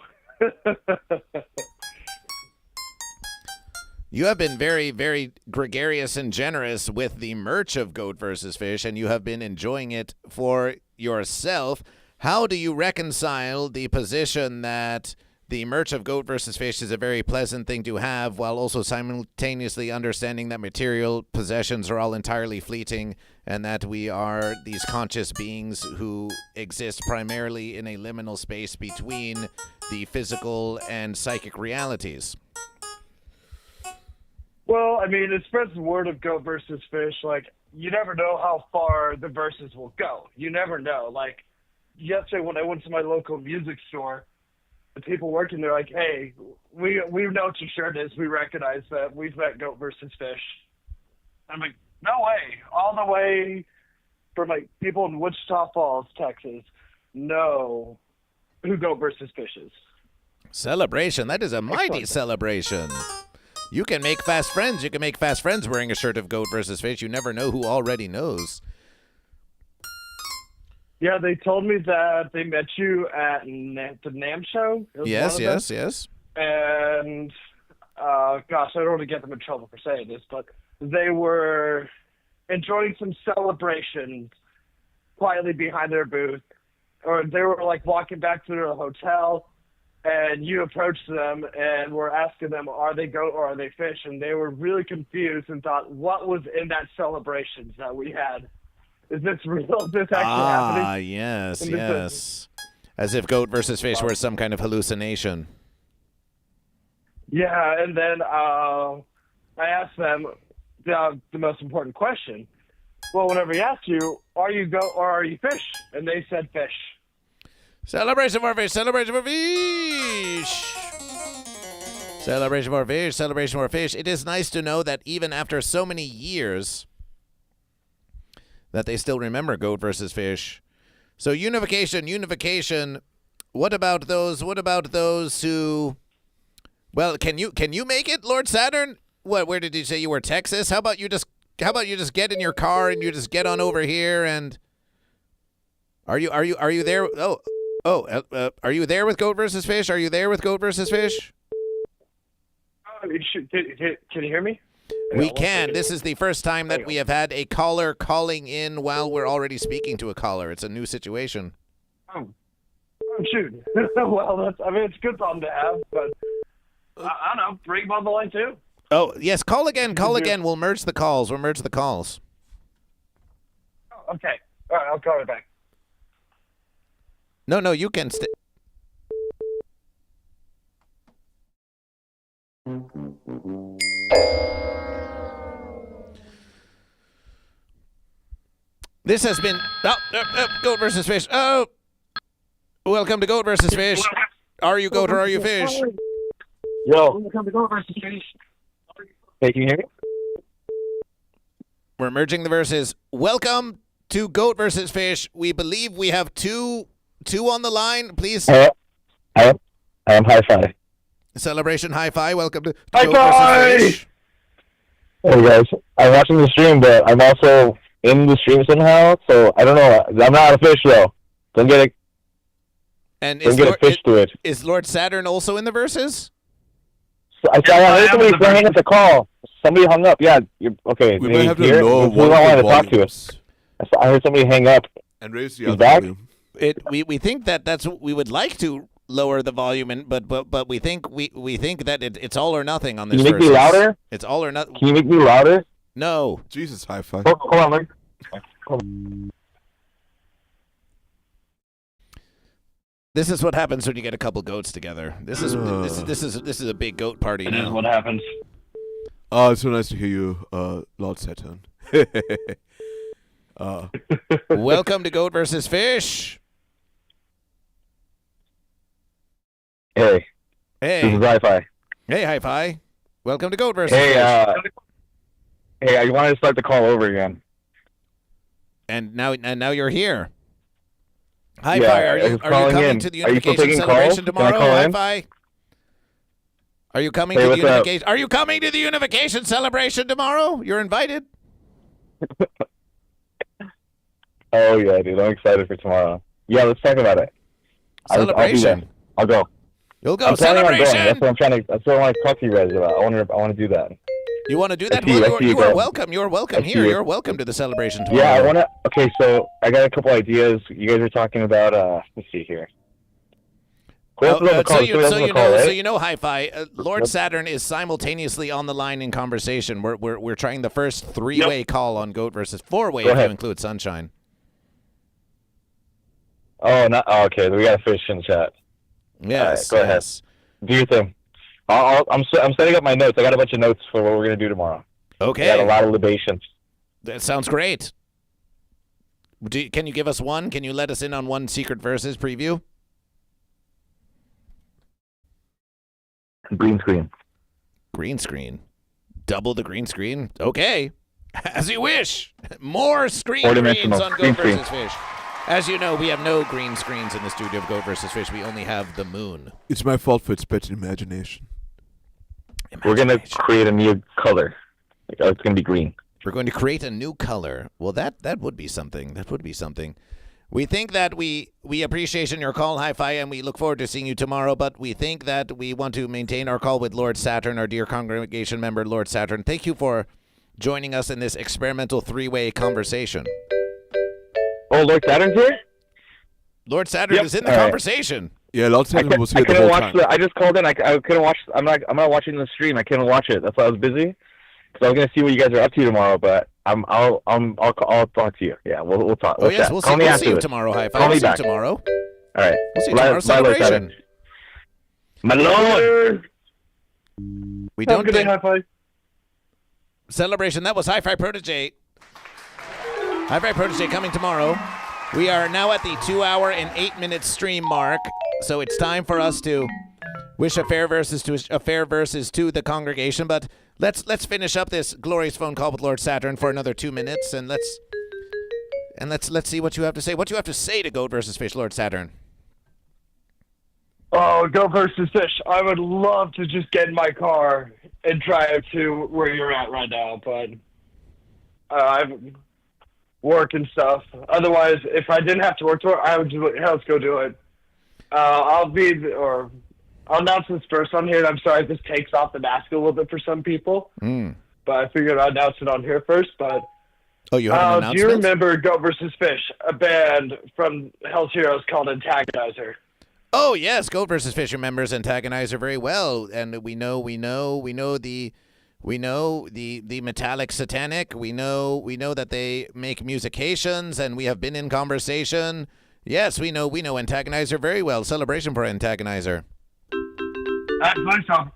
S2: You have been very, very gregarious and generous with the merch of Goat versus Fish, and you have been enjoying it for yourself. How do you reconcile the position that the merch of Goat vs. Fish is a very pleasant thing to have, while also simultaneously understanding that material possessions are all entirely fleeting, and that we are these conscious beings who exist primarily in a liminal space between the physical and psychic realities?
S7: Well, I mean, it spreads the word of Goat versus Fish. Like, you never know how far the verses will go. You never know. Like, yesterday when I went to my local music store, the people working there like, hey, we know what your shirt is. We recognize that. We've met Goat versus Fish. I'm like, no way. All the way from, like, people in Wichita Falls, Texas, know who Goat versus Fish is.
S2: Celebration. That is a mighty celebration. You can make fast friends. You can make fast friends wearing a shirt of Goat versus Fish. You never know who already knows.
S7: Yeah, they told me that they met you at the NAMM show.
S2: Yes.
S7: And, gosh, I don't want to get them in trouble for saying this, but they were enjoying some celebrations quietly behind their booth. Or they were, like, walking back to their hotel, and you approached them and were asking them, are they goat or are they fish? And they were really confused and thought, what was in that celebration that we had? Is this real? Is this actually happening?
S2: Ah, yes. As if Goat versus Fish were some kind of hallucination.
S7: Yeah, and then I asked them the most important question. Well, whenever he asked you, are you goat or are you fish? And they said fish.
S2: Celebration for fish, celebration for fish. Celebration for fish, celebration for fish. It is nice to know that even after so many years, that they still remember Goat versus Fish. So unification. What about those who? Well, can you make it, Lord Saturn? What? Where did you say you were? Texas? How about you just get in your car and you just get on over here and? Are you there? Are you there with Goat versus Fish? Are you there with Goat versus Fish?
S7: Can you hear me?
S2: We can. This is the first time that we have had a caller calling in while we're already speaking to a caller. It's a new situation.
S7: Oh shoot. Well, it's a good problem to have, but I don't know. Bring him on the line too.
S2: Oh, yes. Call again. We'll merge the calls.
S7: Oh, okay. All right. I'll call you back.
S2: No, you can stay. This has been Goat versus Fish. Oh, welcome to Goat versus Fish. Are you goat or are you fish?
S5: Yo. Welcome to Goat versus Fish. Hey, can you hear me?
S2: We're merging the verses. Welcome to Goat versus Fish. We believe we have two on the line. Please.
S5: I am Hi-Fi.
S2: Celebration Hi-Fi. Welcome to
S5: Goat
S2: versus Fish.
S5: Hey guys, I'm watching the stream, but I'm also in the stream somehow, so I don't know. I'm not a fish though. Don't get a fish to it.
S2: Is Lord Saturn also in the verses?
S5: So, I heard somebody hang up the call. Somebody hung up. Yeah, okay.
S1: We might have to lower one
S5: of
S1: of
S5: the talk to us. I heard somebody hang up.
S1: And raise the
S5: He's
S1: other
S5: back?
S1: volume.
S2: We think that's what we would like to lower the volume, but we think that it's all or nothing on this.
S5: Can you make me
S2: versus.
S5: louder?
S2: It's all or nothing.
S5: Can you make me louder?
S2: No.
S1: Jesus, Hi-Fi.
S5: Hold on, Luke.
S2: This is what happens when you get a couple goats together. This is a big goat party now.
S5: This is what happens.
S1: Oh, it's so nice to hear you, Lord Saturn.
S2: Welcome to Goat versus Fish.
S5: Hey.
S2: Hey.
S5: This is Hi-Fi.
S2: Hey, Hi-Fi. Welcome to Goat versus
S5: Hey,
S2: Fish.
S5: Hey, I wanted to start the call over again.
S2: And now you're here. Hi-Fi,
S5: Yeah,
S2: are you coming to the Unification Celebration tomorrow? Hi-Fi. Are you coming to the Unification? Are you coming to the Unification Celebration tomorrow? You're invited.
S5: Oh yeah, dude, I'm excited for tomorrow. Yeah, let's talk about it.
S2: Celebration.
S5: I'll go.
S2: You'll go.
S5: I'm planning on going.
S2: Celebration.
S5: That's what I want to talk to you guys about. I want to do that.
S2: You want to do that?
S8: I see
S2: Well, you are
S8: guys.
S2: welcome. You're welcome
S8: I see
S2: here.
S8: you.
S2: You're welcome to the celebration tomorrow.
S8: Yeah, I want to. Okay, so I got a couple ideas. You guys are talking about. Let's see here.
S2: So you know, Hi-Fi. Lord Saturn is simultaneously on the line in conversation. We're trying the first three-way call on Goat versus four-way if you include Sanshine.
S8: Oh, okay. We got a fish in chat.
S2: Yes.
S8: Go ahead. Do your thing. I'm setting up my notes. I got a bunch of notes for what we're gonna do tomorrow.
S2: Okay.
S8: I got a lot of libations.
S2: That sounds great. Can you give us one? Can you let us in on one secret versus preview?
S8: Green screen.
S2: Green screen. Double the green screen. Okay. As you wish. More screens on Goat versus Fish. As you know, we have no green screens in the studio of Goat versus Fish. We only have the moon.
S1: It's my fault for its better imagination.
S8: We're going to create a new color. It's going to be green.
S2: We're going to create a new color. Well, that would be something. That would be something. We think that we appreciate your call, Hi-Fi, and we look forward to seeing you tomorrow, but we think that we want to maintain our call with Lord Saturn, our dear congregation member, Lord Saturn. Thank you for joining us in this experimental three-way conversation.
S8: Oh, Lord Saturn's here?
S2: Lord Saturn is in the conversation.
S1: Yeah, Lord Saturn was here the whole time.
S8: I just called in. I couldn't watch. I'm not watching the stream. I couldn't watch it. That's why I was busy. Because I was gonna see what you guys are up to tomorrow. But I'll talk to you. Yeah, we'll talk.
S2: Oh yes, we'll see you tomorrow. Hi-Fi.
S8: Call me
S2: We'll see you
S8: back
S2: tomorrow.
S8: All right.
S2: We'll see you tomorrow. Celebration.
S8: My Lord.
S2: We don't
S7: Good day, Hi-Fi.
S2: Celebration. That was Hi-Fi Protege. Hi-Fi Protege coming tomorrow. We are now at the 2-hour and 8-minute stream mark, so it's time for us to wish a fair verses to the congregation. But let's finish up this glorious phone call with Lord Saturn for another 2 minutes, and let's see what you have to say. What do you have to say to Goat versus Fish, Lord Saturn?
S7: Oh, Goat versus Fish. I would love to just get in my car and drive to where you're at right now, but I've work and stuff. Otherwise, if I didn't have to work tomorrow, I would do it. Let's go do it. I'll announce this first on here. And I'm sorry if this takes off the mask a little bit for some people, but I figured I'd announce it on here first. But
S2: oh, you have an announcement?
S7: Do you remember Goat versus Fish, a band from Hell's Heroes called Antagonizer?
S2: Oh yes, Goat versus Fish remembers Antagonizer very well, and we know the metallic satanic. We know that they make musications, and we have been in conversation. Yes, we know Antagonizer very well. Celebration for Antagonizer.
S7: That's my song.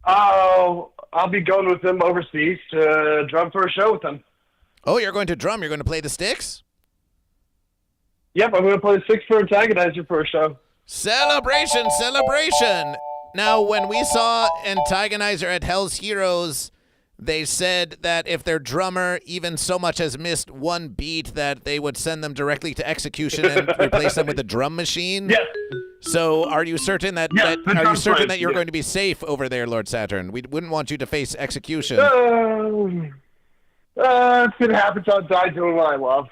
S7: Oh, I'll be going with them overseas to drum for a show with them.
S2: Oh, you're going to drum? You're going to play the sticks?
S7: Yep, I'm going to play the sticks for Antagonizer for a show.
S2: Celebration! Now, when we saw Antagonizer at Hell's Heroes, they said that if their drummer even so much as missed one beat, that they would send them directly to execution and replace them with a drum machine.
S7: Yes.
S2: So, are you certain that you're going to be safe over there, Lord Saturn? We wouldn't want you to face execution.
S7: It's going to happen till I die doing what I love.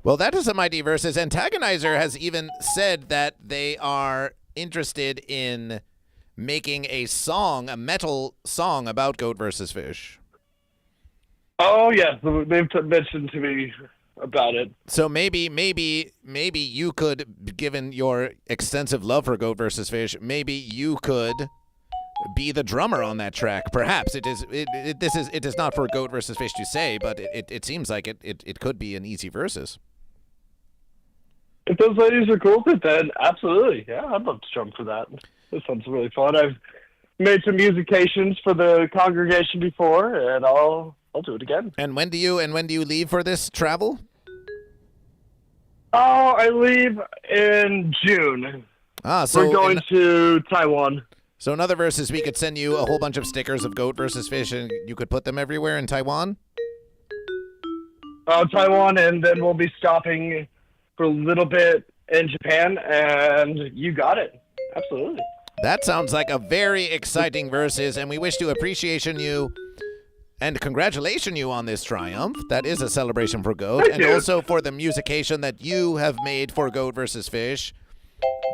S2: Well, that is a mighty versus. Antagonizer has even said that they are interested in making a metal song about Goat versus Fish.
S7: Oh, yes. They've mentioned to me about it.
S2: So maybe you could, given your extensive love for Goat versus Fish, maybe you could be the drummer on that track. Perhaps it is not for Goat versus Fish to say, but it seems like it could be an easy versus.
S7: If those ladies are cool with it, then absolutely. Yeah, I'd love to drum for that. This sounds really fun. I've made some musications for the congregation before, and I'll do it again.
S2: And when do you leave for this travel?
S7: Oh, I leave in June.
S2: So
S7: we're going to Taiwan.
S2: So in other verses, we could send you a whole bunch of stickers of Goat versus Fish, and you could put them everywhere in Taiwan?
S7: Taiwan, and then we'll be stopping for a little bit in Japan, and you got it. Absolutely.
S2: That sounds like a very exciting versus, and we wish to appreciation you and congratulation you on this triumph. That is a celebration for Goat, and also for the musication that you have made for Goat versus Fish.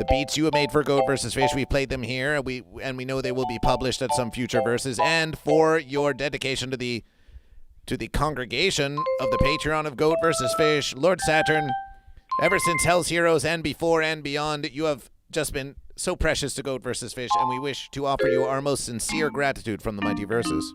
S2: The beats you have made for Goat vs. Fish, we played them here, and we know they will be published at some future verses. And for your dedication to the congregation of the Patreon of Goat vs. Fish, Lord Saturn, ever since Hell's Heroes and before and beyond, you have just been so precious to Goat vs. Fish, and we wish to offer you our most sincere gratitude from the mighty verses.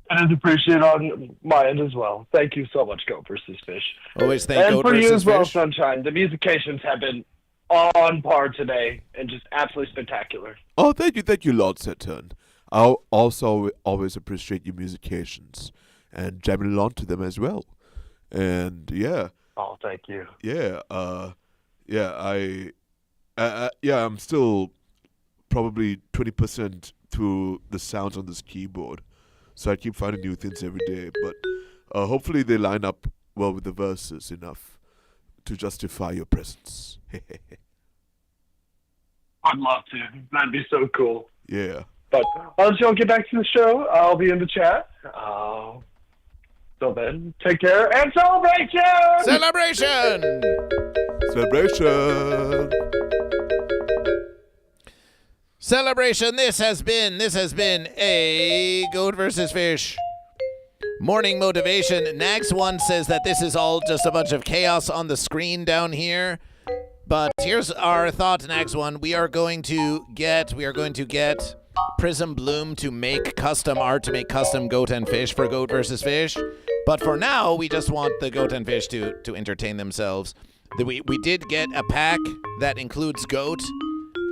S7: It is appreciated on my end as well. Thank you so much, Goat vs. Fish.
S2: Always thank
S7: and
S2: Goat
S7: for you
S2: vs.
S7: as well,
S2: Fish.
S7: Sunshine. The musications have been on par today and just absolutely spectacular.
S1: Oh, thank you, Lord Saturn. I also always appreciate your musications and jamming along to them as well. And yeah.
S7: Oh, thank you.
S1: Yeah, I'm still probably 20% through the sounds on this keyboard. So I keep finding new things every day, but hopefully they line up well with the verses enough to justify your presence.
S7: I'd love to. That'd be so cool.
S1: Yeah.
S7: But I'll let y'all get back to the show. I'll be in the chat. Till then, take care and celebration!
S2: Celebration!
S1: Celebration!
S2: Celebration. This has been a Goat vs. Fish morning motivation. Nags One says that this is all just a bunch of chaos on the screen down here. But here's our thought, Nags One. We are going to get Prism Bloom to make custom art, to make custom goat and fish for Goat vs. Fish. But for now, we just want the goat and fish to entertain themselves. We did get a pack that includes goat.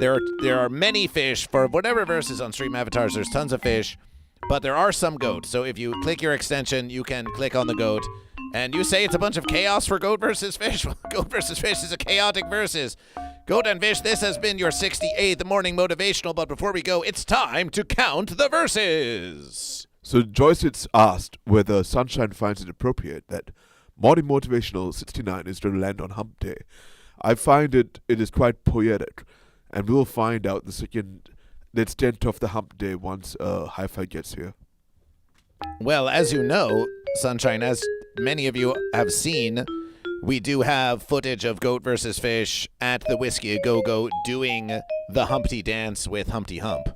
S2: There are many fish for whatever verses on Stream Avatars. There's tons of fish, but there are some goat. So if you click your extension, you can click on the goat, and you say it's a bunch of chaos for Goat vs. Fish. Well, Goat vs. Fish is a chaotic versus. Goat and Fish, this has been your 68th morning motivational, but before we go, it's time to count the verses.
S1: So Joyce it's asked whether Sunshine finds it appropriate that morning motivational 69 is to land on Hump Day. I find it is quite poetic. And we'll find out the extent of the hump day once Hi-Fi gets here.
S2: Well, as you know, Sunshine, as many of you have seen, we do have footage of Goat vs. Fish at the Whiskey A Go-Go doing the Humpty dance with Humpty Hump.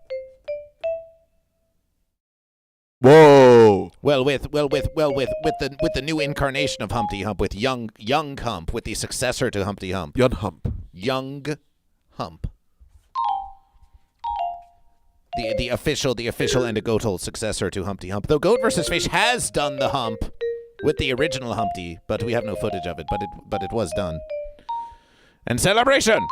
S1: Whoa!
S2: Well, with the new incarnation of Humpty Hump, with young Hump, with the successor to Humpty Hump.
S1: Young Hump.
S2: Young Hump. The official and a goat-hole successor to Humpty Hump. Though Goat vs. Fish has done the hump with the original Humpty, but we have no footage of it, but it was done. And celebration!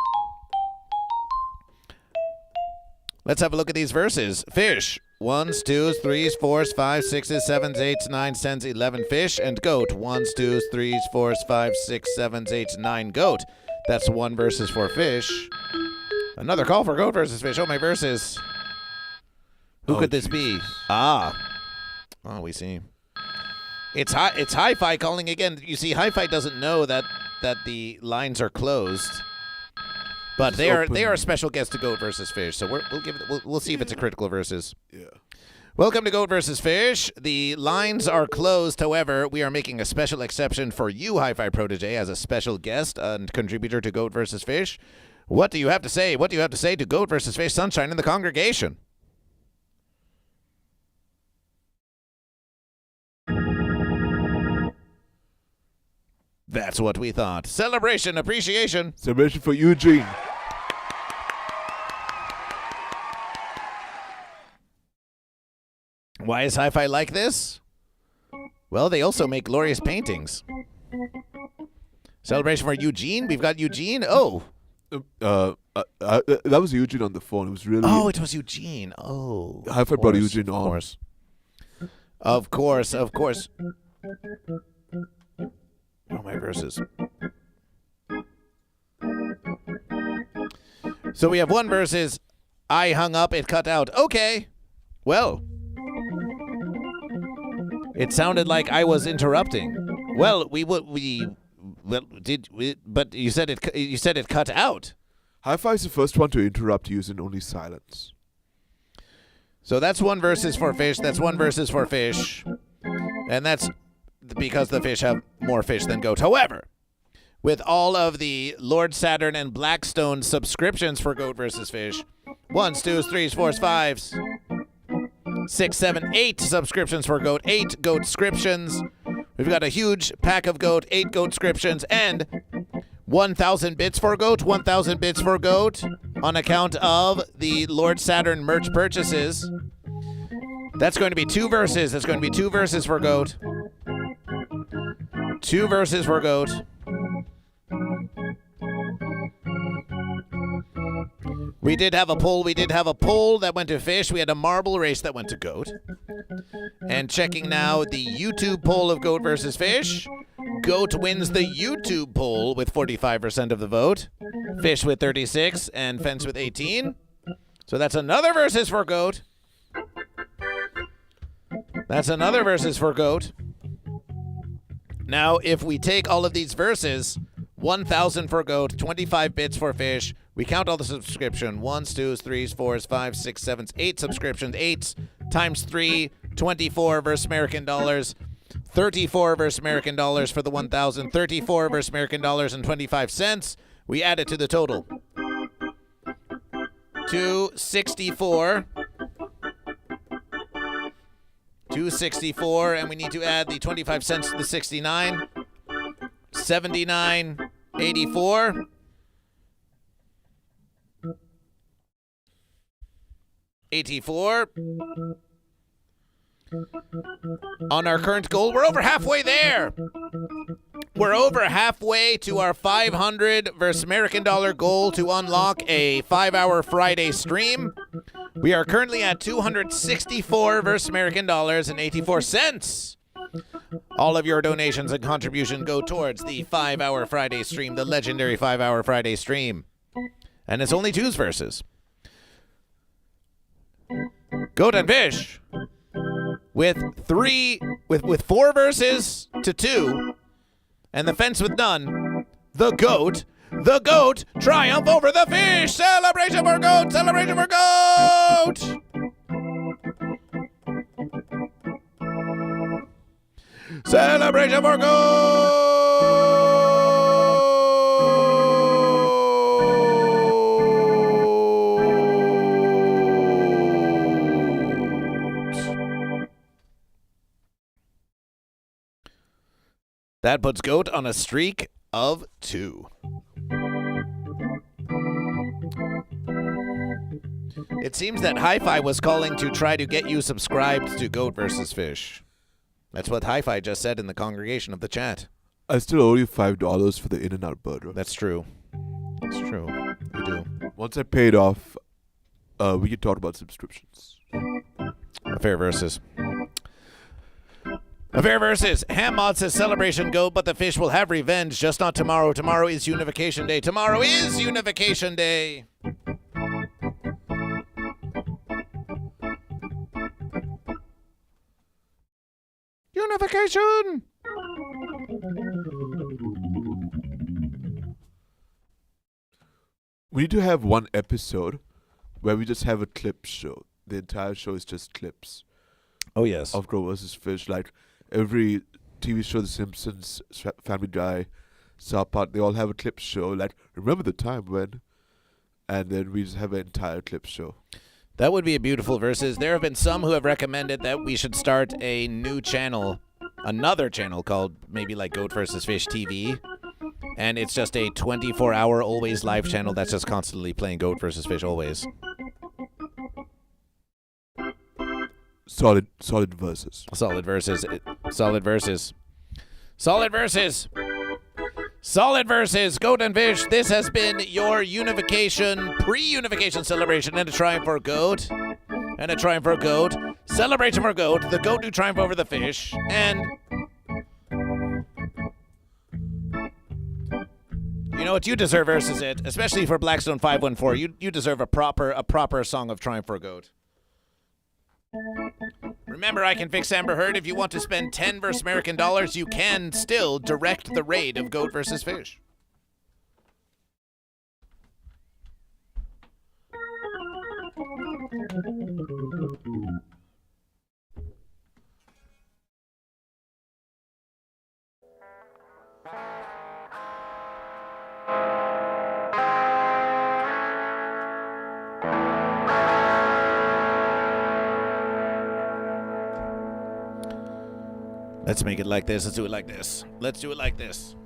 S2: Let's have a look at these verses. Fish. 1s, 2s, 3s, 4s, 5s, 6s, 7s, 8s, 9s, 10s, 11 fish. And goat. 1s, 2s, 3s, 4s, 5s, 6s, 7s, 8s, 9 goat. That's one verses for fish. Another call for Goat vs. Fish. Oh, my verses. Who could this be? Oh, we see. It's Hi-Fi calling again. You see, Hi-Fi doesn't know that the lines are closed, but they are a special guest to Goat vs. Fish. So we'll see if it's a critical versus.
S1: Yeah.
S2: Welcome to Goat vs. Fish. The lines are closed. However, we are making a special exception for you, Hi-Fi Protege, as a special guest and contributor to Goat vs. Fish. What do you have to say? What do you have to say to Goat vs. Fish, Sunshine, and the congregation? That's what we thought. Celebration, appreciation.
S1: Celebration for Eugene.
S2: Why is Hi-Fi like this? Well, they also make glorious paintings. Celebration for Eugene? We've got Eugene? Oh.
S1: That was Eugene on the phone. It was really...
S2: Oh, it was Eugene. Oh.
S1: Hi-Fi brought Eugene on.
S2: Of course. Oh, my verses. So we have one verses. I hung up, it cut out. Okay. Well. It sounded like I was interrupting. Well, but you said it cut out.
S1: Hi-Fi is the first one to interrupt using only silence.
S2: So that's one verses for fish. That's one verses for fish. And that's because the fish have more fish than goat. However, with all of the Lord Saturn and Blackstone subscriptions for Goat vs. Fish. 1, 2, 3, 4, 5, 6, 7, 8 subscriptions for Goat. 8 Goat-scriptions. We've got a huge pack of Goat, 8 Goat-scriptions, and 1,000 bits for Goat. 1,000 bits for Goat on account of the Lord Saturn merch purchases. That's going to be 2 verses. That's going to be 2 verses for Goat. 2 verses for Goat. We did have a poll. We did have a poll that went to Fish. We had a marble race that went to Goat. And checking now the YouTube poll of Goat versus Fish. Goat wins the YouTube poll with 45% of the vote. Fish with 36 and Fence with 18. So that's another versus for Goat. That's another versus for Goat. Now, if we take all of these verses, 1,000 for Goat, 25 bits for Fish. We count all the subscription. 1s, 2s, 3s, 4s, 5s, 6s, 7s, 8 subscriptions. 8s times 3, 24 versus American dollars. 34 versus American dollars for the 1,000. 34 versus American dollars and 25 cents. We add it to the total. 264. 264, and we need to add the 25 cents to the 69. 79.84. $84. On our current goal, we're over halfway there. We're over halfway to our 500 versus American dollar goal to unlock a 5-hour Friday stream. We are currently at 264 versus American dollars and 84 cents. All of your donations and contribution go towards the 5-hour Friday stream, the legendary 5-hour Friday stream. And it's only 2's versus. Goat and Fish with 4 verses to 2, and the Fence with none. The Goat triumph over the Fish. Celebration for Goat! Celebration for Goat! Celebration for Goat! That puts Goat on a streak of 2. It seems that Hi-Fi was calling to try to get you subscribed to Goat vs. Fish. That's what Hi-Fi just said in the congregation of the chat.
S1: I still owe you $5 for the In-N-Out burger.
S2: That's true. That's true. You do.
S1: Once I paid off, we can talk about subscriptions.
S2: Affair versus. Affair versus. Hammod says Celebration Goat, but the Fish will have revenge, just not tomorrow. Tomorrow is Unification Day. Tomorrow is Unification Day. Unification!
S1: We need to have one episode where we just have a clip show. The entire show is just clips.
S2: Oh, yes.
S1: Of Goat vs. Fish. Like every TV show, The Simpsons, Family Guy, South Park, they all have a clip show. Like, remember the time when? And then we just have an entire clip show.
S2: That would be a beautiful versus. There have been some who have recommended that we should start a new channel, another channel called maybe like Goat vs. Fish TV. And it's just a 24-hour always live channel that's just constantly playing Goat vs. Fish always.
S1: Solid verses.
S2: Solid verses. Solid verses. Solid verses. Solid verses. Goat and Fish. This has been your unification, pre-unification celebration, and a triumph for Goat. And a triumph for Goat. Celebration for Goat. The Goat do triumph over the Fish. And you know what? You deserve versus it, especially for Blackstone 514. You deserve a proper song of triumph for Goat. Remember, I can fix Amber Heard. If you want to spend 10 versus American dollars, you can still direct the raid of Goat versus Fish. Let's make it like this. Let's do it like this. Let's do it like this.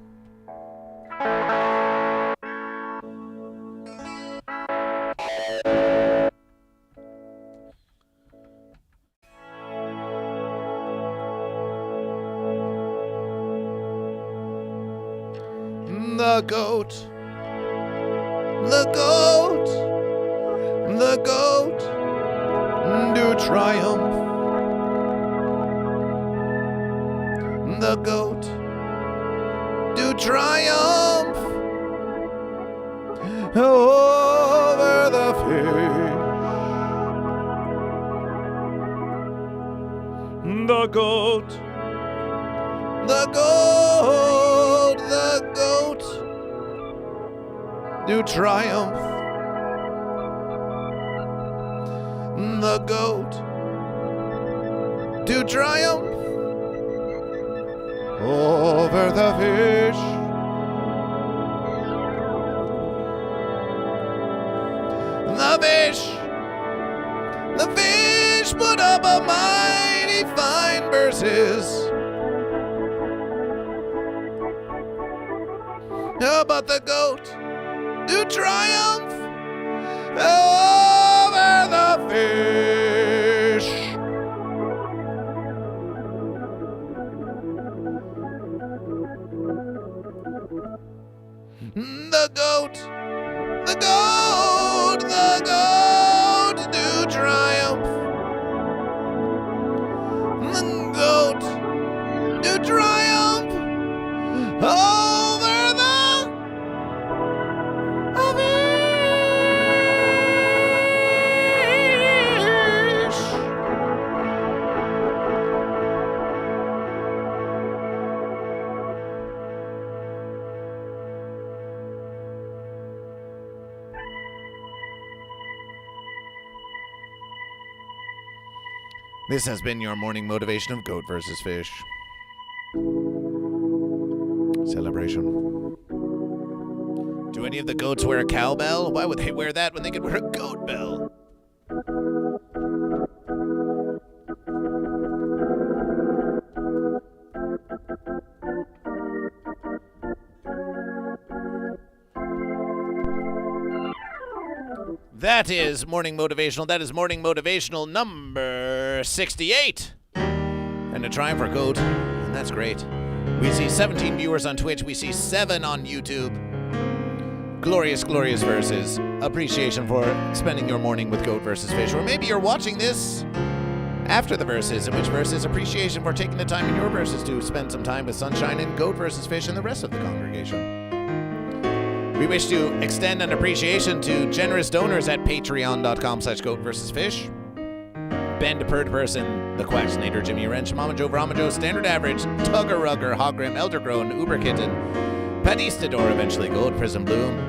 S2: The goat. The goat. The goat. Do triumph. The goat. Do triumph over the fish. The goat. The goat. The goat. Do triumph. The goat. Do triumph over the fish. The fish put up a mighty fine verses. But the goat do triumph over the fish. The goat, the goat, the goat do triumph. The goat do triumph over the fish. This has been your morning motivation of Goat versus Fish. Celebration. Do any of the goats wear a cowbell? Why would they wear that when they could wear a goat bell? That is Morning Motivational. That is Morning Motivational number 68. And a triumph for Goat, and that's great. We see 17 viewers on Twitch. We see 7 on YouTube. Glorious, glorious verses. Appreciation for spending your morning with Goat versus Fish. Or maybe you're watching this after the verses, in which verses appreciation for taking the time in your verses to spend some time with Sanshine and Goat versus Fish and the rest of the congregation. We wish to extend an appreciation to generous donors at patreon.com/GoatVsFish. Ben Person, The Quacksnator, Jimmy Wrench, Mama Joe, Brahma Joe, Standard Average, Tugger Rugger, Hogrim, Eldergrown, Uber Kitten, Patistador, Eventually Gold, Prism Bloom,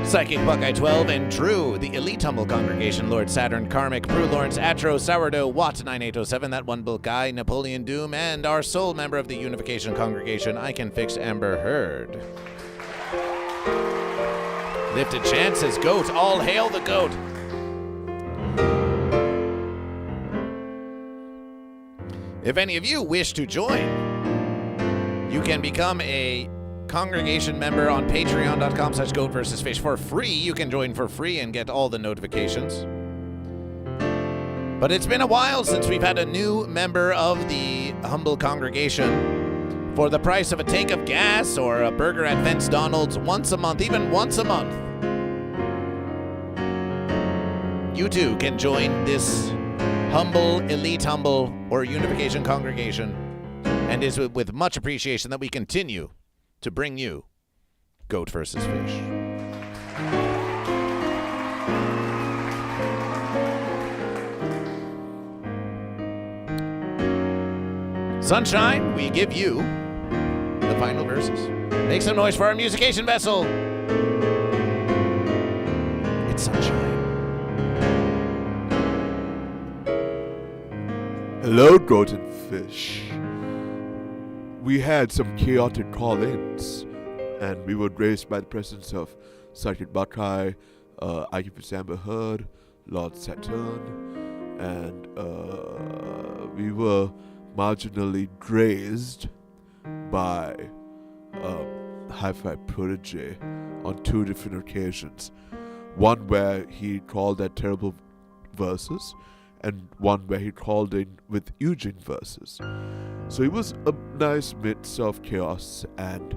S2: Psychic Buckeye 12, and Drew, the Elite Humble Congregation, Lord Saturn, Karmic, Brew Lawrence, Atro, Sourdough, Watt 9807, That One Bull Guy, Napoleon Doom, and our sole member of the Unification Congregation, I Can Fix Amber Heard. Lifted Chances, Goat, all hail the Goat. If any of you wish to join, you can become a congregation member on patreon.com/GoatVsFish for free. You can join for free and get all the notifications. But it's been a while since we've had a new member of the humble congregation. For the price of a tank of gas or a burger at Vance Donald's once a month, even once a month, you too can join this humble, elite humble, or unification congregation, and is with much appreciation that we continue to bring you Goat versus Fish. Sanshine, we give you the final verses. Make some noise for our musication vessel. It's Sanshine.
S1: Hello, Goat and Fish. We had some chaotic call-ins, and we were graced by the presence of Psychic Buckeye, I Can Fix Amber Heard, Lord Saturn, and we were marginally grazed by Hi-Fi Protege on 2 different occasions. One where he called that terrible verses, and one where he called in with Eugene verses. So it was a nice mix of chaos and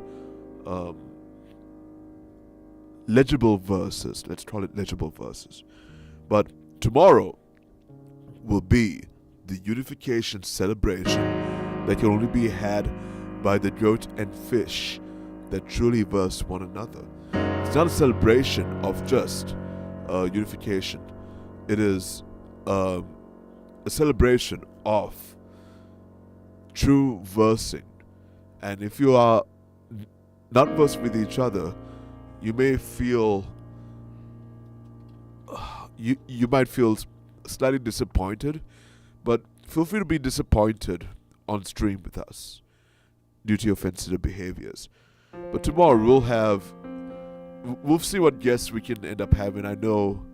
S1: legible verses. Let's call it legible verses. But tomorrow will be the Unification Celebration that can only be had by the goat and fish that truly verse one another. It's not a celebration of just unification. It is a celebration of true versing. And if you are not versing with each other, you may feel you might feel slightly disappointed, but feel free to be disappointed on stream with us due to your sensitive behaviors. But tomorrow we'll see what guests we can end up having. I know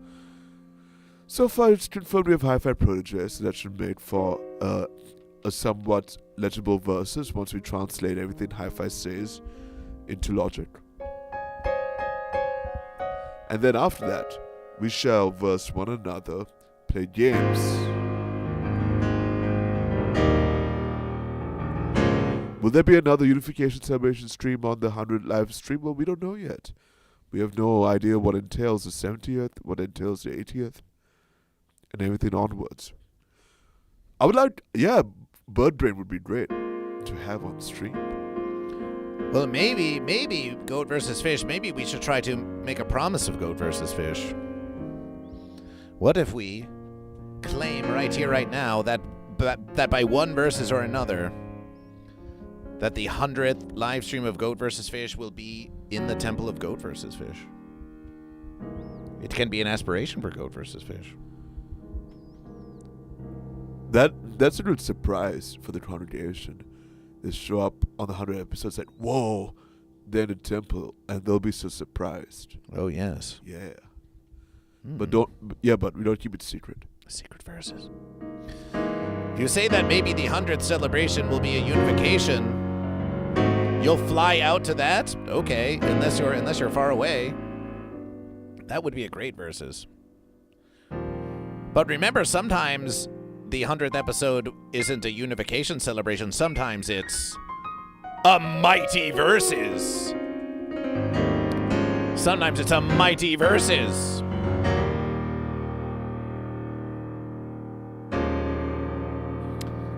S1: so far it's confirmed we have Hi-Fi Protege, so that should make for a somewhat legible verses once we translate everything Hi-Fi says into logic. And then after that, we shall verse one another, play games. Will there be another Unification Celebration stream on the 100 live stream? Well, we don't know yet. We have no idea what entails the 70th, what entails the 80th, and everything onwards. I would like, Bird Brain would be great to have on stream.
S2: Well, maybe Goat versus Fish. Maybe we should try to make a promise of Goat versus Fish. What if we claim right here, right now, that by one versus or another, that the 100th live stream of Goat versus Fish will be in the temple of Goat versus Fish? It can be an aspiration for Goat versus Fish.
S1: That's a good surprise for the congregation. They show up on the 100 episodes like, whoa, they're in a temple, and they'll be so surprised.
S2: Oh, yes.
S1: Yeah. But we don't keep it secret.
S2: Secret verses. If you say that maybe the 100th celebration will be a unification, you'll fly out to that? Okay, unless you're far away. That would be a great versus. But remember, sometimes the 100th episode isn't a unification celebration. Sometimes it's a mighty versus. Sometimes it's a mighty versus.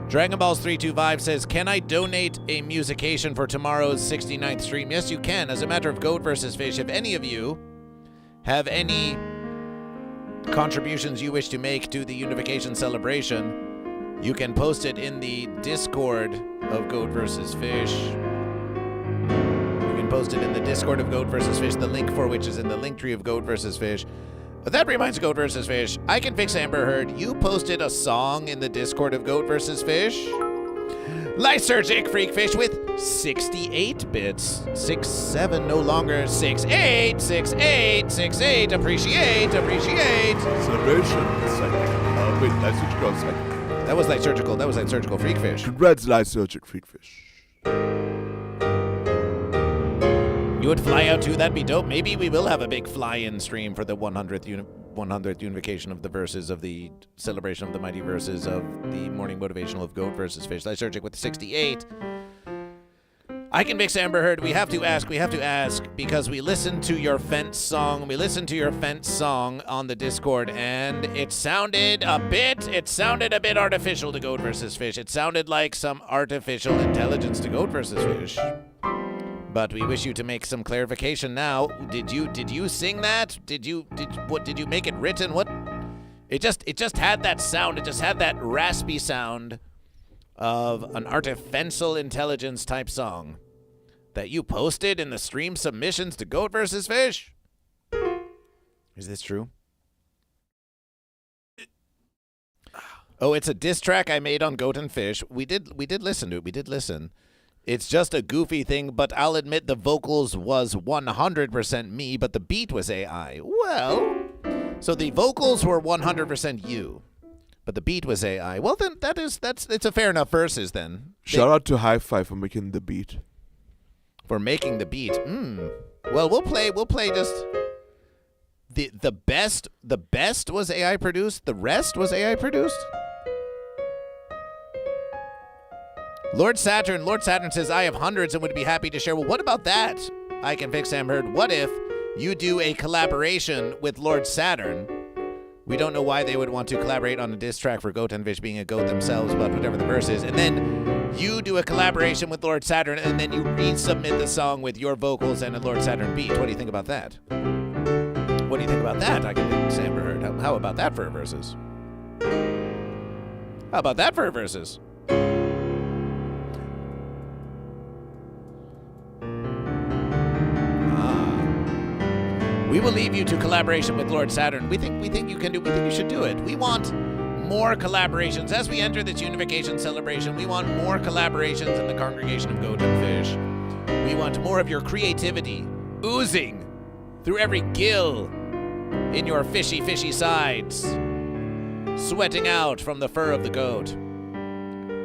S2: Dragon Balls 325 says, can I donate a musication for tomorrow's 69th stream? Yes, you can. As a matter of Goat versus Fish, if any of you have any contributions you wish to make to the Unification Celebration, you can post it in the Discord of Goat vs. Fish. You can post it in the Discord of Goat vs. Fish, the link for which is in the link tree of Goat vs. Fish. But that reminds Goat vs. Fish, I Can Fix Amber Heard. You posted a song in the Discord of Goat vs. Fish. Lysergic Freakfish with 68 bits. 67, no longer 68. 68, 68. Appreciate.
S1: Celebration second. Wait, Lysergical second.
S2: That was Lysergical Freakfish.
S1: Congrats, Lysergic Freakfish.
S2: You would fly out too? That'd be dope. Maybe we will have a big fly-in stream for the 100th unification of the verses of the celebration of the mighty verses of the morning motivational of Goat versus Fish. Lysergic with 68. I Can Fix Amber Heard. We have to ask, because we listened to your fence song. We listened to your fence song on the Discord, and it sounded a bit artificial to Goat versus Fish. It sounded like some artificial intelligence to Goat versus Fish. But we wish you to make some clarification now. Did you sing that? Did you make it written? What? It just had that sound. It just had that raspy sound of an artificial intelligence type song that you posted in the stream submissions to Goat versus Fish. Is this true? Oh, it's a diss track I made on Goat and Fish. We did listen to it. It's just a goofy thing, but I'll admit the vocals was 100% me, but the beat was AI. Well, so the vocals were 100% you, but the beat was AI. Well, then it's a fair enough versus then.
S1: Shout out to Hi-Fi for making the beat.
S2: For making the beat. Well, we'll play just the best was AI produced, the rest was AI produced. Lord Saturn says, I have hundreds and would be happy to share. Well, what about that? I Can Fix Sam Heard. What if you do a collaboration with Lord Saturn? We don't know why they would want to collaborate on a diss track for Goat and Fish being a goat themselves, but whatever the verse is. And then you do a collaboration with Lord Saturn, and then you resubmit the song with your vocals and a Lord Saturn beat. What do you think about that? What do you think about that? I Can Fix Sam Heard. How about that for a versus? How about that for a versus? We will leave you to collaboration with Lord Saturn. We think you can do. We think you should do it. We want more collaborations as we enter this Unification Celebration. We want more collaborations in the congregation of Goat and Fish. We want more of your creativity oozing through every gill in your fishy sides, sweating out from the fur of the goat.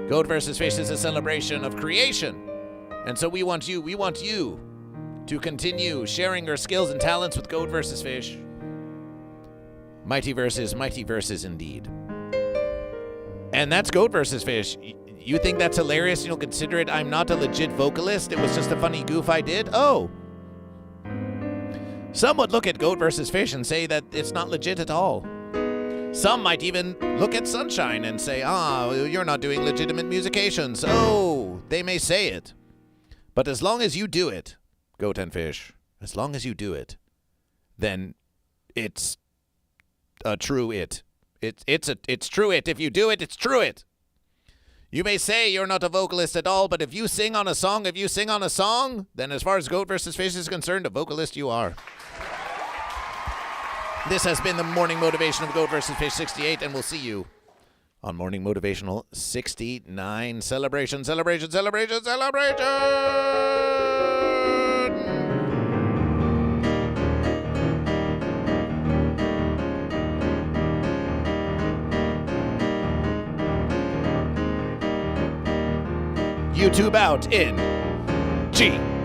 S2: Goat versus Fish is a celebration of creation, and so we want you to continue sharing your skills and talents with Goat vs. Fish. Mighty verses indeed. And that's Goat vs. Fish. You think that's hilarious and you'll consider it? I'm not a legit vocalist. It was just a funny goof I did? Oh. Some would look at Goat vs. Fish and say that it's not legit at all. Some might even look at Sanshine and say, you're not doing legitimate musications. Oh, they may say it. But as long as you do it, Goat and Fish, as long as you do it, then it's a true it. It's true it. If you do it, it's true it. You may say you're not a vocalist at all, but if you sing on a song, then as far as Goat vs. Fish is concerned, a vocalist you are. This has been the Morning Motivation of Goat vs. Fish 68, and we'll see you on Morning Motivational 69. Celebration. YouTube out in GoatVsFish.